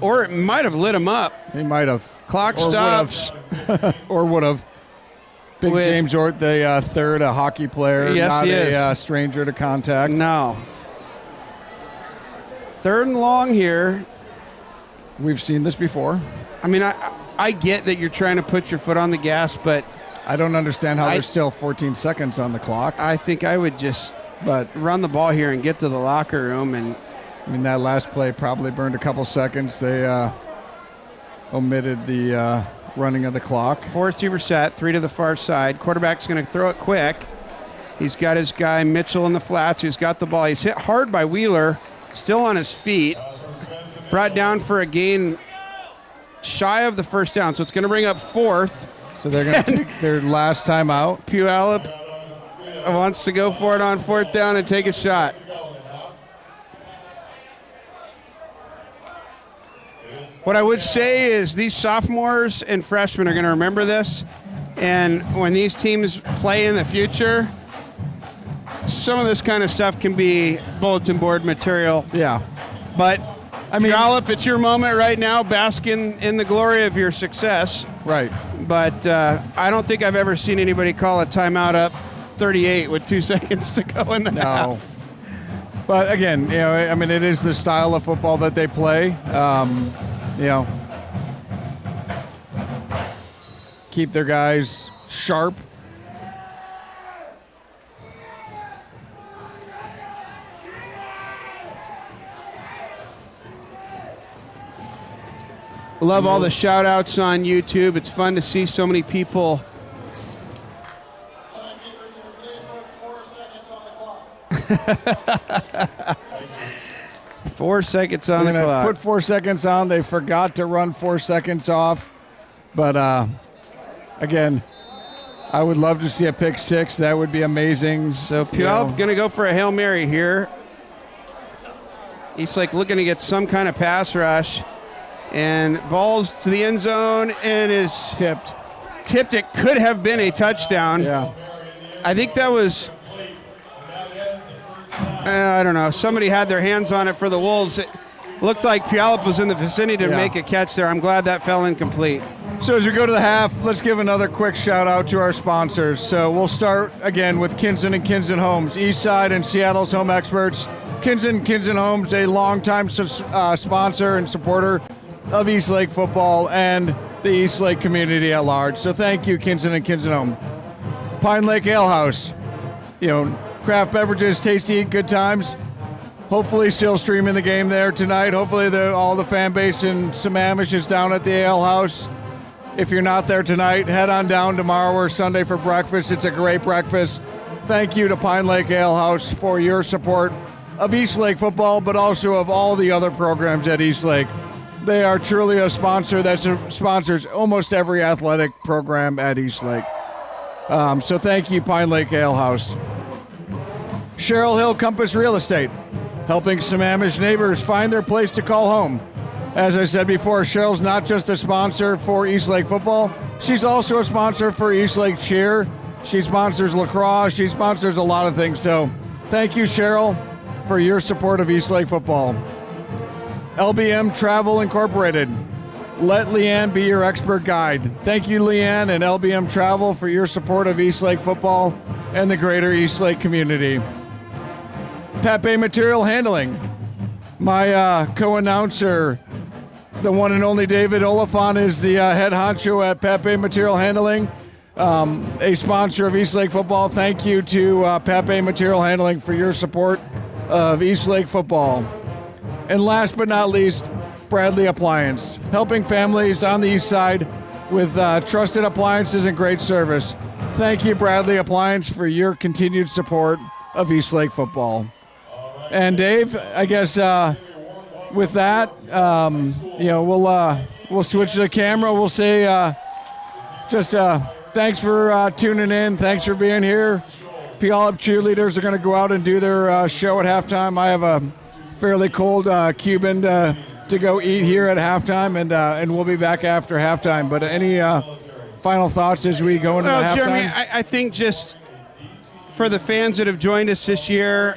S5: Ort might have lit him up.
S2: He might have.
S5: Clock
S2: Or
S5: stops.
S2: or would have. Big James Ort, the third, a hockey player,
S5: Yes,
S2: not
S5: he is.
S2: a stranger to contact.
S5: No. 3rd and long here.
S2: We've seen this before.
S5: I mean, I get that you're trying to put your foot on the gas, but
S2: I don't understand how there's still 14 seconds on the clock.
S5: I think I would just run the ball here and get to the locker room. And
S2: I mean, that last play probably burned a couple seconds. They omitted the running of the clock.
S5: 4 receiver set, 3 to the far side. Quarterback's going to throw it quick. He's got his guy Mitchell in the flats who's got the ball. He's hit hard by Wheeler, still on his feet. Brought down for a gain shy of the first down, so it's going to bring up 4th.
S2: So they're going to take their last time out.
S5: Puyallup wants to go for it on 4th down and take a shot. What I would say is these sophomores and freshmen are going to remember this, and when these teams play in the future, some of this kind of stuff can be bulletin board material.
S2: Yeah.
S5: But I mean, Puyallup, it's your moment right now. Bask in the glory of your success.
S2: Right.
S5: But I don't think I've ever seen anybody call a timeout up 38 with 2 seconds to go in the half.
S2: But again, I mean, it is the style of football that they play. Keep their guys sharp.
S5: Love all the shout outs on YouTube. It's fun to see so many people. Four seconds on the clock.
S2: Put 4 seconds on. They forgot to run 4 seconds off. But again, I would love to see a pick 6. That would be amazing.
S5: So Puyallup going to go for a Hail Mary here. Eastlake looking to get some kind of pass rush. And balls to the end zone and is
S2: tipped.
S5: It could have been a touchdown.
S2: Yeah.
S5: I think that was, I don't know. Somebody had their hands on it for the Wolves. It looked like Puyallup was in the vicinity to make a catch there. I'm glad that fell incomplete.
S2: So as we go to the half, let's give another quick shout out to our sponsors. So we'll start again with Kinson and Kinson Homes, Eastside and Seattle's home experts. Kinson Homes, a longtime sponsor and supporter of Eastlake football and the Eastlake community at large. So thank you, Kinson and Kinson Home. Pine Lake Ale House. Craft beverages, tasty, good times. Hopefully still streaming the game there tonight. Hopefully all the fan base in Sammamish is down at the Ale House. If you're not there tonight, head on down tomorrow or Sunday for breakfast. It's a great breakfast. Thank you to Pine Lake Ale House for your support of Eastlake football, but also of all the other programs at Eastlake. They are truly a sponsor that sponsors almost every athletic program at Eastlake. So thank you, Pine Lake Ale House. Sherrill Hill Compass Real Estate, helping Sammamish neighbors find their place to call home. As I said before, Cheryl's not just a sponsor for Eastlake football, she's also a sponsor for Eastlake cheer. She sponsors lacrosse, she sponsors a lot of things. So thank you, Cheryl, for your support of Eastlake football. LBM Travel Incorporated. Let Leanne be your expert guide. Thank you, Leanne and LBM Travel, for your support of Eastlake football and the greater Eastlake community. Pepe Material Handling. My co-announcer, the one and only David Oliphant, is the head honcho at Pepe Material Handling, a sponsor of Eastlake football. Thank you to Pepe Material Handling for your support of Eastlake football. And last but not least, Bradley Appliance, helping families on the east side with trusted appliances and great service. Thank you, Bradley Appliance, for your continued support of Eastlake football. And Dave, I guess with that, we'll switch to the camera. We'll say thanks for tuning in. Thanks for being here. Puyallup cheerleaders are going to go out and do their show at halftime. I have a fairly cold Cuban to go eat here at halftime, and we'll be back after halftime. But any final thoughts as we go into the halftime?
S5: Jeremy, I think just for the fans that have joined us this year,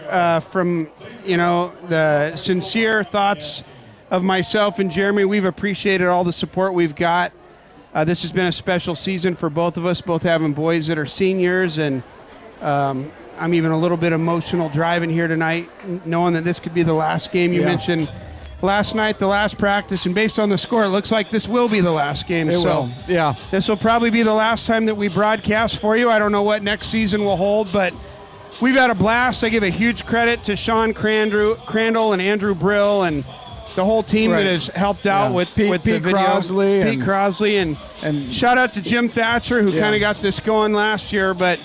S5: from the sincere thoughts of myself and Jeremy, we've appreciated all the support we've got. This has been a special season for both of us, both having boys that are seniors, and I'm even a little bit emotional driving here tonight, knowing that this could be the last game. You mentioned last night, the last practice, and based on the score, it looks like this will be the last game.
S2: It will. Yeah.
S5: This will probably be the last time that we broadcast for you. I don't know what next season will hold, but we've had a blast. I give a huge credit to Sean Crandall and Andrew Brill and the whole team that has helped out with the video.
S2: Crosley
S5: Pete Crosley and shout out to Jim Thatcher, who kind of got this going last year. But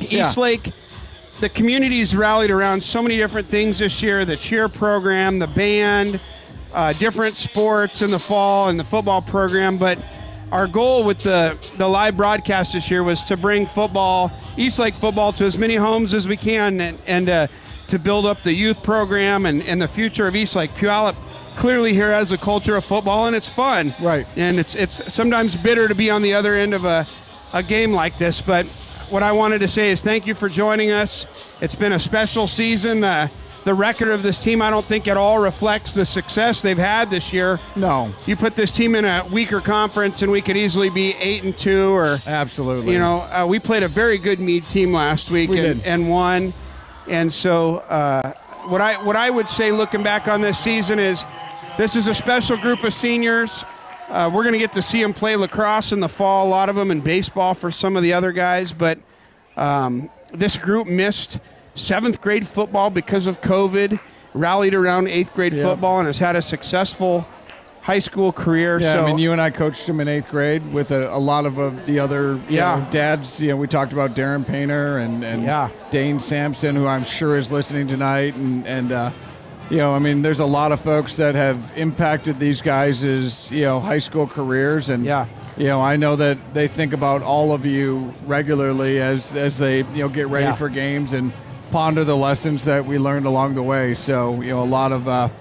S5: Eastlake, the community's rallied around so many different things this year: the cheer program, the band, different sports in the fall, and the football program. But our goal with the live broadcast this year was to bring Eastlake football, to as many homes as we can, and to build up the youth program and the future of Eastlake. Puyallup clearly here has a culture of football, and it's fun.
S2: Right.
S5: And it's sometimes bitter to be on the other end of a game like this. But what I wanted to say is thank you for joining us. It's been a special season. The record of this team, I don't think at all reflects the success they've had this year.
S2: No.
S5: You put this team in a weaker conference, and we could easily be 8-2 or
S2: absolutely.
S5: We played a very good Meade team last week and won. And so what I would say looking back on this season is this is a special group of seniors. We're going to get to see them play lacrosse in the fall, a lot of them, and baseball for some of the other guys. But this group missed 7th grade football because of COVID, rallied around 8th grade football, and has had a successful high school career.
S2: Yeah,
S5: so,
S2: I mean, you and I coached him in 8th grade with a lot of the other dads. We talked about Darren Painter and Dane Sampson, who I'm sure is listening tonight. And I mean, there's a lot of folks that have impacted these guys' high school careers. And, I know that they think about all of you regularly as they, get ready for games and ponder the lessons that we learned along the way. So, a lot of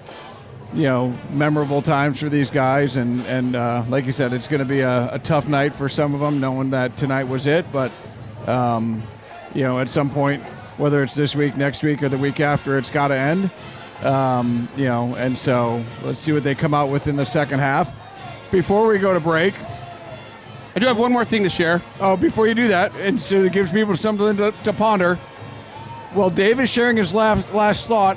S2: memorable times for these guys, and like you said, it's going to be a tough night for some of them, knowing that tonight was it. But at some point, whether it's this week, next week, or the week after, it's got to end. And so let's see what they come out with in the second half. Before we go to break,
S5: I do have one more thing to share.
S2: Oh, before you do that, and so it gives people something to ponder. Well, Dave is sharing his last thought.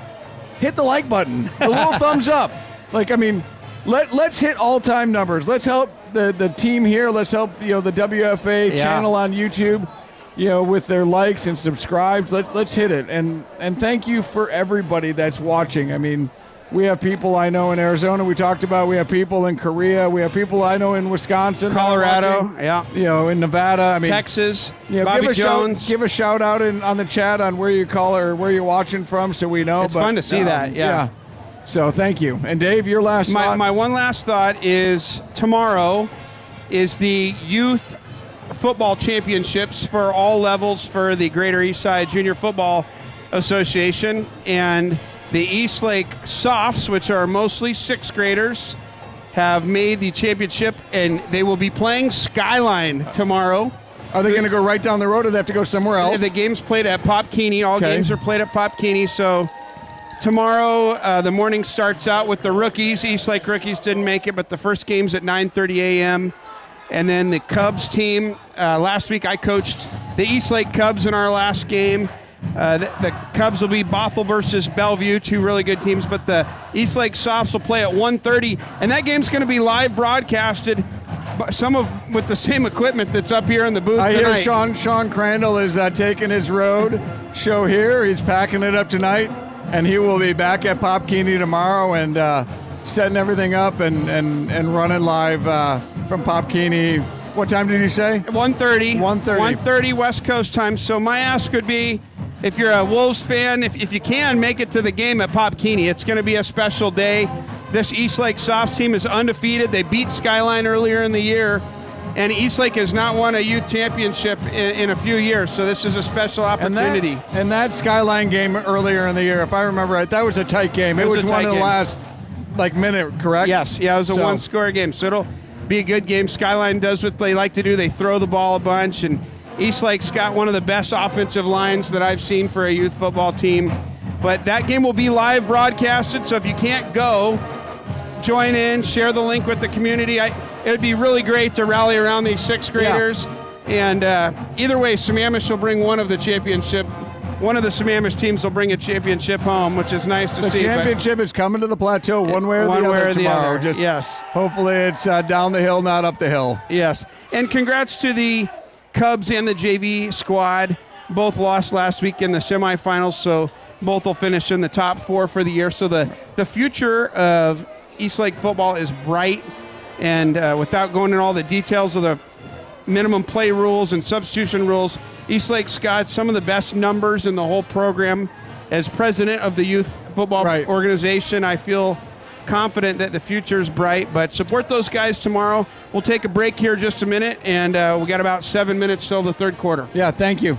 S2: Hit the like button, the little thumbs up. Let's hit all-time numbers. Let's help the team here. Let's help the WFA channel on YouTube, with their likes and subscribes. Let's hit it. And thank you for everybody that's watching. I mean, we have people I know in Arizona. We talked about. We have people in Korea. We have people I know in Wisconsin,
S5: Colorado,
S2: in Nevada. I mean,
S5: Texas. Bobby Jones.
S2: Give a shout out on the chat on where you call or where you're watching from, so we know.
S5: It's fun to see that. Yeah.
S2: So thank you. And Dave, your last thought.
S5: My one last thought is tomorrow is the youth football championships for all levels for the Greater Eastside Junior Football Association, and the Eastlake Softs, which are mostly 6th graders, have made the championship, and they will be playing Skyline tomorrow.
S2: Are they going to go right down the road, or do they have to go somewhere else?
S5: The game's played at Pop Keeney. All games are played at Pop Keeney. So tomorrow, the morning starts out with the rookies. Eastlake rookies didn't make it, but the first game's at 9:30 a.m. And then the Cubs team. Last week I coached the Eastlake Cubs in our last game. The Cubs will be Bothell versus Bellevue, 2 really good teams, but the Eastlake Softs will play at 1:30, and that game's going to be live broadcasted, with the same equipment that's up here in the booth tonight.
S2: I hear Sean Crandall is taking his road show here. He's packing it up tonight, and he will be back at Pop Keeney tomorrow and setting everything up and running live from Pop Keeney. What time did you say?
S5: 1:30.
S2: 1:30.
S5: 1:30 West Coast time. So my ask would be, if you're a Wolves fan, if you can, make it to the game at Pop Keeney. It's going to be a special day. This Eastlake Softs team is undefeated. They beat Skyline earlier in the year, and Eastlake has not won a youth championship in a few years, so this is a special opportunity.
S2: And that Skyline game earlier in the year, if I remember right, that was a tight game. It was one of the last minute, correct?
S5: Yes, it was a one-score game, so it'll be a good game. Skyline does what they like to do. They throw the ball a bunch, and Eastlake's got one of the best offensive lines that I've seen for a youth football team. But that game will be live broadcasted, so if you can't go, join in, share the link with the community. it would be really great to rally around these sixth graders. And either way, Sammamish will bring one of the Sammamish teams will bring a championship home, which is nice to see.
S2: The championship is coming to the plateau one way or the other. Just
S5: yes.
S2: Hopefully it's down the hill, not up the hill.
S5: Yes. And congrats to the Cubs and the JV squad. Both lost last week in the semifinals, so both will finish in the top 4 for the year. So the future of Eastlake football is bright. And without going into all the details of the minimum play rules and substitution rules, Eastlake's got some of the best numbers in the whole program. As president of the youth football organization, I feel confident that the future is bright, but support those guys tomorrow. We'll take a break here just a minute, and we got about 7 minutes till the third quarter.
S2: Yeah, thank you.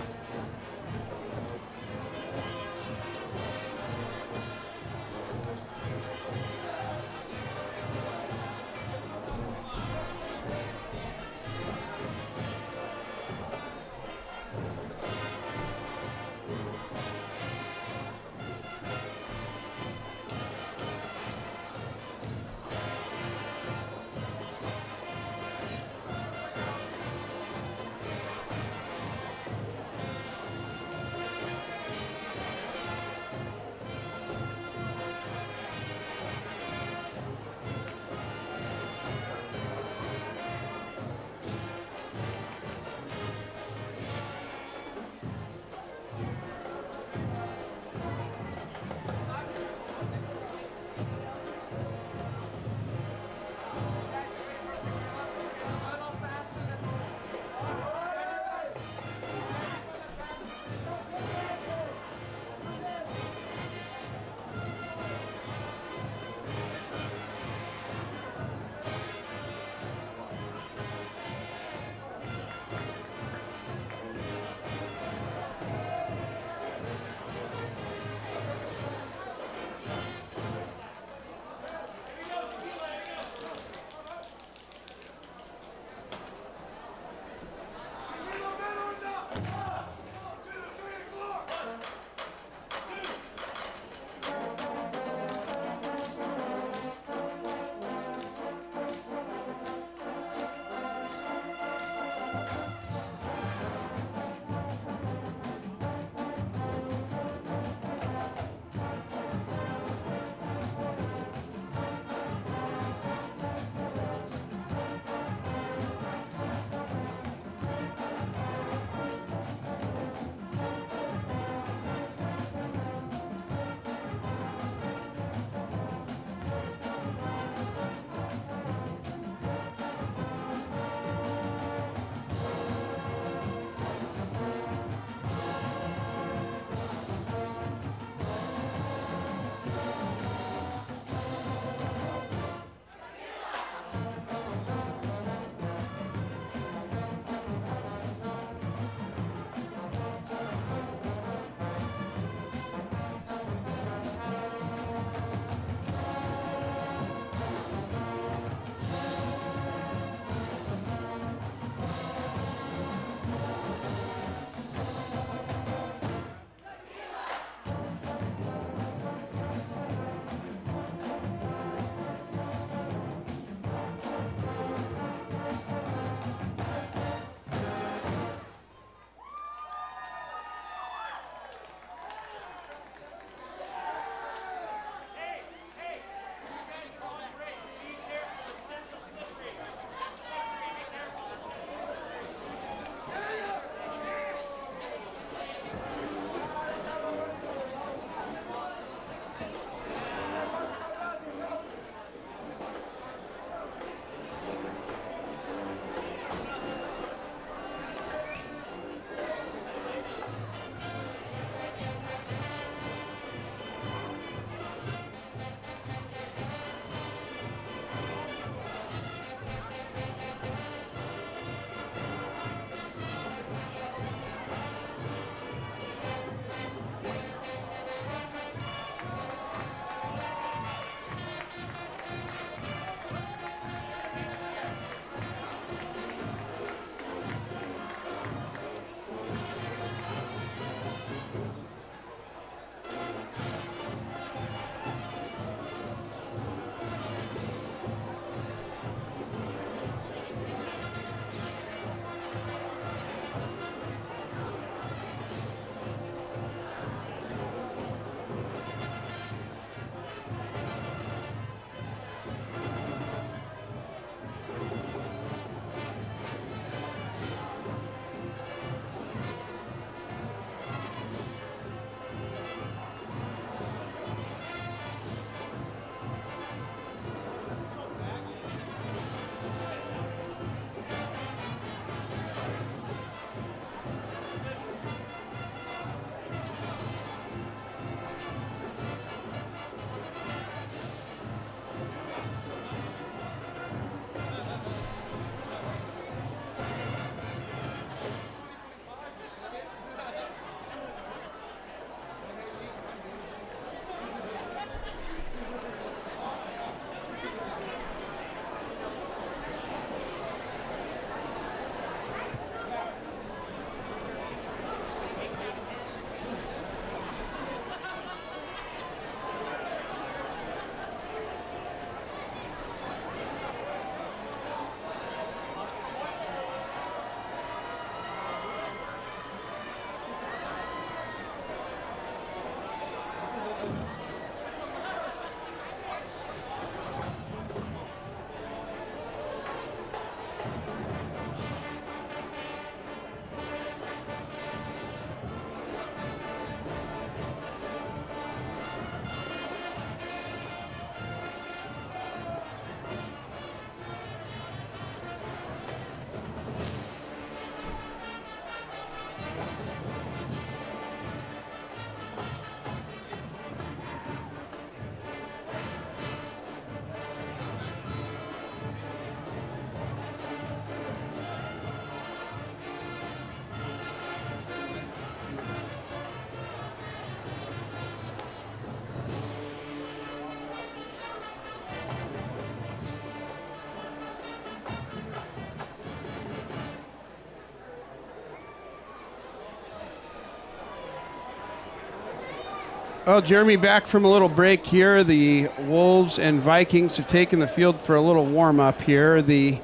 S5: Well, Jeremy, back from a little break here. The Wolves and Vikings have taken the field for a little warm-up here. The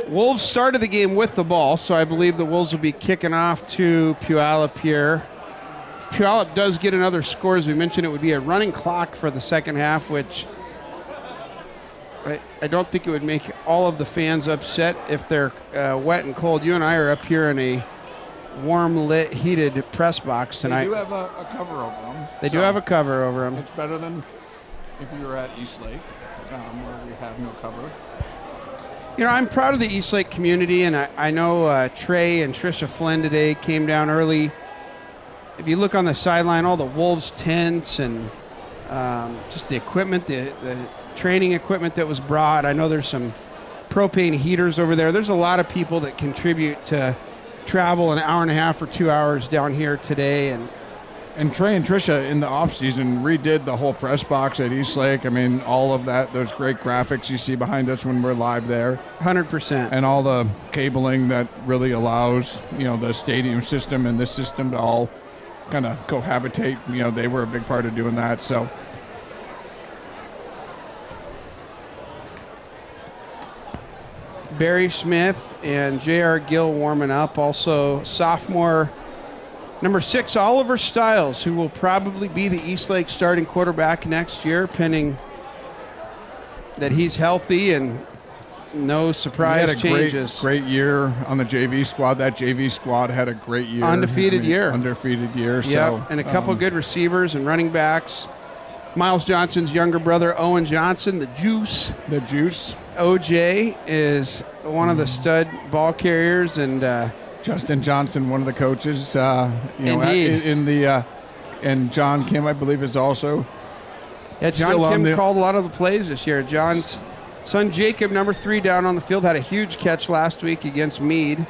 S5: Wolves started the game with the ball, so I believe the Wolves will be kicking off to Puyallup here. If Puyallup does get another score, as we mentioned, it would be a running clock for the second half, which I don't think it would make all of the fans upset if they're wet and cold. You and I are up here in a warm lit, heated press box tonight.
S6: They do have a cover over them.
S5: They do have a cover over them.
S6: It's better than if you were at Eastlake, where we have no cover.
S5: You know, I'm proud of the Eastlake community, and I know Trey and Trisha Flynn today came down early. If you look on the sideline, all the Wolves tents and just the equipment, the training equipment that was brought. I know there's some propane heaters over there. There's a lot of people that contribute to travel an hour and a half or 2 hours down here today.
S2: And Trey and Trisha in the off season redid the whole press box at Eastlake. I mean, all of that, those great graphics you see behind us when we're live there.
S5: 100%.
S2: And all the cabling that really allows, the stadium system and this system to all kind of cohabitate. They were a big part of doing that. So
S5: Barry Smith and J.R. Gill warming up. Also, sophomore number 6, Oliver Stiles, who will probably be the Eastlake starting quarterback next year, pending that he's healthy and no surprise changes.
S2: Great year on the JV squad. That JV squad had a great year.
S5: Undefeated year.
S2: Yep. So,
S5: and a couple good receivers and running backs. Miles Johnson's younger brother, Owen Johnson, the Juice. OJ is one of the stud ball carriers, and
S2: Justin Johnson, one of the coaches.
S5: Indeed.
S2: And John Kim, I believe, is also.
S5: Yeah, John Kim called a lot of the plays this year. John's son Jacob, number 3, down on the field, had a huge catch last week against Meade.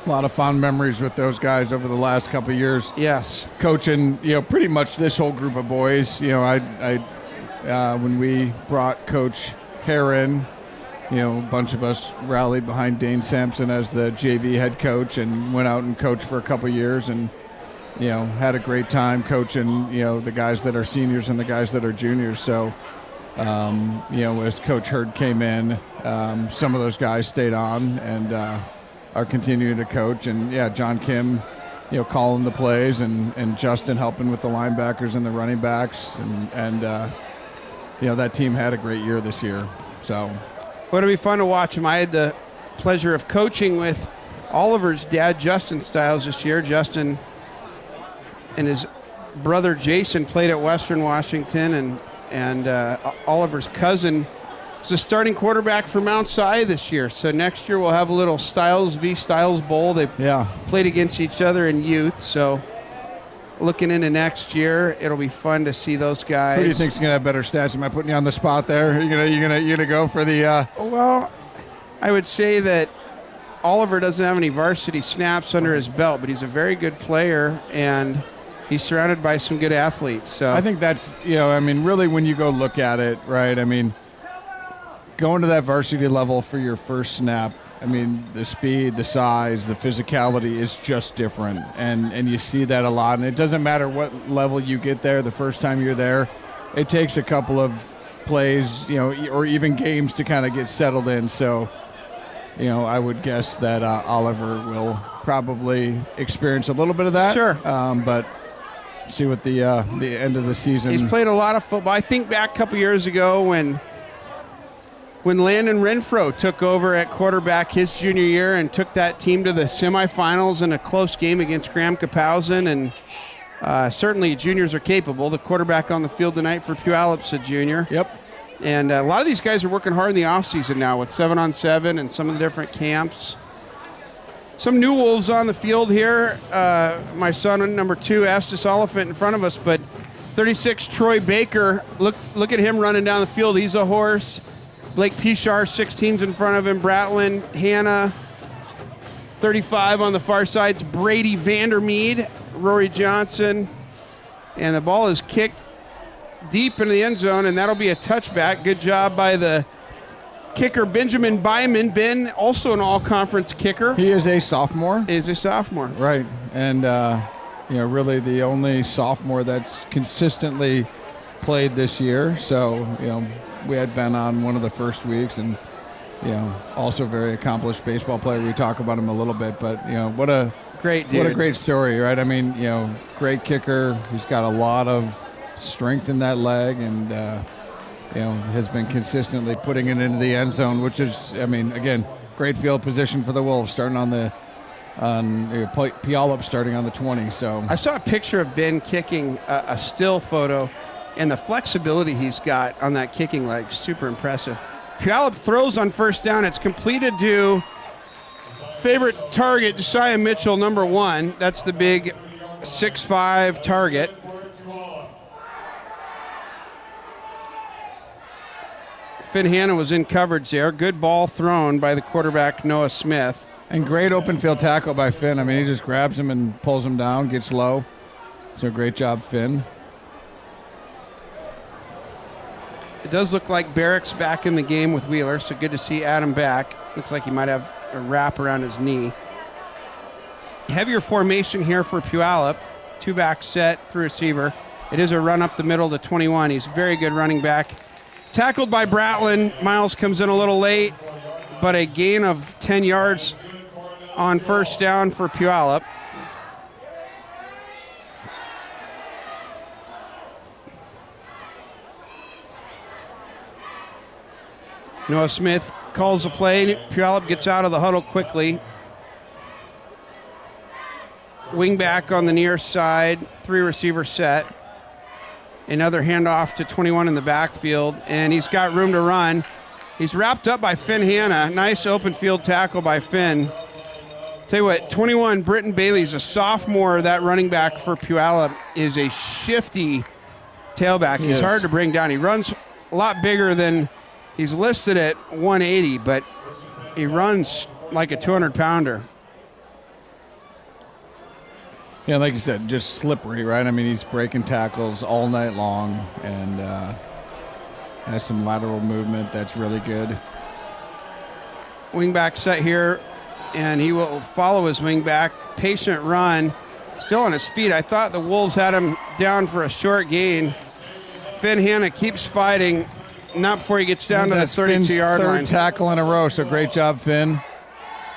S2: A lot of fond memories with those guys over the last couple of years.
S5: Yes,
S2: coaching, pretty much this whole group of boys. When we brought Coach Heron, a bunch of us rallied behind Dane Sampson as the JV head coach and went out and coached for a couple of years and, had a great time coaching, the guys that are seniors and the guys that are juniors. So, as Coach Hurd came in, some of those guys stayed on and are continuing to coach. And, John Kim, calling the plays and Justin helping with the linebackers and the running backs. And that team had a great year this year. So,
S5: well, it'll be fun to watch him. I had the pleasure of coaching with Oliver's dad, Justin Stiles, this year. Justin and his brother Jason played at Western Washington, and Oliver's cousin is the starting quarterback for Mount Si this year. So next year we'll have a little Stiles v. Stiles Bowl. They played against each other in youth, so looking into next year, it'll be fun to see those guys.
S2: Who do you think's gonna have better stats? Am I putting you on the spot there? You're gonna go for the?
S5: Well, I would say that Oliver doesn't have any varsity snaps under his belt, but he's a very good player and he's surrounded by some good athletes. So
S2: I think that's really when you go look at it, right? I mean, going to that varsity level for your first snap. I mean, the speed, the size, the physicality is just different, and you see that a lot. And it doesn't matter what level you get there the first time you're there. It takes a couple of plays, or even games to kind of get settled in. So, I would guess that Oliver will probably experience a little bit of that.
S5: Sure.
S2: But see what the end of the season.
S5: He's played a lot of football. I think back a couple years ago when Landon Renfro took over at quarterback his junior year and took that team to the semifinals in a close game against Graham Kapowsen, and certainly juniors are capable. The quarterback on the field tonight for Puyallup's a junior.
S2: Yep.
S5: And a lot of these guys are working hard in the offseason now with 7-on-7 and some of the different camps. Some new Wolves on the field here. My son, number 2, Estes Oliphant in front of us, but 36, Troy Baker. Look at him running down the field. He's a horse. Blake Pichar, 16's in front of him. Bratlin, Hannah, 35 on the far sides. Brady Vandermeed, Rory Johnson. And the ball is kicked deep into the end zone, and that'll be a touchback. Good job by the kicker, Benjamin Byman. Ben, also an all-conference kicker.
S2: He is a sophomore.
S5: Is a sophomore.
S2: Right. And really the only sophomore that's consistently played this year. So, we had Ben on one of the first weeks, and, also very accomplished baseball player. We talk about him a little bit, but, what a
S5: great dude.
S2: What a great story, right? I mean, great kicker. He's got a lot of strength in that leg, and, has been consistently putting it into the end zone, which is, again, great field position for the Wolves, starting on Puyallup starting on the 20. So
S5: I saw a picture of Ben kicking a still photo, and the flexibility he's got on that kicking leg, super impressive. Puyallup throws on first down. It's completed to favorite target, Josiah Mitchell, number 1. That's the big 6'5" target. Finn Hanna was in coverage there. Good ball thrown by the quarterback, Noah Smith.
S2: And great open field tackle by Finn. He just grabs him and pulls him down, gets low. So great job, Finn.
S5: It does look like Barrick's back in the game with Wheeler, so good to see Adam back. Looks like he might have a wrap around his knee. Heavier formation here for Puyallup. 2-back set, 3 receiver. It is a run up the middle to 21. He's a very good running back. Tackled by Bratlin. Miles comes in a little late, but a gain of 10 yards on first down for Puyallup. Noah Smith calls the play. Puyallup gets out of the huddle quickly. Wing back on the near side, 3 receiver set. Another handoff to 21 in the backfield, and he's got room to run. He's wrapped up by Finn Hanna. Nice open field tackle by Finn. Tell you what, 21, Britton Bailey's a sophomore. That running back for Puyallup is a shifty tailback. He's hard to bring down. He runs a lot bigger than he's listed at 180, but he runs like a 200-pounder.
S2: Yeah, like you said, just slippery, right? He's breaking tackles all night long, and has some lateral movement that's really good.
S5: Wingback set here, and he will follow his wingback. Patient run, still on his feet. I thought the Wolves had him down for a short gain. Finn Hanna keeps fighting, not before he gets down to the 32-yard line.
S2: Third tackle in a row, so great job, Finn.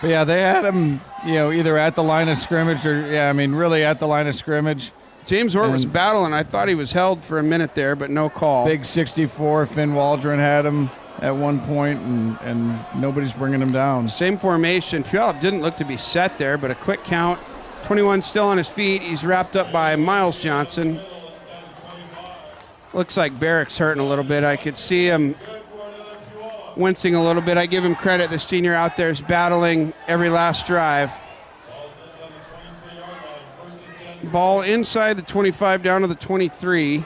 S2: But yeah, they had him, either at the line of scrimmage or, really at the line of scrimmage.
S5: James Orr was battling. I thought he was held for a minute there, but no call.
S2: Big 64, Finn Waldron had him at one point, and nobody's bringing him down.
S5: Same formation. Puyallup didn't look to be set there, but a quick count. 21 still on his feet. He's wrapped up by Miles Johnson. Looks like Barrick's hurting a little bit. I could see him wincing a little bit. I give him credit. The senior out there is battling every last drive. Ball inside the 25 down to the 23.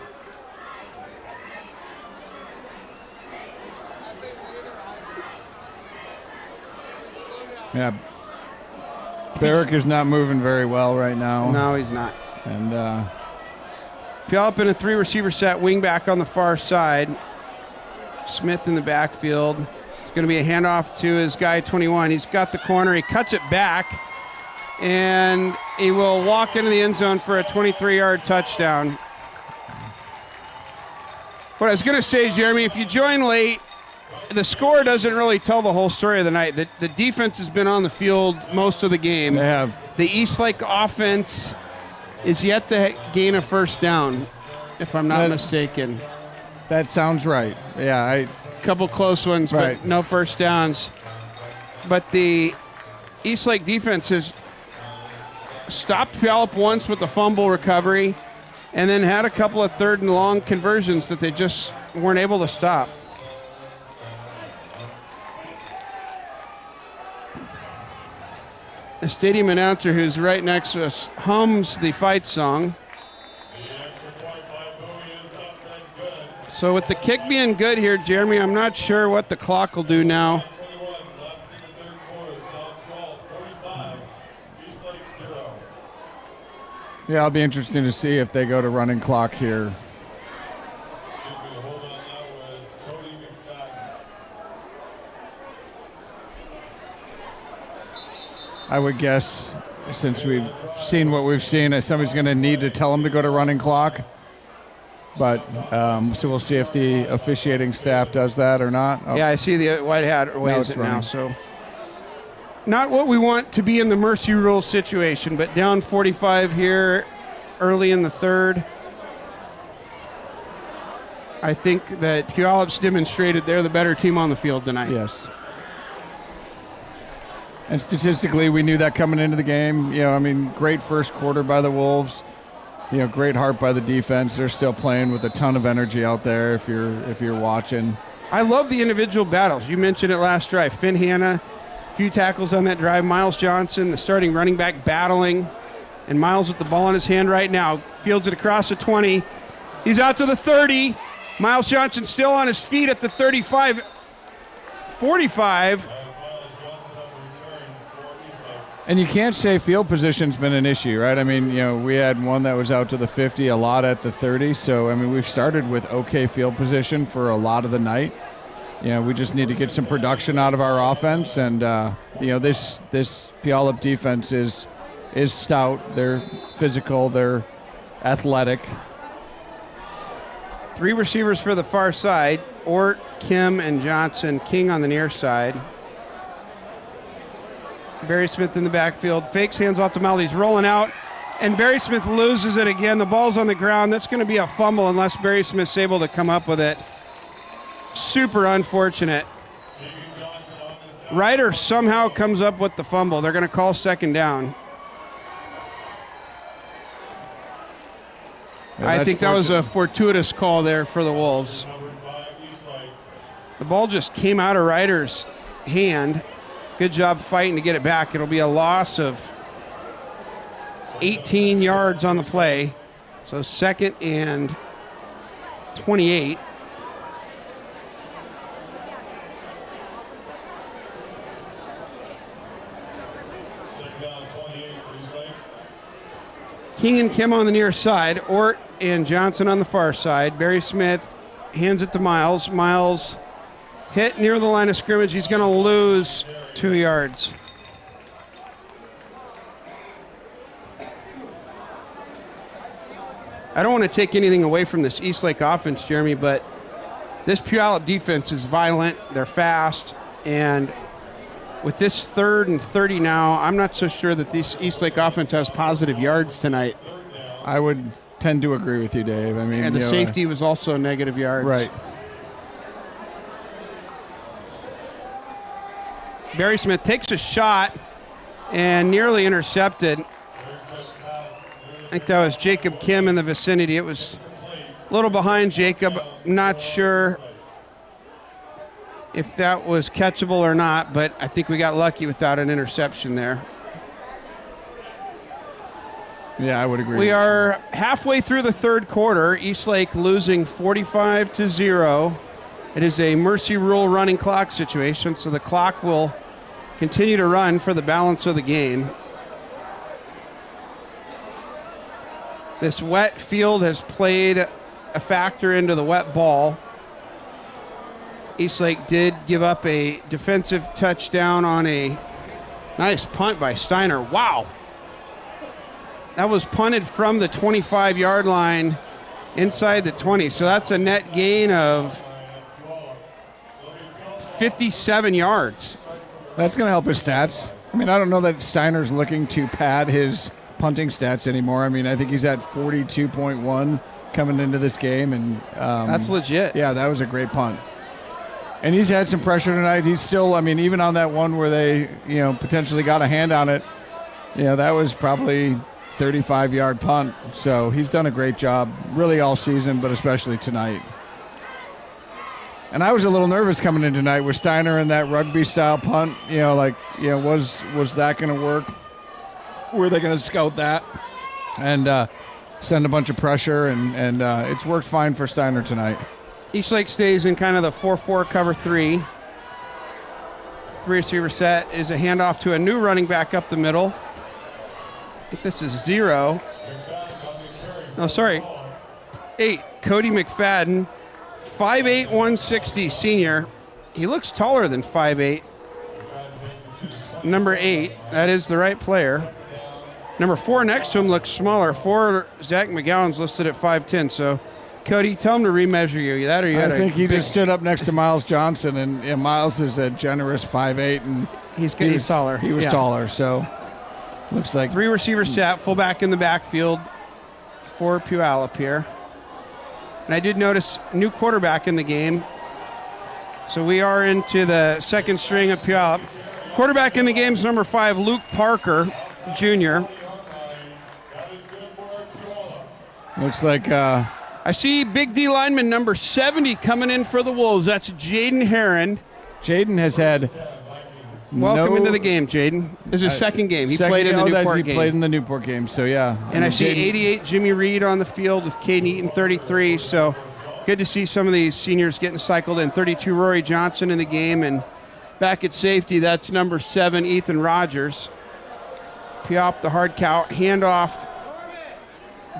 S2: Yeah. Barrick is not moving very well right now.
S5: No, he's not.
S2: And
S5: Puyallup in a 3 receiver set, wing back on the far side. Smith in the backfield. It's going to be a handoff to his guy 21. He's got the corner. He cuts it back, and he will walk into the end zone for a 23-yard touchdown. What I was going to say, Jeremy, if you join late, the score doesn't really tell the whole story of the night. The defense has been on the field most of the game.
S2: They have.
S5: The Eastlake offense is yet to gain a first down, if I'm not mistaken.
S2: That sounds right. Yeah,
S5: a couple close ones,
S2: right.
S5: But no first downs. But the Eastlake defense has stopped Puyallup once with a fumble recovery, and then had a couple of 3rd and long conversions that they just weren't able to stop. The stadium announcer, who's right next to us, hums the fight song. So with the kick being good here, Jeremy, I'm not sure what the clock will do now.
S2: Yeah, it'll be interesting to see if they go to running clock here. I would guess since we've seen what we've seen, somebody's going to need to tell him to go to running clock. But so we'll see if the officiating staff does that or not.
S5: Yeah, I see the white hat waves it now. So not what we want to be in the mercy rule situation, but down 45 here early in the third. I think that Puyallup's demonstrated they're the better team on the field tonight.
S2: Yes. And statistically, we knew that coming into the game. Great first quarter by the Wolves. Great heart by the defense. They're still playing with a ton of energy out there if you're watching.
S5: I love the individual battles. You mentioned it last drive. Finn Hanna, a few tackles on that drive. Miles Johnson, the starting running back, battling. And Miles with the ball in his hand right now. Fields it across the 20. He's out to the 30. Miles Johnson still on his feet at the 35. 45.
S2: And you can't say field position's been an issue, right? We had one that was out to the 50, a lot at the 30. So, we've started with okay field position for a lot of the night. We just need to get some production out of our offense. And, this Puyallup defense is stout. They're physical. They're athletic.
S5: 3 receivers for the far side. Ort, Kim, and Johnson. King on the near side. Barry Smith in the backfield. Fakes, hands off to Mal. He's rolling out. And Barry Smith loses it again. The ball's on the ground. That's going to be a fumble unless Barry Smith's able to come up with it. Super unfortunate. Ryder somehow comes up with the fumble. They're going to call second down. I think that was a fortuitous call there for the Wolves. The ball just came out of Ryder's hand. Good job fighting to get it back. It'll be a loss of 18 yards on the play. So 2nd and 28. King and Kim on the near side. Ort and Johnson on the far side. Barry Smith hands it to Miles. Miles hit near the line of scrimmage. He's going to lose 2 yards. I don't want to take anything away from this Eastlake offense, Jeremy, but this Puyallup defense is violent. They're fast. And with this 3rd and 30 now, I'm not so sure that this Eastlake offense has positive yards tonight.
S2: I would tend to agree with you, Dave.
S5: And the safety was also negative yards.
S2: Right.
S5: Barry Smith takes a shot and nearly intercepted. I think that was Jacob Kim in the vicinity. It was a little behind Jacob. Not sure if that was catchable or not, but I think we got lucky without an interception there.
S2: Yeah, I would agree.
S5: We are halfway through the third quarter. Eastlake losing 45-0. It is a mercy rule running clock situation, so the clock will continue to run for the balance of the game. This wet field has played a factor into the wet ball. Eastlake did give up a defensive touchdown on a nice punt by Steiner. Wow. That was punted from the 25-yard line inside the 20. So that's a net gain of 57 yards.
S2: That's going to help his stats. I don't know that Steiner's looking to pad his punting stats anymore. I think he's at 42.1 coming into this game. And
S5: that's legit.
S2: Yeah, that was a great punt. And he's had some pressure tonight. He's still, even on that one where they, potentially got a hand on it, that was probably 35-yard punt. So he's done a great job really all season, but especially tonight. And I was a little nervous coming in tonight with Steiner and that rugby-style punt. Was that going to work? Were they going to scout that and send a bunch of pressure? And it's worked fine for Steiner tonight.
S5: Eastlake stays in kind of the 4-4 cover 3. 3-receiver set is a handoff to a new running back up the middle. I think this is 0. No, sorry. 8. Cody McFadden, 5'8", 160 senior. He looks taller than 5'8". Number 8. That is the right player. Number 4 next to him looks smaller. 4, Zach McGowan's listed at 5'10", so Cody, tell him to remeasure you. That or you had
S2: I think he
S5: big,
S2: just stood up next to Miles Johnson, and Miles is a generous 5'8", and
S5: he's taller.
S2: He was taller, so looks like
S5: 3 receivers set, fullback in the backfield for Puyallup here. And I did notice a new quarterback in the game. So we are into the second string of Puyallup. Quarterback in the game is number 5, Luke Parker, Jr.
S2: Looks like
S5: I see big D lineman number 70 coming in for the Wolves. That's Jaden Herron.
S2: Jaden has had
S5: Welcome into the game, Jaden. This is his second game. He played in the Newport game.
S2: He played in the Newport game, so yeah.
S5: And I see 88 Jimmy Reed on the field with Caden Eaton 33, so good to see some of these seniors getting cycled in. 32 Rory Johnson in the game, and back at safety, that's number 7 Ethan Rogers. Puyallup, the hard count, handoff,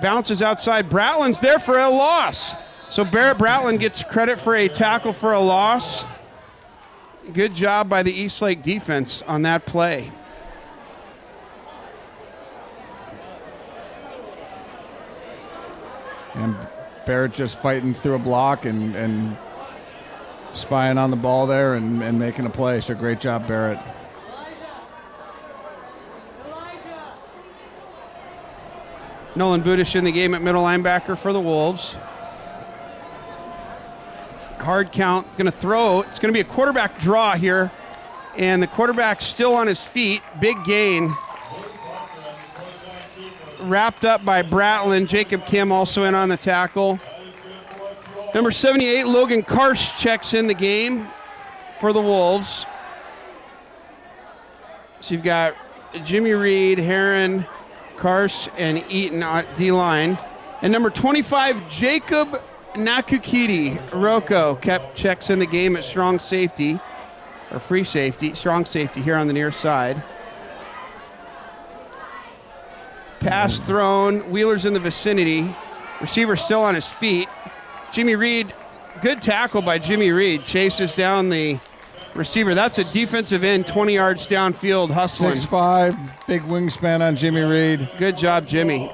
S5: bounces outside. Bratlin's there for a loss. So Barrett Bratlin gets credit for a tackle for a loss. Good job by the Eastlake defense on that play.
S2: And Barrett just fighting through a block and spying on the ball there and making a play. So great job, Barrett.
S5: Nolan Budish in the game at middle linebacker for the Wolves. Hard count, going to throw. It's going to be a quarterback draw here. And the quarterback's still on his feet. Big gain. Wrapped up by Bratlin. Jacob Kim also in on the tackle. Number 78, Logan Karsh checks in the game for the Wolves. So you've got Jimmy Reed, Heron, Karsh, and Eaton on D-line. And number 25, Jacob Nakukiti Rocco checks in the game at strong safety, or free safety, strong safety here on the near side. Pass thrown, Wheeler's in the vicinity. Receiver still on his feet. Jimmy Reed, good tackle by Jimmy Reed, chases down the receiver. That's a defensive end, 20 yards downfield, hustling.
S2: 6'5", big wingspan on Jimmy Reed.
S5: Good job, Jimmy.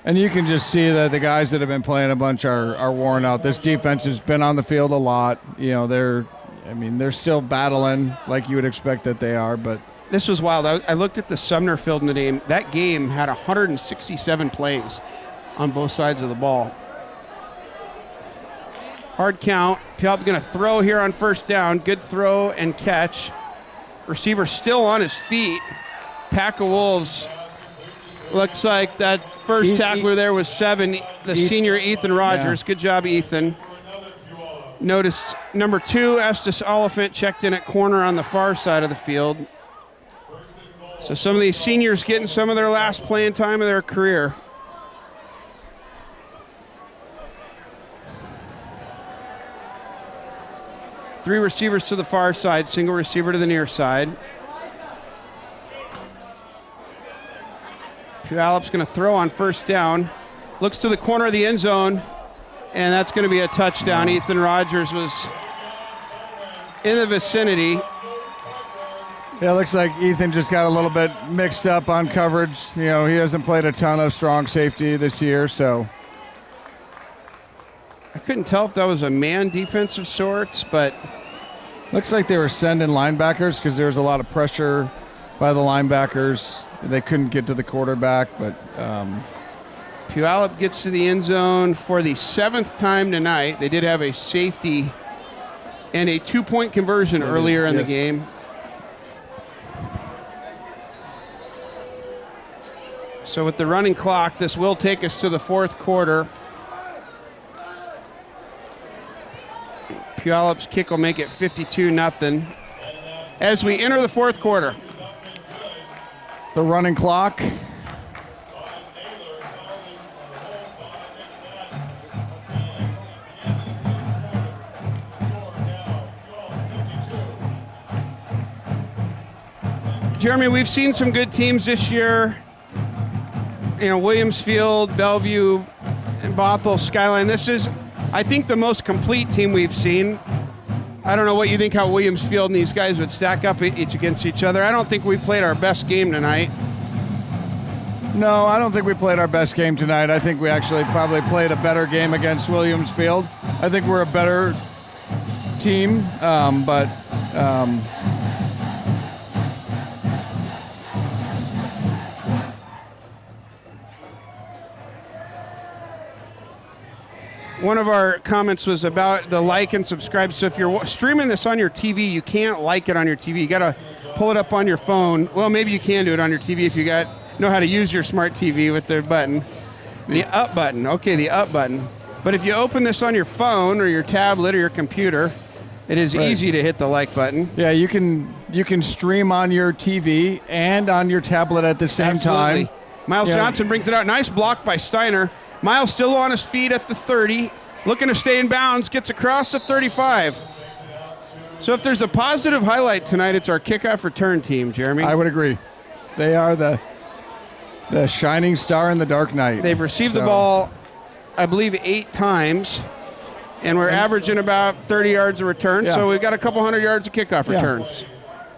S2: And you can just see that the guys that have been playing a bunch are worn out. This defense has been on the field a lot. You know, they're still battling like you would expect that they are, but
S5: this was wild. I looked at the Sumner Field in the game. That game had 167 plays on both sides of the ball. Hard count. Puyallup going to throw here on first down. Good throw and catch. Receiver still on his feet. Pack of Wolves. Looks like that first tackler there was 7, the senior Ethan Rogers. Yeah. Good job, Ethan. Noticed number 2, Estes Oliphant, checked in at corner on the far side of the field. So some of these seniors getting some of their last playing time of their career. Three receivers to the far side, single receiver to the near side. Puyallup's going to throw on first down. Looks to the corner of the end zone, and that's going to be a touchdown. Ethan Rogers was in the vicinity.
S2: Yeah, it looks like Ethan just got a little bit mixed up on coverage. You know, he hasn't played a ton of strong safety this year, so.
S5: I couldn't tell if that was a man defense of sorts, but.
S2: Looks like they were sending linebackers because there was a lot of pressure by the linebackers. They couldn't get to the quarterback, but.
S5: Puyallup gets to the end zone for the 7th time tonight. They did have a safety and a 2-point conversion earlier in the game. So with the running clock, this will take us to the 4th quarter. Puyallup's kick will make it 52-0 as we enter the 4th quarter.
S2: The running clock.
S5: Jeremy, we've seen some good teams this year. You know, Williamsfield, Bellevue, and Bothell, Skyline. This is, I think, the most complete team we've seen. I don't know what you think how Williams Field and these guys would stack up each against each other. I don't think we played our best game tonight.
S2: No, I don't think we played our best game tonight. I think we actually probably played a better game against Williams Field. I think we're a better team, but
S5: one of our comments was about the like and subscribe. So if you're streaming this on your TV, you can't like it on your TV. You got to pull it up on your phone. Well, maybe you can do it on your TV if you know how to use your smart TV with the button. The up button. Okay, the up button. But if you open this on your phone or your tablet or your computer, it is easy to hit the like button.
S2: Yeah, you can stream on your TV and on your tablet at the same time.
S5: Miles Johnson brings it out. Nice block by Steiner. Miles still on his feet at the 30, looking to stay in bounds, gets across the 35. So if there's a positive highlight tonight, it's our kickoff return team, Jeremy.
S2: I would agree. They are the shining star in the dark night.
S5: They've received the ball, I believe, 8 times, and we're averaging about 30 yards a return, so we've got a couple hundred yards of kickoff returns.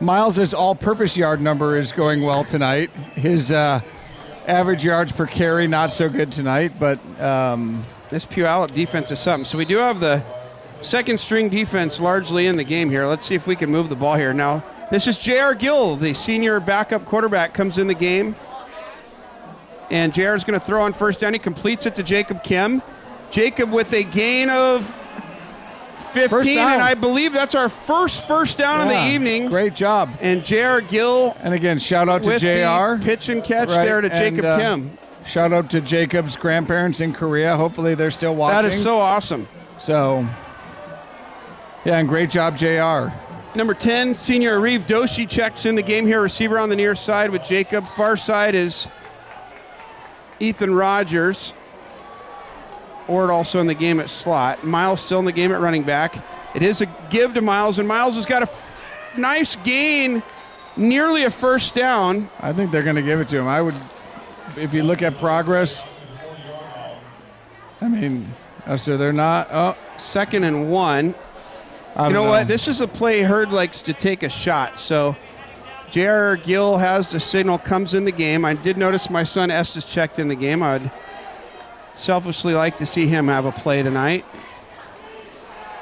S2: Miles' all-purpose yard number is going well tonight. His average yards per carry, not so good tonight, but
S5: this Puyallup defense is something. So we do have the second-string defense largely in the game here. Let's see if we can move the ball here. Now, this is J.R. Gill, the senior backup quarterback, comes in the game. And J.R. is going to throw on first down. He completes it to Jacob Kim. Jacob with a gain of 15, and I believe that's our first down of the evening.
S2: Great job.
S5: And J.R. Gill.
S2: And again, shout out to J.R.
S5: Pitch and catch there to Jacob Kim.
S2: Shout out to Jacob's grandparents in Korea. Hopefully they're still watching.
S5: That is so awesome.
S2: So, yeah, and great job, J.R.
S5: Number 10, senior Arif Doshi checks in the game here. Receiver on the near side with Jacob. Far side is Ethan Rogers. Ord also in the game at slot. Miles still in the game at running back. It is a give to Miles, and Miles has got a nice gain, nearly a first down.
S2: I think they're going to give it to him. I would, if you look at progress, I mean, so they're not. Oh,
S5: 2nd and 1. You know what? This is a play Hurd likes to take a shot. So J.R. Gill has the signal, comes in the game. I did notice my son Estes checked in the game. I'd selfishly like to see him have a play tonight.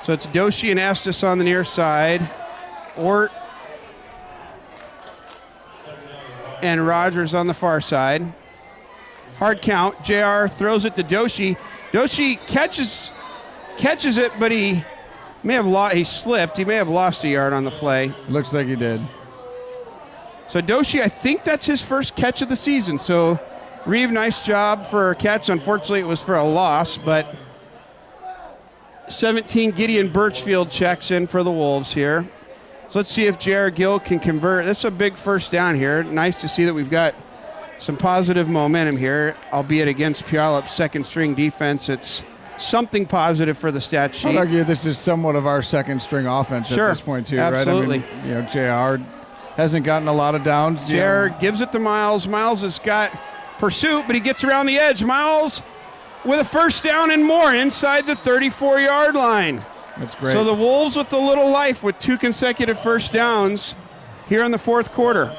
S5: So it's Doshi and Estes on the near side. Ort and Rogers on the far side. Hard count. JR throws it to Doshi. Doshi catches it, but he slipped. He may have lost a yard on the play.
S2: Looks like he did.
S5: So Doshi, I think that's his first catch of the season. So Reeve, nice job for a catch. Unfortunately, it was for a loss, but 17, Gideon Birchfield checks in for the Wolves here. So let's see if Jared Gill can convert. This is a big first down here. Nice to see that we've got some positive momentum here, albeit against Puyallup's second-string defense. It's something positive for the stat sheet.
S2: I'd argue this is somewhat of our second-string offense at this point, too,
S5: absolutely.
S2: Right? I mean, JR hasn't gotten a lot of downs.
S5: JR gives it to Miles. Miles has got pursuit, but he gets around the edge. Miles with a first down and more inside the 34-yard line.
S2: That's great.
S5: So the Wolves with a little life with 2 consecutive first downs here in the fourth quarter.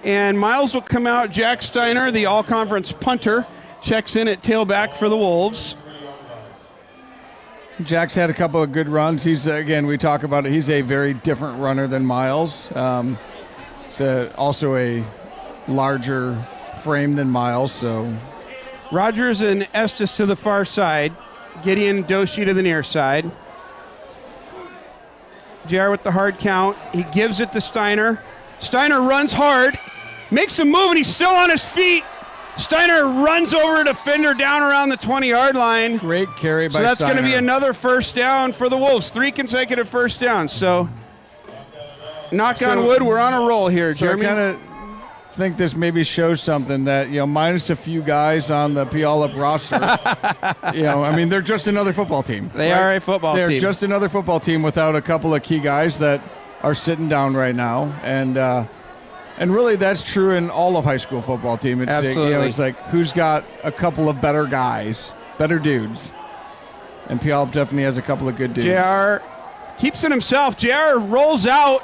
S5: And Miles will come out. Jack Steiner, the all-conference punter, checks in at tailback for the Wolves.
S2: Jack's had a couple of good runs. He's, again, we talk about it, he's a very different runner than Miles. He's also a larger frame than Miles. So
S5: Rogers and Estes to the far side. Gideon Doshi to the near side. JR with the hard count. He gives it to Steiner. Steiner runs hard, makes a move, and he's still on his feet. Steiner runs over a defender down around the 20-yard line.
S2: Great carry by Steiner.
S5: So that's going to be another first down for the Wolves. 3 consecutive first downs. So, knock on wood, we're on a roll here, Jeremy.
S2: I kind of think this maybe shows something that, minus a few guys on the Puyallup roster, I mean, they're just another football team.
S5: They are a football team.
S2: They're just another football team without a couple of key guys that are sitting down right now. And really, that's true in all of high school football team. It's,
S5: absolutely.
S2: It's like, who's got a couple of better guys, better dudes? And Puyallup definitely has a couple of good dudes.
S5: JR keeps it himself. JR rolls out,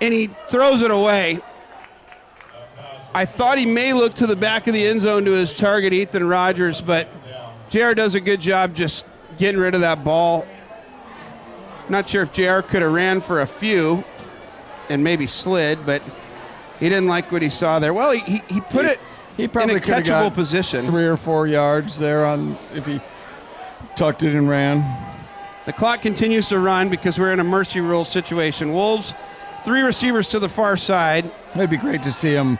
S5: and he throws it away. I thought he may look to the back of the end zone to his target, Ethan Rogers, but JR does a good job just getting rid of that ball. Not sure if JR could have ran for a few and maybe slid, but he didn't like what he saw there. Well, he put it
S2: he probably
S5: in a
S2: could have
S5: catchable
S2: got
S5: position.
S2: 3 or 4 yards there on if he tucked it and ran.
S5: The clock continues to run because we're in a mercy rule situation. Wolves, 3 receivers to the far side.
S2: It'd be great to see him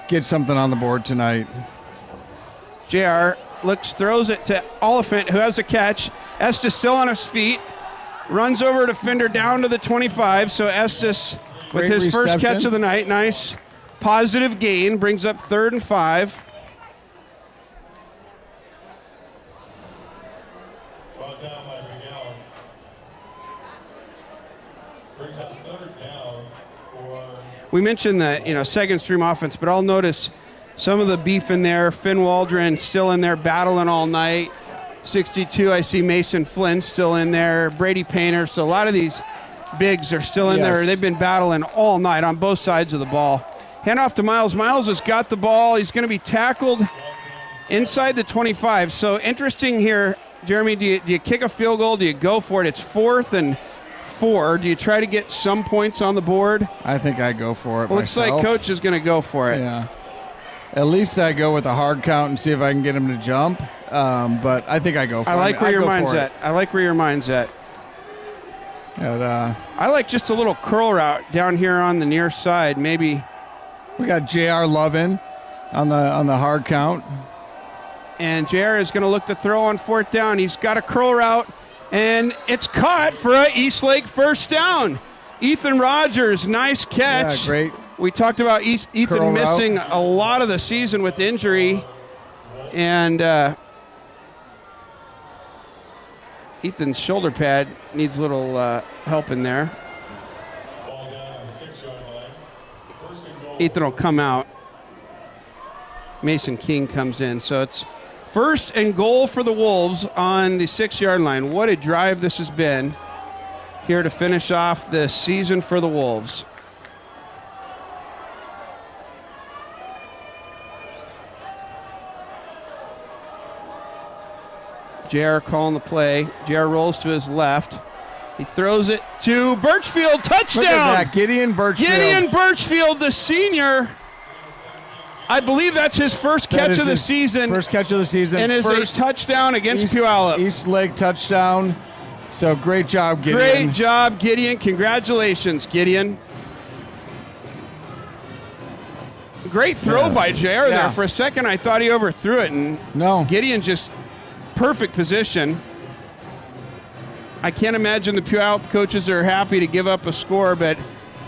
S2: get something on the board tonight.
S5: JR throws it to Oliphant, who has a catch. Estes still on his feet. Runs over to Fender down to the 25. So Estes with his first catch of the night. Nice positive gain. Brings up 3rd and 5.
S3: Brought down by Pregame. Brings up 3rd down for...
S5: We mentioned the second stream offense, but I'll notice some of the beef in there. Finn Waldron still in there battling all night. 62, I see Mason Flynn still in there. Brady Painter. So a lot of these bigs are still in there. They've been battling all night on both sides of the ball. Hand off to Miles. Miles has got the ball. He's going to be tackled inside the 25. So interesting here, Jeremy. Do you kick a field goal? Do you go for it? It's 4th and 4. Do you try to get some points on the board?
S2: I think I go for it
S5: Looks
S2: myself.
S5: like Coach is going to go for it.
S2: Yeah. At least I go with a hard count and see if I can get him to jump. But I think I go for it.
S5: I like where your mind's at. I like where your mind's at.
S2: And,
S5: I like just a little curl route down here on the near side. Maybe
S2: we got JR Lovin on the hard count.
S5: And JR is going to look to throw on 4th down. He's got a curl route, and it's caught for a Eastlake first down. Ethan Rogers, nice catch.
S2: Yeah, great.
S5: We talked about Ethan
S2: Curl
S5: missing
S2: route.
S5: a lot of the season with injury, and Ethan's shoulder pad needs a little help in there.
S3: Ball down on the 6-yard line. 1st and goal.
S5: Ethan will come out. Mason King comes in. So it's 1st and goal for the Wolves on the 6-yard line. What a drive this has been here to finish off the season for the Wolves. JR calling the play. JR rolls to his left. He throws it to Birchfield. Touchdown!
S2: Look at that. Gideon Birchfield.
S5: Gideon Birchfield, the senior. I believe that's his first catch of the season.
S2: First catch of the season.
S5: And is a touchdown against Puyallup.
S2: Eastlake touchdown. So great job, Gideon.
S5: Great job, Gideon. Congratulations, Gideon. Great throw by JR there. For a second, I thought he overthrew it. And
S2: no.
S5: Gideon just perfect position. I can't imagine the Puyallup coaches are happy to give up a score, but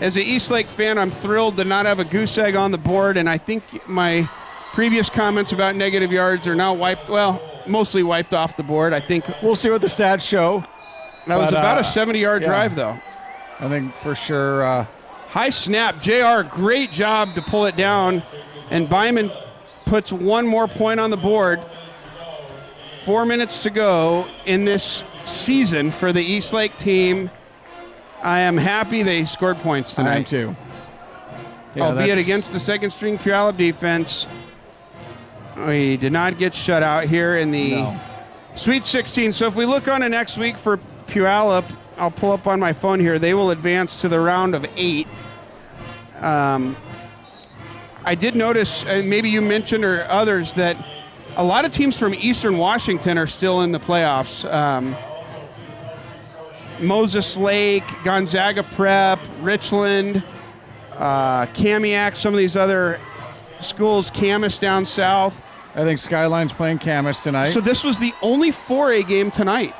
S5: as an Eastlake fan, I'm thrilled to not have a goose egg on the board, and I think my previous comments about negative yards are now mostly wiped off the board. I think
S2: we'll see what the stats show.
S5: That was about a 70-yard drive, though.
S2: I think for sure.
S5: High snap. JR, great job to pull it down, and Byman puts one more point on the board. 4 minutes to go in this season for the Eastlake team. I am happy they scored points tonight.
S2: I am too. Yeah,
S5: albeit against the second-string Puyallup defense. We did not get shut out here in the Sweet 16. So if we look on to next week for Puyallup, I'll pull up on my phone here. They will advance to the round of 8. I did notice, maybe you mentioned or others, that a lot of teams from Eastern Washington are still in the playoffs. Moses Lake, Gonzaga Prep, Richland, Kamiak, some of these other schools, Camas down south.
S2: I think Skyline's playing Camas tonight.
S5: So this was the only 4A game tonight.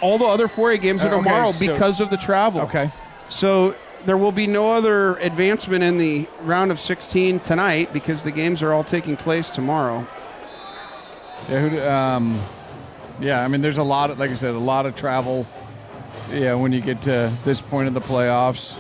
S5: All the other 4A games are tomorrow because of the travel.
S2: Okay.
S5: So there will be no other advancement in the round of 16 tonight because the games are all taking place tomorrow.
S2: Yeah, I mean, there's a lot of, like I said, a lot of travel. Yeah, when you get to this point of the playoffs.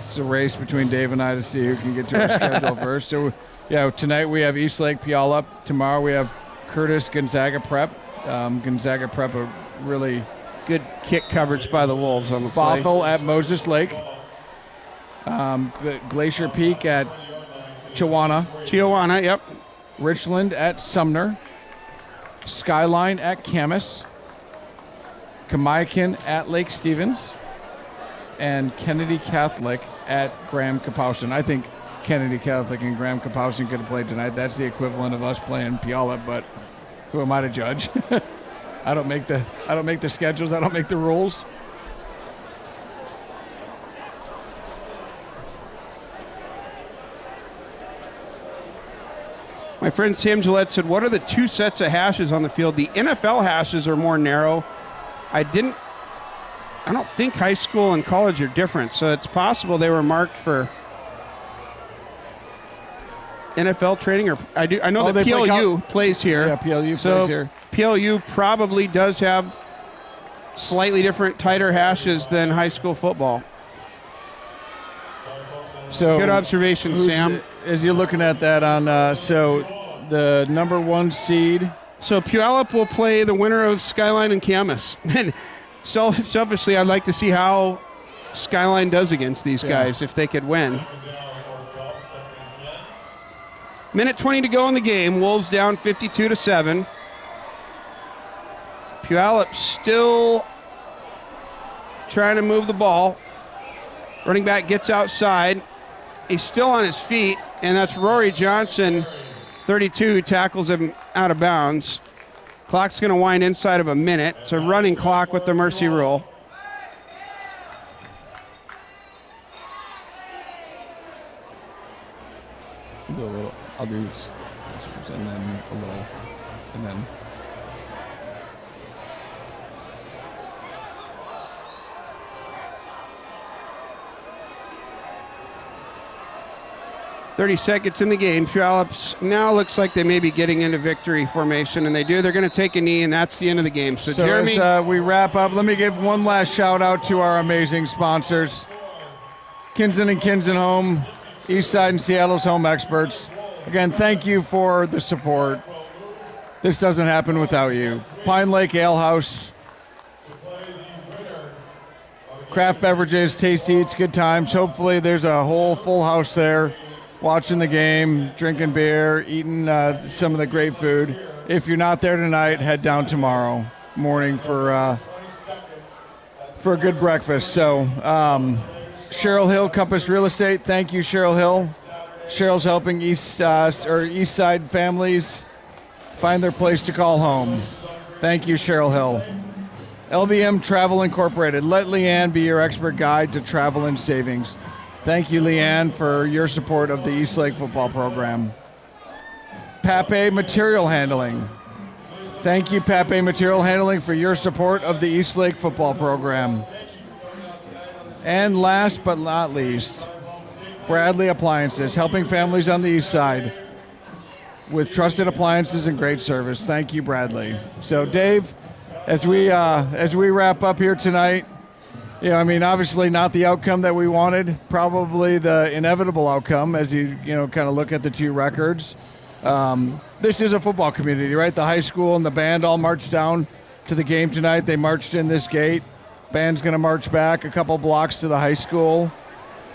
S2: It's a race between Dave and I to see who can get to our schedule first. So Yeah, tonight we have Eastlake, Puyallup. Tomorrow we have Curtis, Gonzaga Prep. Gonzaga Prep, a really
S5: Good kick coverage by the Wolves on the play.
S2: Bothell at Moses Lake. Glacier Peak at
S5: Chiawana, yep.
S2: Richland at Sumner. Skyline at Camas. Kamiakin at Lake Stevens. And Kennedy Catholic at Graham Kapowsin. I think Kennedy Catholic and Graham Kapowsin could have played tonight. That's the equivalent of us playing Puyallup, but who am I to judge? I don't make the schedules. I don't make the rules.
S5: My friend Sam Gillette said, what are the 2 sets of hashes on the field? The NFL hashes are more narrow. I don't think high school and college are different, so it's possible they were marked for NFL training. Or I know that PLU plays here.
S2: Yeah, PLU
S5: so
S2: plays here.
S5: PLU probably does have slightly different, tighter hashes than high school football.
S2: So
S5: good observation, Sam.
S2: As you're looking at that on, so the number 1 seed.
S5: So Puyallup will play the winner of Skyline and Camas. And selfishly, I'd like to see how Skyline does against these guys if they could win. Minute 20 to go in the game. Wolves down 52-7. Puyallup still trying to move the ball. Running back gets outside. He's still on his feet, and that's Rory Johnson, 32, who tackles him out of bounds. Clock's going to wind inside of a minute. It's a running clock with the mercy rule.
S2: I'll do and then a little, and then.
S5: .30 seconds in the game. Puyallup's now looks like they may be getting into victory formation, and they do. They're going to take a knee, and that's the end of the game. So Jeremy,
S2: as we wrap up, let me give one last shout out to our amazing sponsors, Kinson and Kinson Home, Eastside and Seattle's home experts. Again, thank you for the support. This doesn't happen without you. Pine Lake Ale House, craft beverages, tasty eats, good times. Hopefully there's a whole full house there watching the game, drinking beer, eating some of the great food. If you're not there tonight, head down tomorrow morning for a good breakfast. So Cheryl Hill, Compass Real Estate, thank you, Cheryl Hill. Cheryl's helping East Side families find their place to call home. Thank you, Cheryl Hill. LBM Travel Incorporated. Let Leanne be your expert guide to travel and savings. Thank you, Leanne, for your support of the Eastlake football program. Pape Material Handling. Thank you, Pape Material Handling, for your support of the Eastlake football program. And last but not least, Bradley Appliances, helping families on the east side with trusted appliances and great service. Thank you, Bradley. So, Dave, as we wrap up here tonight, obviously not the outcome that we wanted, probably the inevitable outcome as you kind of look at the 2 records. This is a football community, right? The high school and the band all marched down to the game tonight. They marched in this gate. Band's going to march back a couple blocks to the high school.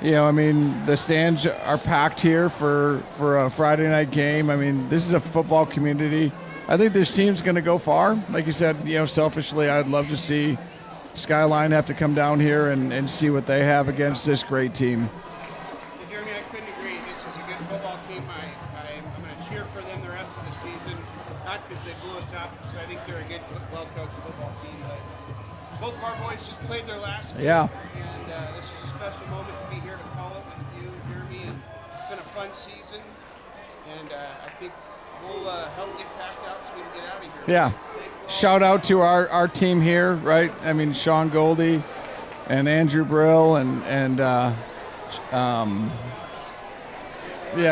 S2: The stands are packed here for a Friday night game. This is a football community. I think this team's going to go far. Like you said, selfishly, I'd love to see Skyline have to come down here and see what they have against this great team.
S5: Jeremy, I couldn't agree. This is a good football team. I'm going to cheer for them the rest of the season, not because they blew us out, because I think they're a good, well-coached football team. But both of our boys just played their last game.
S2: Yeah.
S5: And this is a special moment to be here to call it with you, Jeremy. And it's been a fun season. And I think we'll help get packed out so we can get out of here.
S2: Yeah. Shout out to our team here, right? Sean Goldie and Andrew Brill and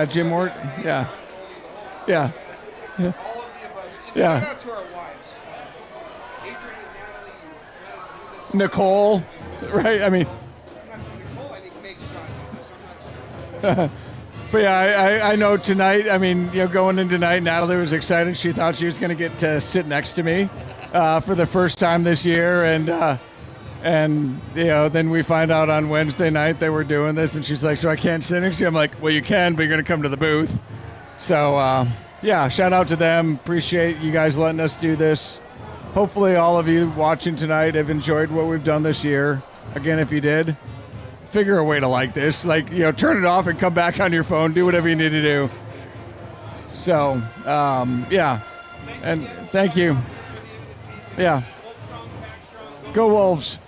S2: Jim Mort. Yeah. Yeah.
S5: All of the above. And shout out to our wives. Adrian and Natalie, you let us do this.
S2: Nicole, right?
S5: I'm not sure Nicole, I think, makes Sean do this. I'm not sure.
S2: But yeah, I know tonight, I mean, going in tonight, Natalie was excited. She thought she was going to get to sit next to me for the first time this year. And then we find out on Wednesday night that we're doing this. And she's like, so I can't sit next to you? I'm like, well, you can, but you're going to come to the booth. So, yeah, shout out to them. Appreciate you guys letting us do this. Hopefully all of you watching tonight have enjoyed what we've done this year. Again, if you did, figure a way to like this. Turn it off and come back on your phone. Do whatever you need to do. So, yeah. And thank you. Yeah. Go Wolves.